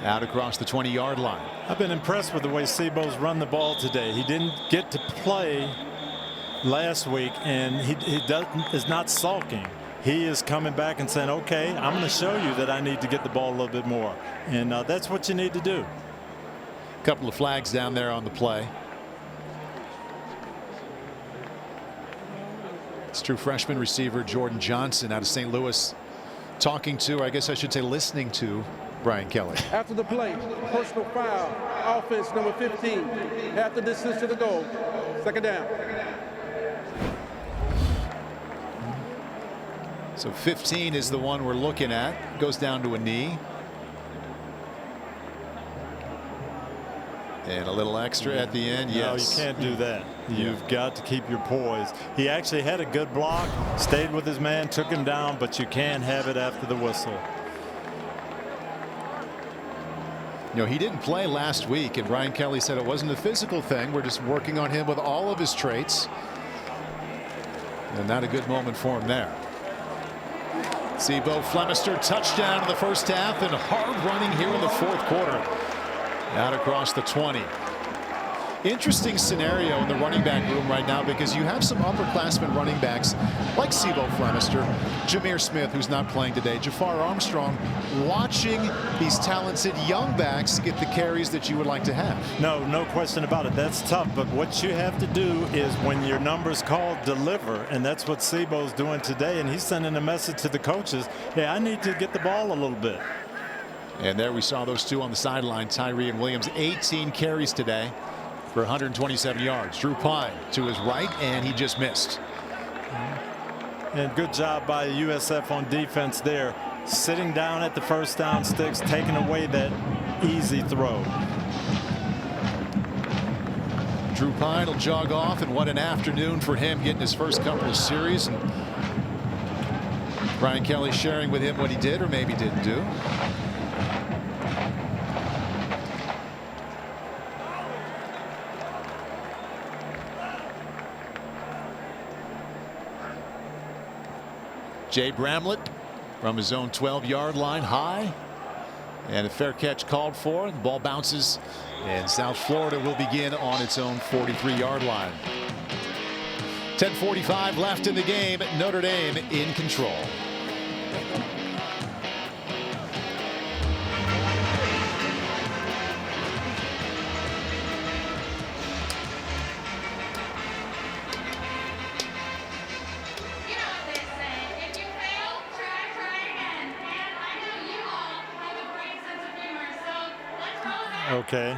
out across the 20-yard line. I've been impressed with the way Sebo's run the ball today. He didn't get to play last week, and he is not sulking. He is coming back and saying, okay, I'm going to show you that I need to get the ball a little bit more. And that's what you need to do. A couple of flags down there on the play. It's true freshman receiver Jordan Johnson out of St. Louis talking to, or I guess I should say listening to, Brian Kelly. After the play, personal foul, offense number 15. Half the distance to the goal. Second down. So 15 is the one we're looking at. Goes down to a knee. And a little extra at the end. Yes. No, you can't do that. You've got to keep your poise. He actually had a good block, stayed with his man, took him down, but you can't have it after the whistle. You know, he didn't play last week, and Brian Kelly said it wasn't a physical thing. We're just working on him with all of his traits. And not a good moment for him there. Sebo Flemister, touchdown in the first half, and hard running here in the fourth quarter. Out across the 20. Interesting scenario in the running back room right now, because you have some upperclassmen running backs like Sebo Flemister, Jameer Smith, who's not playing today, Jafar Armstrong, watching these talented young backs get the carries that you would like to have. No question about it. That's tough, but what you have to do is, when your number's called, deliver, and that's what Sebo's doing today, and he's sending a message to the coaches, hey, I need to get the ball a little bit. And there we saw those two on the sideline, Tyree and Williams, 18 carries today for 127 yards. Drew Pine to his right, and he just missed. And good job by USF on defense there, sitting down at the first down sticks, taking away that easy throw. Drew Pine will jog off, and what an afternoon for him, getting his first couple of series. And Brian Kelly sharing with him what he did or maybe didn't do. Jay Bramlett from his own 12-yard line, high, and a fair catch called for. The ball bounces, and South Florida will begin on its own 43-yard line. 10:45 left in the game. Notre Dame in control. Okay.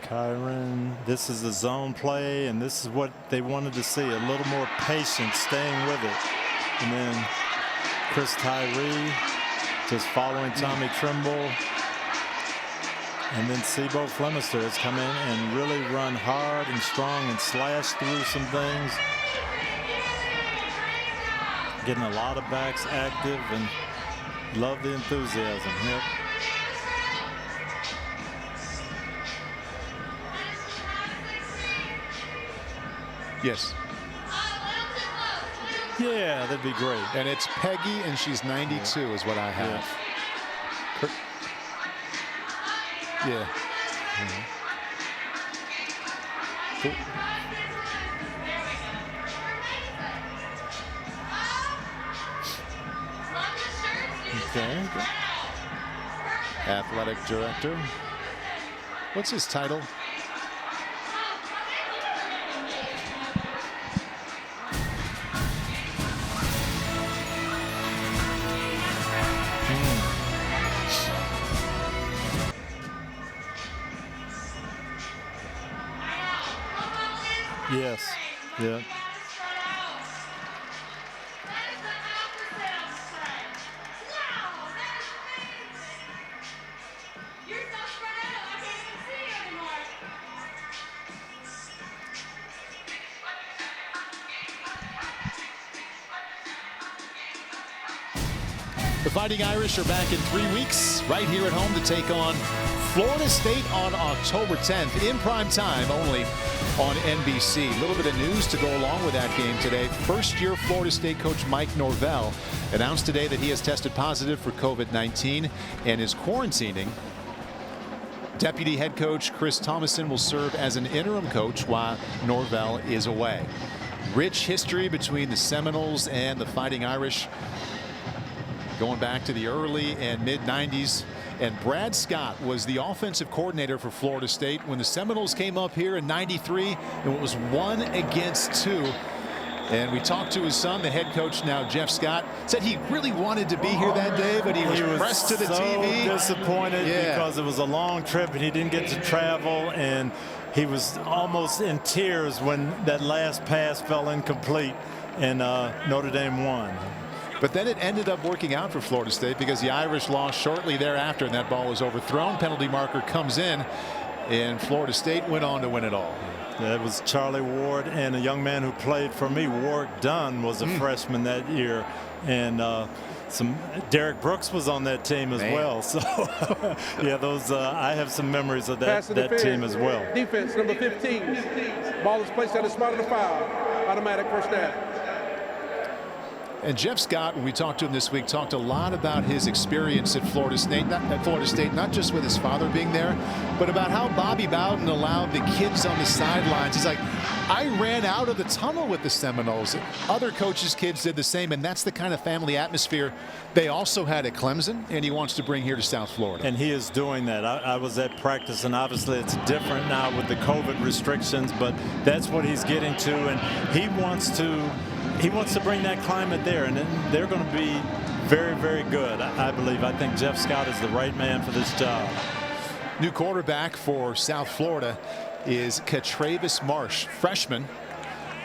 Kyron, this is the zone play, and this is what they wanted to see, a little more patience, staying with it. And then Chris Tyree just following Tommy Trimble. And then Sebo Flemister has come in and really run hard and strong and slashed through some things. Getting a lot of backs active, and love the enthusiasm. Yep. Yes. Yeah, that'd be great. And it's Peggy, and she's 92 is what I have. Yeah. Cool. Okay. Athletic director. What's his title? Yes. Yeah. The Fighting Irish are back in 3 weeks right here at home to take on Florida State on October 10th in prime time only on NBC. A little bit of news to go along with that game today. First-year Florida State coach Mike Norvell announced today that he has tested positive for COVID-19 and is quarantining. Deputy head coach Chris Thomason will serve as an interim coach while Norvell is away. Rich history between the Seminoles and the Fighting Irish, going back to the early and mid-90s. And Brad Scott was the offensive coordinator for Florida State when the Seminoles came up here in '93, and it was 1-2. And we talked to his son, the head coach now, Jeff Scott, said he really wanted to be here that day, but he was pressed to the TV. Disappointed because it was a long trip and he didn't get to travel, and he was almost in tears when that last pass fell incomplete and Notre Dame won. But then it ended up working out for Florida State because the Irish lost shortly thereafter, and that ball was overthrown. Penalty marker comes in, and Florida State went on to win it all. That was Charlie Ward, and a young man who played for me, Warwick Dunn, was a freshman that year, and Derek Brooks was on that team as well. So yeah, those I have some memories of that team as well. Defense number 15. Ball is placed at the spot of the foul. Automatic first down. And Jeff Scott, when we talked to him this week, talked a lot about his experience at Florida State, not just with his father being there, but about how Bobby Bowden allowed the kids on the sidelines. He's like, I ran out of the tunnel with the Seminoles. Other coaches' kids did the same, and that's the kind of family atmosphere they also had at Clemson, and he wants to bring here to South Florida. And he is doing that. I was at practice, and obviously it's different now with the COVID restrictions, but that's what he's getting to, and he wants to bring that climate there, and they're going to be very, very good, I believe. I think Jeff Scott is the right man for this job. New quarterback for South Florida is Catravis Marsh, freshman.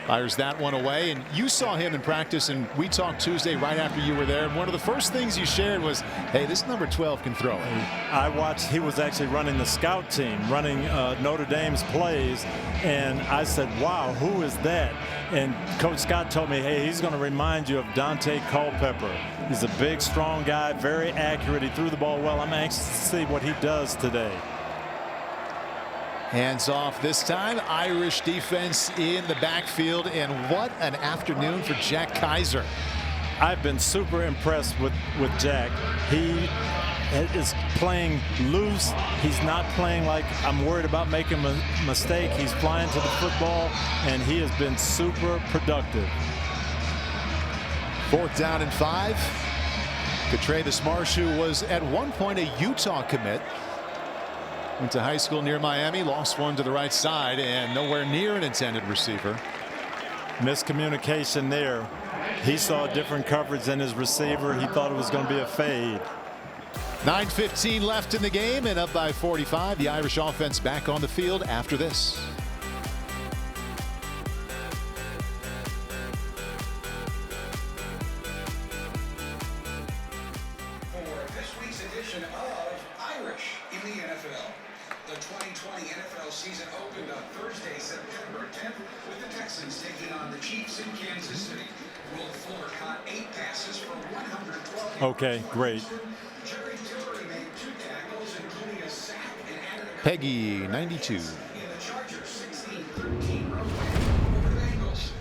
Fires that one away, and you saw him in practice, and we talked Tuesday right after you were there, and one of the first things you shared was, hey, this number 12 can throw it. I watched, he was actually running the scout team, running Notre Dame's plays, and I said, wow, who is that? And Coach Scott told me, hey, he's going to remind you of Dante Culpepper. He's a big, strong guy, very accurate. He threw the ball well. I'm anxious to see what he does today. Hands off this time. Irish defense in the backfield, and what an afternoon for Jack Kaiser. I've been super impressed with Jack. He is playing loose. He's not playing like I'm worried about making a mistake. He's flying to the football, and he has been super productive. 4th down and 5. Catravis Marsh, who was at one point a Utah commit, went to high school near Miami, lost one to the right side, and nowhere near an intended receiver. Miscommunication there. He saw different coverage than his receiver. He thought it was going to be a fade. 9:15 left in the game and up by 45. The Irish offense back on the field after this. For this week's edition of Irish in the NFL. The 2020 NFL season opened on Thursday, September 10th, with the Texans taking on the Chiefs in Kansas City. Will Fuller caught 8 passes for 112 yards. Okay, great. Jerry Tillery made 2 tackles, including a sack, and added a Peggy, 92. in the Chargers 16-13 road win over the Bengals.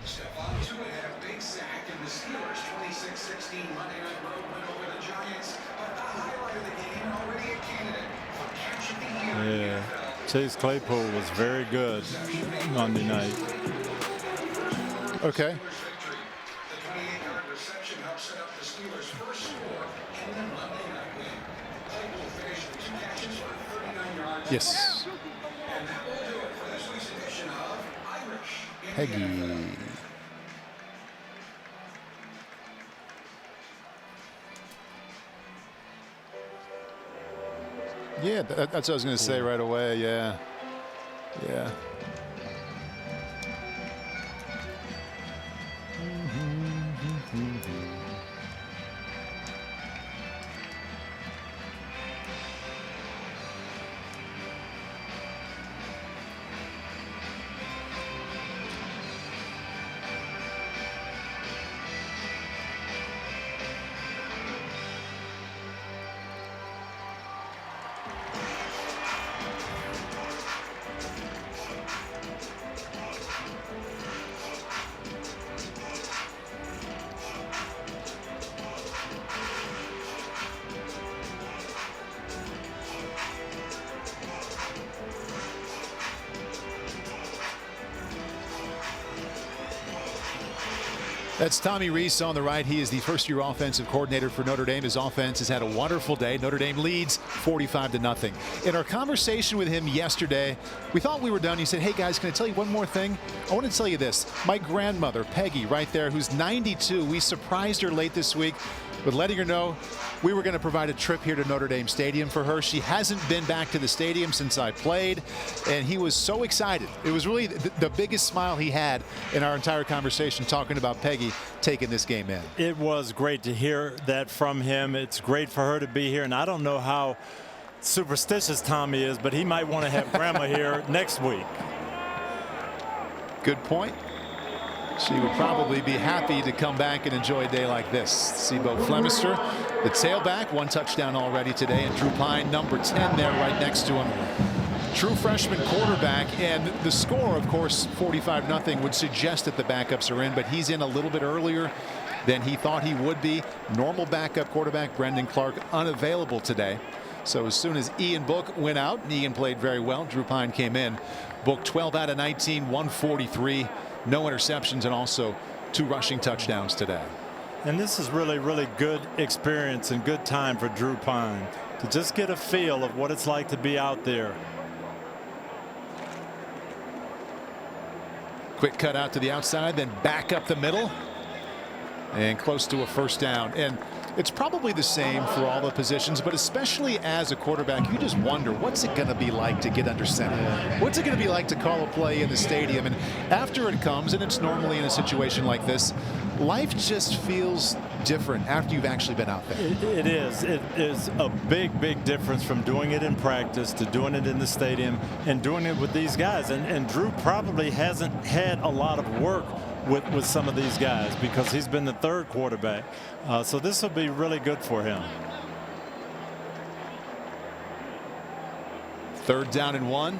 Stephon Tuitt had a big sack in the Steelers 26-16 Monday night road win over the Giants. But the highlight of the game, already a candidate for catch of the year. Yeah, Chase Claypool was very good Monday night. Okay. The 28-yard reception helped set up the Steelers' first score in the Monday night win. Claypool finished with 2 catches for 39 yards. Yes. And that will do it for this week's edition of Irish in the Peggy. NFL. Yeah, that's what I was going to say right away. Yeah. Yeah. That's Tommy Rees on the right. He is the first-year offensive coordinator for Notre Dame. His offense has had a wonderful day. Notre Dame leads 45-0. In our conversation with him yesterday, we thought we were done. He said, hey, guys, can I tell you one more thing? I want to tell you this. My grandmother, Peggy, right there, who's 92, we surprised her late this week with letting her know we were going to provide a trip here to Notre Dame Stadium for her. She hasn't been back to the stadium since I played, and he was so excited. It was really the biggest smile he had in our entire conversation talking about Peggy taking this game in. It was great to hear that from him. It's great for her to be here, and I don't know how superstitious Tommy is, but he might want to have Grandma here next week. Good point. She would probably be happy to come back and enjoy a day like this. Sibo Flemister, the tailback, 1 touchdown already today, and Drew Pine, number 10 there right next to him. True freshman quarterback, and the score, of course, 45-0 would suggest that the backups are in, but he's in a little bit earlier than he thought he would be. Normal backup quarterback Brendan Clark unavailable today. So as soon as Ian Book went out, and Ian played very well, Drew Pine came in. Book 12 out of 19, 143. No interceptions, and also 2 rushing touchdowns today. And this is really, really good experience and good time for Drew Pine to just get a feel of what it's like to be out there. Quick cut out to the outside, then back up the middle, and close to a first down. And it's probably the same for all the positions, but especially as a quarterback, you just wonder, what's it going to be like to get under center? What's it going to be like to call a play in the stadium? And after it comes, and it's normally in a situation like this, life just feels different after you've actually been out there. It is. It is a big, big difference from doing it in practice to doing it in the stadium and doing it with these guys. And Drew probably hasn't had a lot of work with some of these guys because he's been the 3rd quarterback. So this will be really good for him. 3rd down and 1.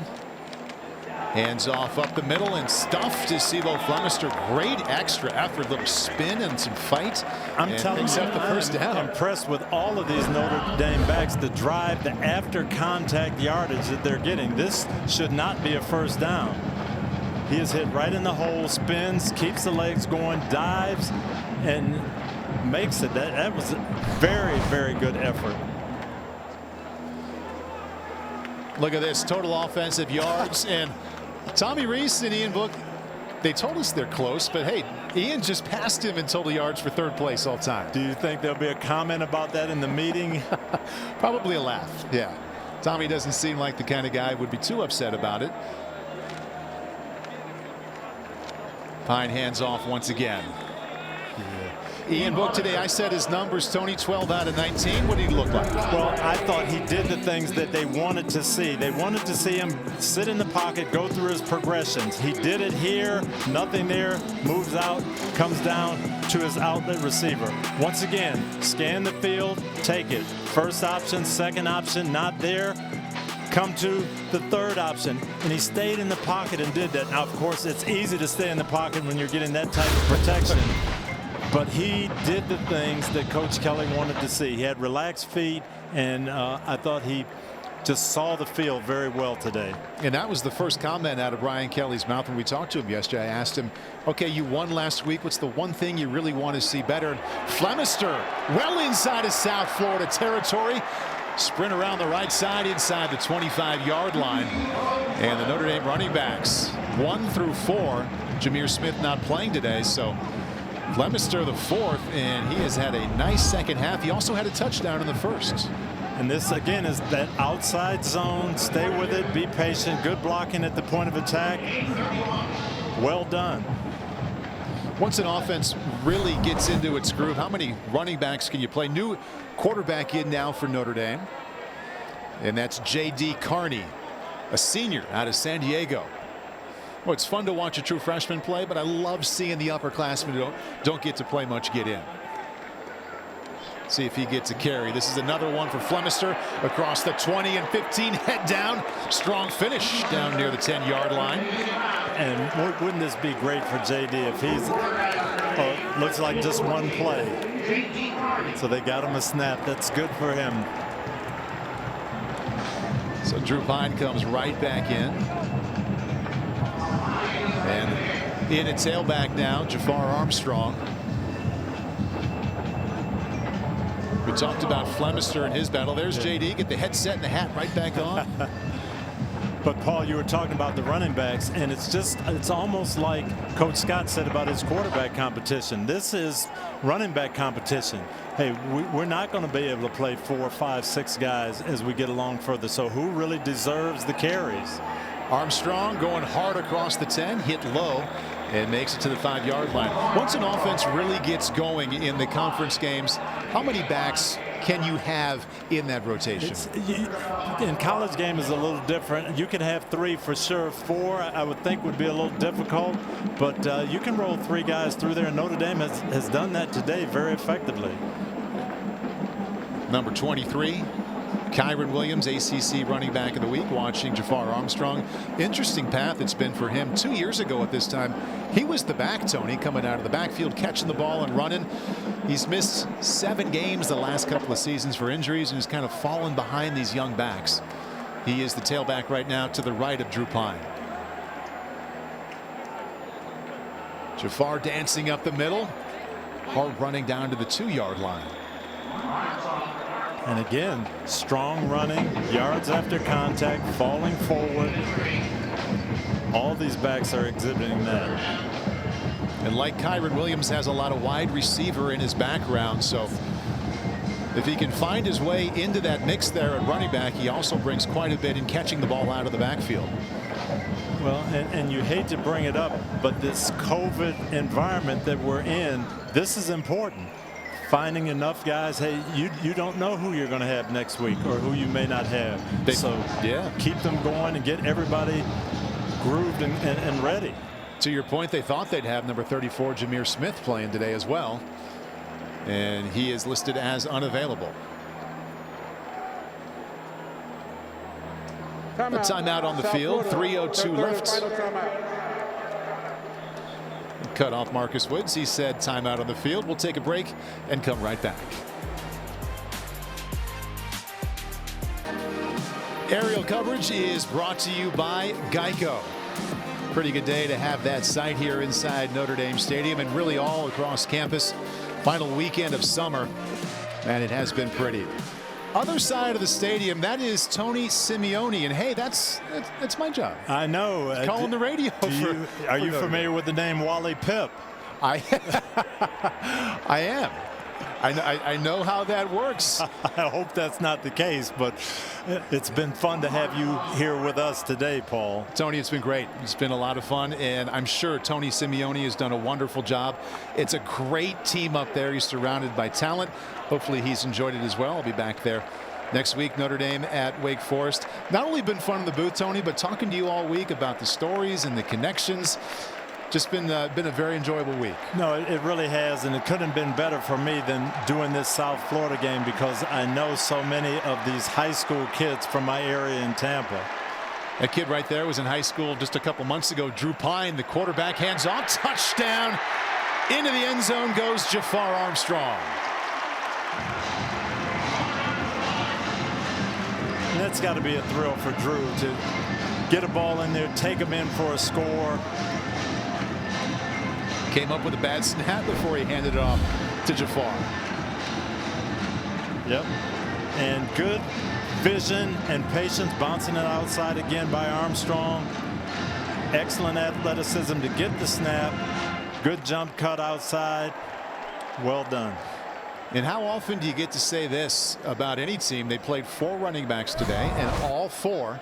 Hands off up the middle and stuffed to Sibo Flemister. Great extra effort, little spin and some fight. I'm telling you, the first down. I'm impressed with all of these Notre Dame backs, the drive, the after contact yardage that they're getting. This should not be a first down. He is hit right in the hole, spins, keeps the legs going, dives, and makes it. That was a very, very good effort. Look at this, total offensive yards. And Tommy Rees and Ian Book, They told us they're close, but hey, Ian just passed him in total yards for third place all time. Do you think there'll be a comment about that in the meeting? Probably a laugh. Yeah. Tommy doesn't seem like the kind of guy who would be too upset about it. Pine hands off once again. Ian Book today, I said his numbers, Tony, 12 out of 19. What did he look like? Well, I thought he did the things that they wanted to see. They wanted to see him sit in the pocket, go through his progressions. He did it here, nothing there, moves out, comes down to his outlet receiver. Once again, scan the field, take it. First option, second option, not there. Come to the third option, and he stayed in the pocket and did that. Now, of course, it's easy to stay in the pocket when you're getting that type of protection. But he did the things that Coach Kelly wanted to see. He had relaxed feet, and I thought he just saw the field very well today. And that was the first comment out of Brian Kelly's mouth when we talked to him yesterday. I asked him, okay, you won last week. What's the one thing you really want to see better? And Flemister, well inside of South Florida territory. Sprint around the right side inside the 25-yard line. And the Notre Dame running backs, 1 through 4. Jameer Smith not playing today, so Flemister the fourth, and he has had a nice second half. He also had a touchdown in the first. And this again is that outside zone. Stay with it, be patient, good blocking at the point of attack. Well done. Once an offense really gets into its groove, how many running backs can you play? New quarterback in now for Notre Dame, and that's J.D. Carney, a senior out of San Diego. Well, it's fun to watch a true freshman play, but I love seeing the upperclassmen who don't get to play much get in. See if he gets a carry. This is another one for Flemister across the 20 and 15, head down. Strong finish down near the 10-yard line. And wouldn't this be great for JD if he's looks like just one play. So they got him a snap. That's good for him. So Drew Pine comes right back in. And in at tailback now, Jafar Armstrong. We talked about Flemister and his battle. There's JD. Get the headset and the hat right back on. But Paul, you were talking about the running backs, and it's almost like Coach Scott said about his quarterback competition. This is running back competition. Hey, we're not going to be able to play 4, 5, 6 guys as we get along further. So who really deserves the carries? Armstrong going hard across the 10, hit low, and makes it to the 5-yard line. Once an offense really gets going in the conference games, how many backs can you have in that rotation? In college game is a little different. You can have 3 for sure. 4 I would think would be a little difficult, but you can roll 3 guys through there. Notre Dame has done that today very effectively. Number 23. Kyron Williams, ACC running back of the week, watching Jafar Armstrong. Interesting path it's been for him. 2 years ago at this time, he was the back, Tony, coming out of the backfield, catching the ball and running. He's missed 7 games the last couple of seasons for injuries and has kind of fallen behind these young backs. He is the tailback right now to the right of Drew Pine. Jafar dancing up the middle. Hard running down to the 2-yard line. And again, strong running, yards after contact, falling forward. All these backs are exhibiting that. And like Kyron Williams has a lot of wide receiver in his background, so if he can find his way into that mix there at running back, he also brings quite a bit in catching the ball out of the backfield. Well, and you hate to bring it up, but this COVID environment that we're in, this is important. Finding enough guys. Hey, you don't know who you're going to have next week or who you may not have. So yeah, keep them going and get everybody grooved and ready. To your point, they thought they'd have number 34 Jameer Smith playing today as well, and he is listed as unavailable. A timeout on the field. 3:02 left. Cut off Marcus Woods. He said timeout on the field. We'll take a break and come right back. Aerial coverage is brought to you by Geico. Pretty good day to have that sight here inside Notre Dame Stadium and really all across campus. Final weekend of summer, and it has been pretty. other side of the stadium, that is Tony Simeone. And hey, that's my job. I know. Calling the radio. Are you familiar with the name Wally Pip? I am. I know how that works. I hope that's not the case, but it's been fun to have you here with us today, Paul. Tony, it's been great. It's been a lot of fun, and I'm sure Tony Simeone has done a wonderful job. It's a great team up there. He's surrounded by talent. Hopefully he's enjoyed it as well. I'll be back there next week, Notre Dame at Wake Forest. Not only been fun in the booth, Tony, but talking to you all week about the stories and the connections. Just been a very enjoyable week. No, it really has, and it couldn't have been better for me than doing this South Florida game because I know so many of these high school kids from my area in Tampa. That kid right there was in high school just a couple months ago. Drew Pine, the quarterback, hands off, touchdown. Into the end zone goes Jafar Armstrong. And that's got to be a thrill for Drew to get a ball in there, take him in for a score. Came up with a bad snap before he handed it off to Jafar. Yep. And good vision and patience, bouncing it outside again by Armstrong. Excellent athleticism to get the snap. Good jump cut outside. Well done. And how often do you get to say this about any team? They played 4 running backs today, and all 4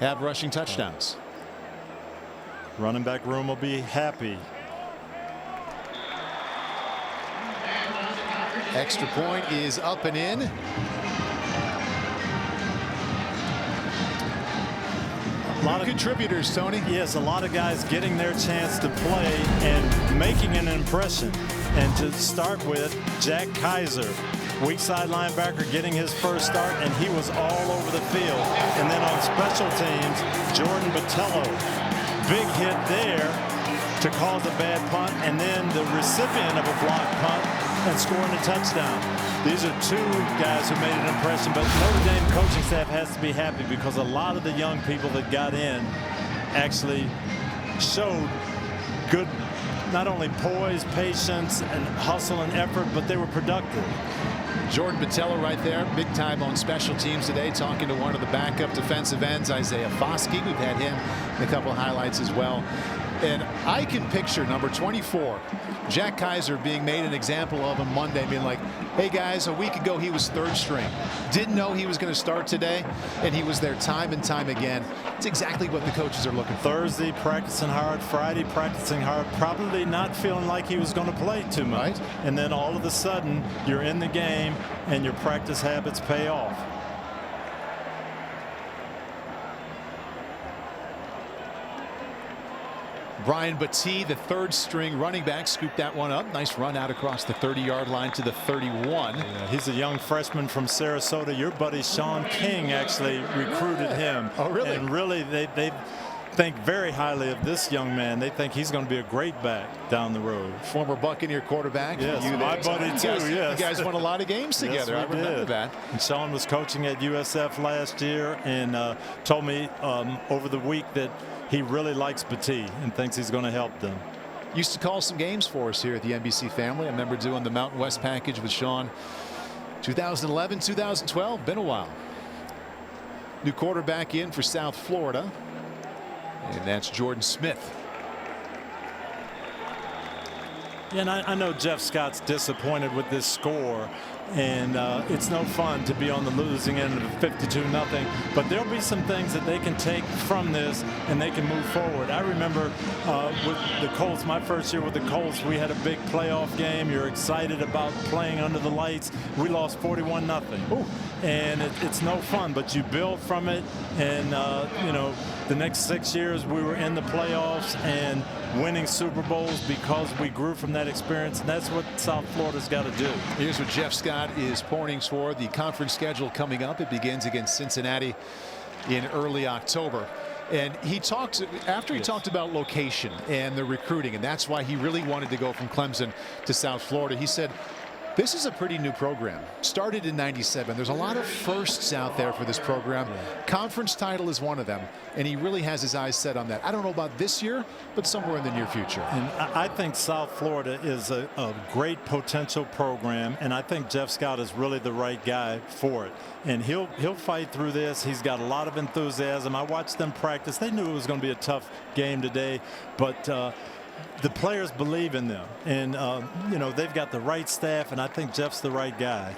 have rushing touchdowns. Running back room will be happy. Extra point is up and in. A lot of contributors, Tony. Yes, a lot of guys getting their chance to play and making an impression. And to start with, Jack Kaiser, weak side linebacker, getting his first start, and he was all over the field. And then on special teams, Jordan Botello, big hit there to cause a bad punt, and then the recipient of a blocked punt and scoring a touchdown. These are 2 guys who made an impression, but Notre Dame coaching staff has to be happy because a lot of the young people that got in actually showed good, not only poise, patience, and hustle and effort, but they were productive. Jordan Botello right there, big time on special teams today, talking to one of the backup defensive ends, Isaiah Foskey. We've had him in a couple of highlights as well. And I can picture number 24, Jack Kaiser, being made an example of on Monday, being like, hey guys, a week ago he was 3rd string. Didn't know he was going to start today, and he was there time and time again. It's exactly what the coaches are looking for. Thursday practicing hard, Friday practicing hard, probably not feeling like he was going to play too much. Right. And then all of a sudden, you're in the game, and your practice habits pay off. Brian Battie, the 3rd string running back, scooped that one up. Nice run out across the 30-yard line to the 31. Yeah, he's a young freshman from Sarasota. Your buddy Sean King actually recruited him. Oh, really? And really, they think very highly of this young man. They think he's going to be a great back down the road. Former Buccaneer quarterback. Yes, my buddy too. Yes. You guys won a lot of games together. Yes, I remember that. And Sean was coaching at USF last year and told me over the week that he really likes Battie and thinks he's going to help them. Used to call some games for us here at the NBC family. I remember doing the Mountain West package with Sean 2011, 2012. Been a while. New quarterback in for South Florida, and that's Jordan Smith. Yeah, and I know Jeff Scott's disappointed with this score, and it's no fun to be on the losing end of 52-0. But there'll be some things that they can take from this, and they can move forward. I remember with the Colts, my first year with the Colts, we had a big playoff game. You're excited about playing under the lights. We lost 41-0. And it's no fun, but you build from it. And, you know, the next 6 years we were in the playoffs and winning Super Bowls because we grew from that experience. And that's what South Florida's got to do. Here's what Jeff Scott is pointing toward. The conference schedule coming up. It begins against Cincinnati in early October. And he talks after he talked about location and the recruiting, and that's why he really wanted to go from Clemson to South Florida. He said, This is a pretty new program. Started in '97. There's a lot of firsts out there for this program. Conference title is one of them, and he really has his eyes set on that. I don't know about this year, but somewhere in the near future. And I think South Florida is a great potential program, and I think Jeff Scott is really the right guy for it. And he'll fight through this. He's got a lot of enthusiasm. I watched them practice. They knew it was going to be a tough game today, but the players believe in them, and you know, they've got the right staff, and I think Jeff's the right guy.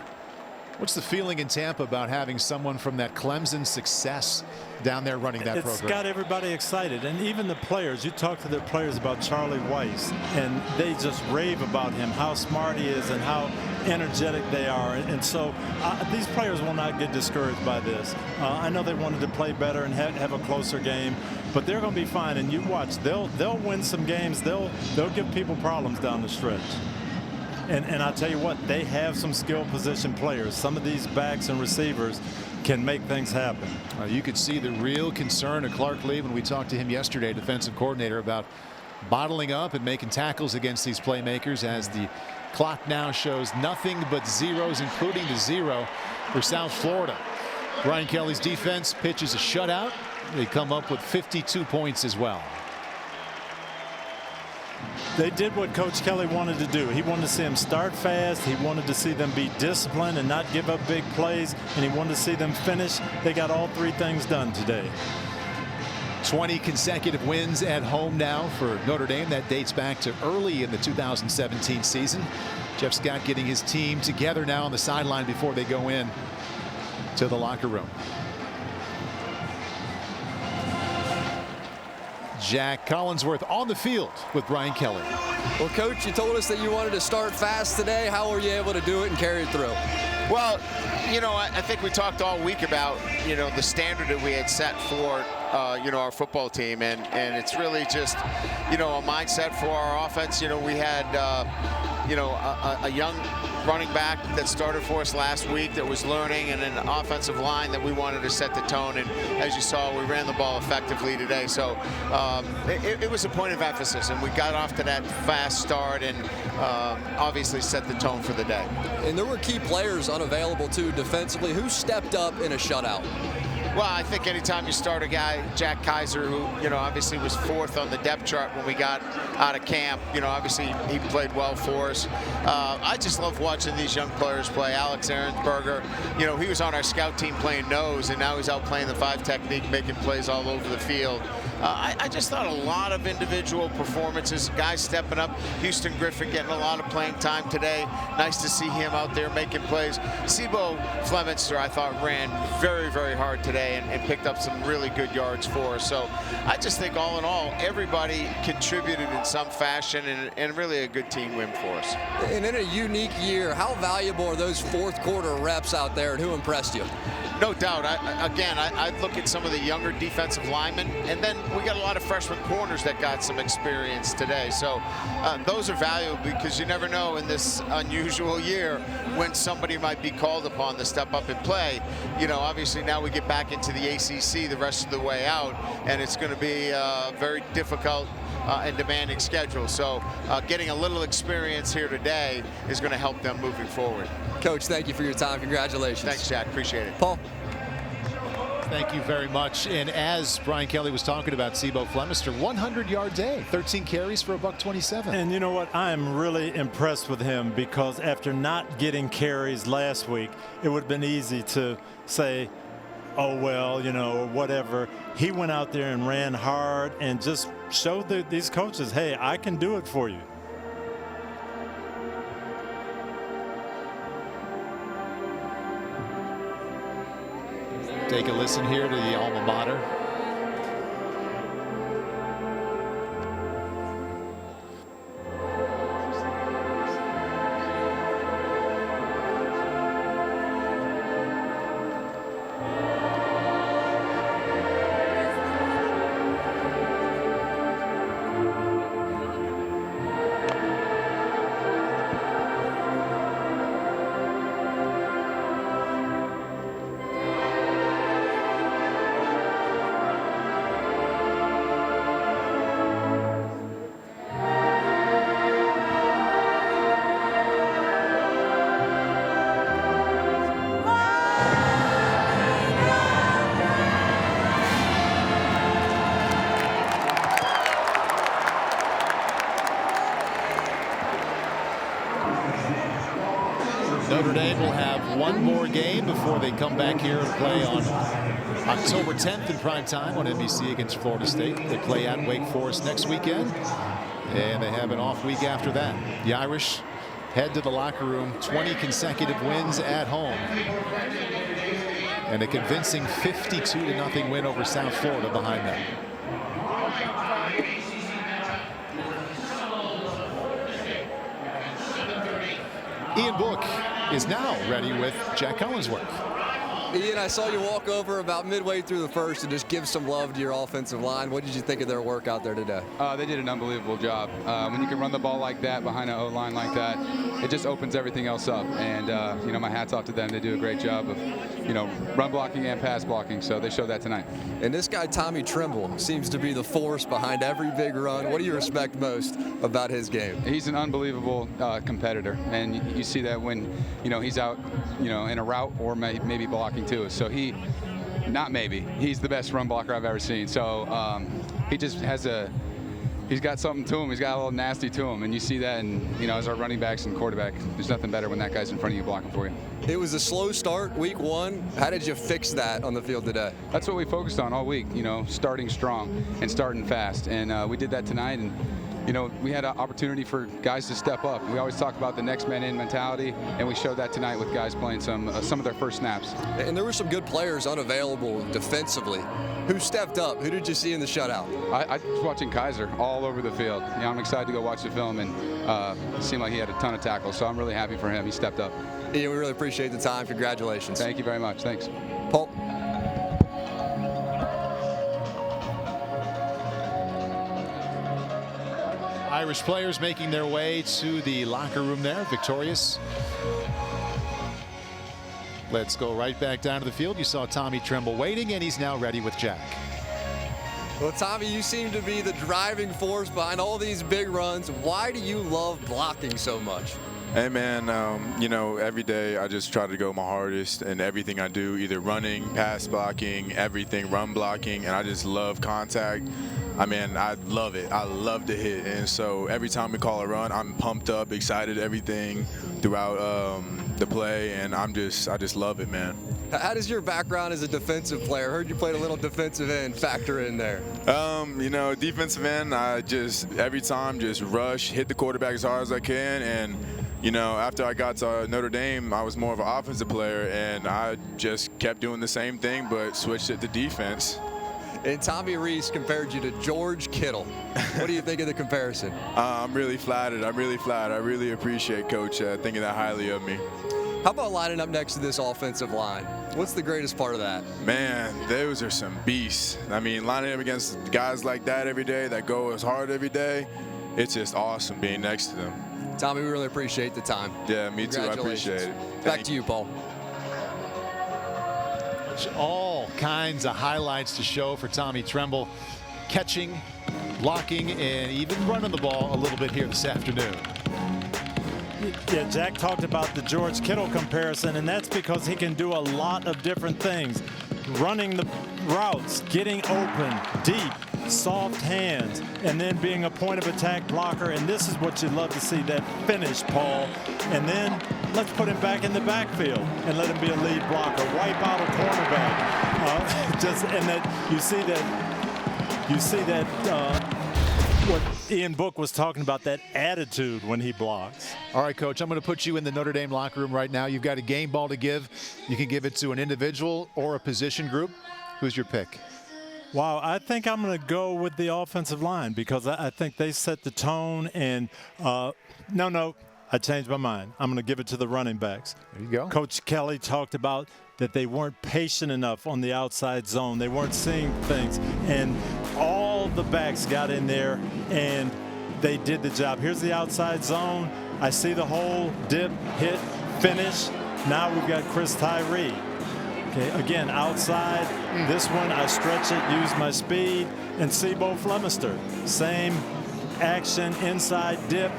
What's the feeling in Tampa about having someone from that Clemson success down there running that program? It's got everybody excited, and even the players. You talk to the players about Charlie Weiss, and they just rave about him, how smart he is and how energetic they are. And so these players will not get discouraged by this. I know they wanted to play better and have a closer game, but they're going to be fine. And you watch, they'll win some games. They'll give people problems down the stretch. And I'll tell you what, they have some skill position players. Some of these backs and receivers can make things happen. You could see the real concern of Clark Lee when we talked to him yesterday, defensive coordinator, about bottling up and making tackles against these playmakers, as the clock now shows nothing but zeros, including the 0 for South Florida. Brian Kelly's defense pitches a shutout. They come up with 52 points as well. They did what Coach Kelly wanted to do. He wanted to see them start fast. He wanted to see them be disciplined and not give up big plays. And he wanted to see them finish. They got all three things done today. 20 consecutive wins at home now for Notre Dame. That dates back to early in the 2017 season. Jeff Scott getting his team together now on the sideline before they go in to the locker room. Jack Collinsworth on the field with Brian Kelly. Well, Coach, you told us that you wanted to start fast today. How were you able to do it and carry it through? Well, you know, I think we talked all week about, you know, the standard that we had set for, you know, our football team. And it's really just, you know, a mindset for our offense. You know, we had, you know, a young running back that started for us last week that was learning, and an offensive line that we wanted to set the tone. And as you saw, we ran the ball effectively today. So it was a point of emphasis, and we got off to that fast start and obviously set the tone for the day. And there were key players unavailable too defensively. Who stepped up in a shutout? Well, I think anytime you start a guy, Jack Kaiser, who, you know, obviously was 4th on the depth chart when we got out of camp, you know, obviously he played well for us. I just love watching these young players play. Alex Ahrensberger, you know, he was on our scout team playing nose, and now he's out playing the 5 technique, making plays all over the field. I just thought a lot of individual performances, guys stepping up. Houston Griffin getting a lot of playing time today. Nice to see him out there making plays. Sibo Fleminster, I thought, ran very, very hard today and picked up some really good yards for us. So I just think all in all, everybody contributed in some fashion, and really a good team win for us. And in a unique year, how valuable are those 4th quarter reps out there, and who impressed you? No doubt. I look at some of the younger defensive linemen, and then we got a lot of freshman corners that got some experience today. So those are valuable, because you never know in this unusual year when somebody might be called upon to step up and play. You know, obviously now we get back into the ACC the rest of the way out, and it's going to be very difficult and demanding schedule. So getting a little experience here today is going to help them moving forward. Coach, thank you for your time. Congratulations. Thanks, Jack. Appreciate it. Paul. Thank you very much. And as Brian Kelly was talking about Sibo Fleminster, 100-yard day, 13 carries for $127. And you know what? I am really impressed with him, because after not getting carries last week, it would have been easy to say, oh, well, you know, whatever. He went out there and ran hard and just showed these coaches, hey, I can do it for you. Take a listen here to the alma mater. Notre Dame will have one more game before they come back here and play on October 10th in prime time on NBC against Florida State. They play at Wake Forest next weekend, and they have an off week after that. The Irish head to the locker room, 20 consecutive wins at home, and a convincing 52-0 win over South Florida behind them. Ian Book is now ready with Jack Collinsworth. Ian, I saw you walk over about midway through the first and just give some love to your offensive line. What did you think of their work out there today? They did an unbelievable job. When you can run the ball like that behind an O-line like that, it just opens everything else up. And, you know, my hat's off to them. They do a great job of, you know, run blocking and pass blocking. So they showed that tonight. And this guy, Tommy Trimble, seems to be the force behind every big run. What do you respect most about his game? He's an unbelievable competitor. And you see that when, you know, he's out, you know, in a route or maybe blocking too. So he's the best run blocker I've ever seen. So he just has he's got something to him. He's got a little nasty to him, and you see that. And you know, as our running backs and quarterback, there's nothing better when that guy's in front of you blocking for you. It was a slow start, week one. How did you fix that on the field today? That's what we focused on all week. You know, starting strong and starting fast, and we did that tonight. And you know, we had an opportunity for guys to step up. We always talk about the next man in mentality, and we showed that tonight with guys playing some of their first snaps. And there were some good players unavailable defensively. Who stepped up? Who did you see in the shutout? I was watching Kaiser all over the field. You know, I'm excited to go watch the film, and it seemed like he had a ton of tackles, so I'm really happy for him. He stepped up. Ian, we really appreciate the time. Congratulations. Thank you very much. Thanks. Paul. Irish players making their way to the locker room there, victorious. Let's go right back down to the field. You saw Tommy Trimble waiting, and he's now ready with Jack. Well, Tommy, you seem to be the driving force behind all these big runs. Why do you love blocking so much? Hey, man, you know, every day I just try to go my hardest in everything I do, either running, pass blocking, everything, run blocking, and I just love contact. I mean, I love it. I love to hit, and so every time we call a run, I'm pumped up, excited, everything throughout the play, and I just love it, man. How does your background as a defensive player, I heard you played a little defensive end, factor in there? You know, defensive end, I just every time just rush, hit the quarterback as hard as I can, and you know, after I got to Notre Dame, I was more of an offensive player, and I just kept doing the same thing, but switched it to defense. And Tommy Rees compared you to George Kittle. What do you think of the comparison? I'm really flattered. I'm really flattered. I really appreciate Coach thinking that highly of me. How about lining up next to this offensive line? What's the greatest part of that? Man, those are some beasts. I mean, lining up against guys like that every day that go as hard every day, it's just awesome being next to them. Tommy, we really appreciate the time. Yeah, me too. I appreciate it. Back to you, Paul. All kinds of highlights to show for Tommy Trimble, catching, blocking, and even running the ball a little bit here this afternoon. Yeah, Jack talked about the George Kittle comparison, and that's because he can do a lot of different things. Running the routes, getting open, deep, soft hands, and then being a point of attack blocker. And this is what you love to see, that finish, Paul. And then let's put him back in the backfield and let him be a lead blocker. Wipe out a cornerback. And that you see that what Ian Book was talking about, that attitude when he blocks. All right, Coach, I'm going to put you in the Notre Dame locker room right now. You've got a game ball to give. You can give it to an individual or a position group. Who's your pick? Wow, I think I'm going to go with the offensive line because I think they set the tone. And no, I changed my mind. I'm going to give it to the running backs. There you go. Coach Kelly talked about that they weren't patient enough on the outside zone. They weren't seeing things. And all the backs got in there, and they did the job. Here's the outside zone. I see the hole, dip, hit, finish. Now we've got Chris Tyree. Okay, again, outside. This one, I stretch it, use my speed. And Sebo Flemister, same action, inside dip,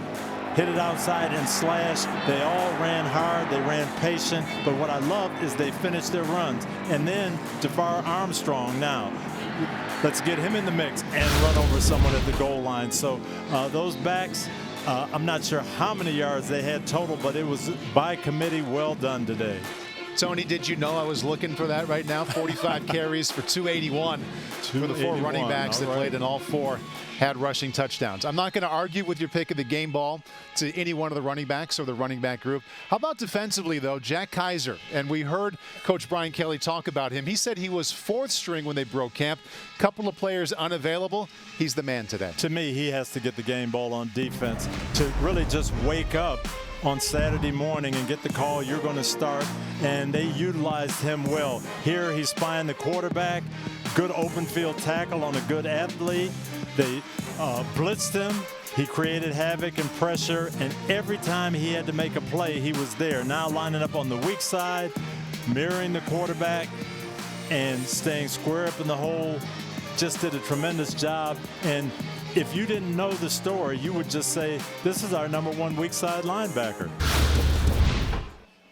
hit it outside and slash. They all ran hard, they ran patient, but what I love is they finished their runs. And then Jafar Armstrong now. Let's get him in the mix and run over someone at the goal line. So those backs, I'm not sure how many yards they had total, but it was by committee. Well done today. Tony, did you know I was looking for that right now? 45 carries for 281 for the 4 running backs that played, and all 4 had rushing touchdowns. I'm not going to argue with your pick of the game ball to any one of the running backs or the running back group. How about defensively, though? Jack Kaiser, and we heard Coach Brian Kelly talk about him. He said he was 4th string when they broke camp. Couple of players unavailable. He's the man today. To me, he has to get the game ball on defense to really just wake up on Saturday morning and get the call, you're going to start, and they utilized him well. Here he's spying the quarterback, good open field tackle on a good athlete. They blitzed him. He created havoc and pressure, and every time he had to make a play, he was there. Now lining up on the weak side, mirroring the quarterback, and staying square up in the hole. Just did a tremendous job. And if you didn't know the story, you would just say, this is our #1 weak side linebacker.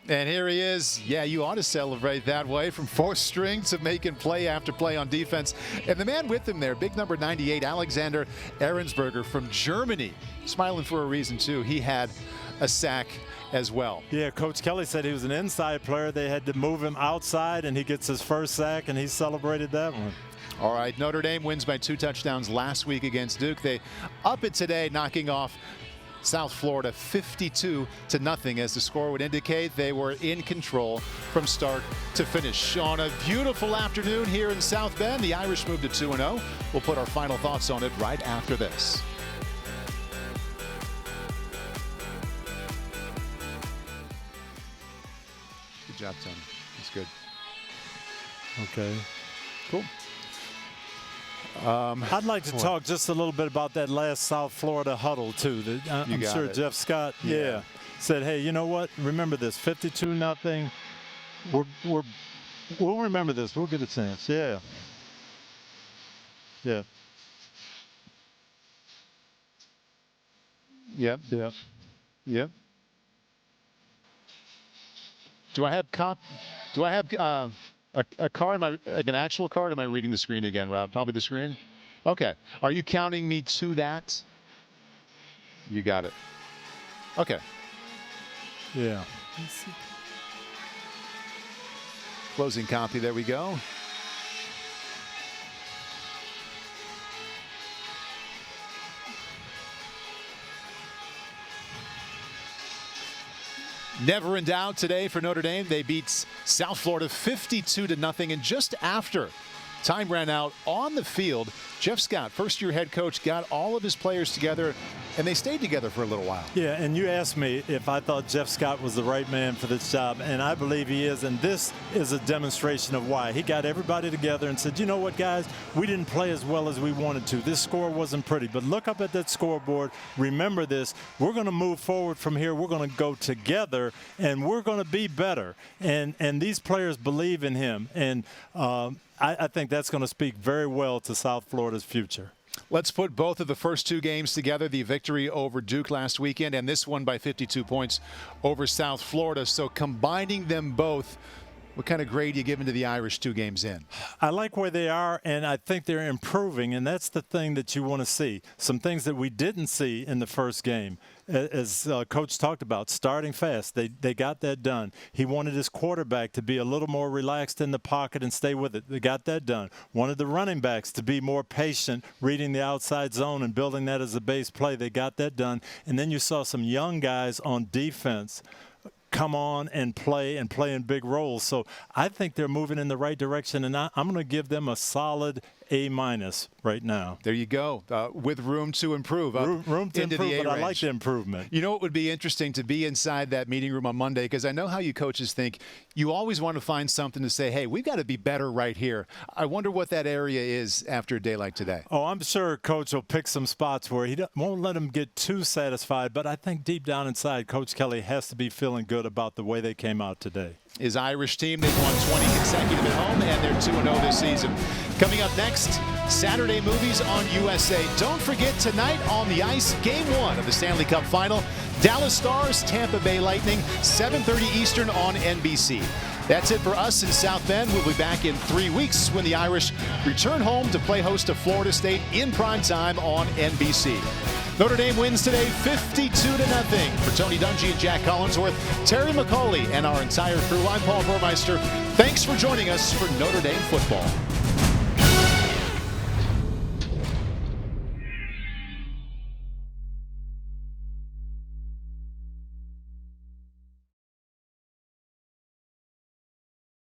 And here he is. Yeah, you ought to celebrate that way, from 4th string to making play after play on defense. And the man with him there, big number 98, Alexander Ahrensberger from Germany. Smiling for a reason, too. He had a sack as well. Yeah, Coach Kelly said he was an inside player. They had to move him outside, and he gets his first sack, and he celebrated that one. All right, Notre Dame wins by 2 touchdowns last week against Duke. They up it today, knocking off South Florida 52-0, as the score would indicate. They were in control from start to finish. On a beautiful afternoon here in South Bend, the Irish moved to 2-0. We'll put our final thoughts on it right after this. Good job, Tony. That's good. Okay. Cool. I'd like to talk just a little bit about that last South Florida huddle, too. I'm sure Jeff Scott, said, hey, you know what? Remember this, 52-0. We'll remember this. We'll get a chance. Yeah. Yeah. Yep. Yeah. Yep. Do I have a card? Like an actual card? Am I reading the screen again, Rob? Probably the screen. Okay. Are you counting me to that? You got it. Okay. Yeah. Closing copy. There we go. Never in doubt today for Notre Dame. They beat South Florida 52-0, and just after time ran out on the field, Jeff Scott, first-year head coach, got all of his players together, and they stayed together for a little while. Yeah, and you asked me if I thought Jeff Scott was the right man for this job, and I believe he is, and this is a demonstration of why. He got everybody together and said, you know what, guys, we didn't play as well as we wanted to. This score wasn't pretty, but look up at that scoreboard. Remember this. We're going to move forward from here. We're going to go together, and we're going to be better. And these players believe in him, and I think that's going to speak very well to South Florida's future. Let's put both of the first 2 games together, the victory over Duke last weekend and this one by 52 points over South Florida. So combining them both, what kind of grade are you giving to the Irish 2 games in? I like where they are, and I think they're improving, and that's the thing that you want to see. Some things that we didn't see in the first game. As Coach talked about, starting fast. They got that done. He wanted his quarterback to be a little more relaxed in the pocket and stay with it. They got that done. Wanted the running backs to be more patient, reading the outside zone and building that as a base play. They got that done. And then you saw some young guys on defense come on and play in big roles. So I think they're moving in the right direction, and I'm going to give them a solid A- right now. There you go, with room to improve. Room to improve, but I like the improvement. You know, it would be interesting to be inside that meeting room on Monday, because I know how you coaches think. You always want to find something to say, hey, we've got to be better right here. I wonder what that area is after a day like today. Oh, I'm sure Coach will pick some spots where he won't let them get too satisfied, but I think deep down inside, Coach Kelly has to be feeling good about the way they came out today. His Irish team, they've won 20 consecutive at home, and they're 2-0 this season. Coming up next, Saturday movies on USA. Don't forget tonight on the ice, Game 1 of the Stanley Cup Final. Dallas Stars, Tampa Bay Lightning, 7:30 Eastern on NBC. That's it for us in South Bend. We'll be back in 3 weeks when the Irish return home to play host to Florida State in prime time on NBC. Notre Dame wins today 52-0. For Tony Dungy and Jack Collinsworth, Terry McCauley, and our entire crew, I'm Paul Burmeister. Thanks for joining us for Notre Dame football.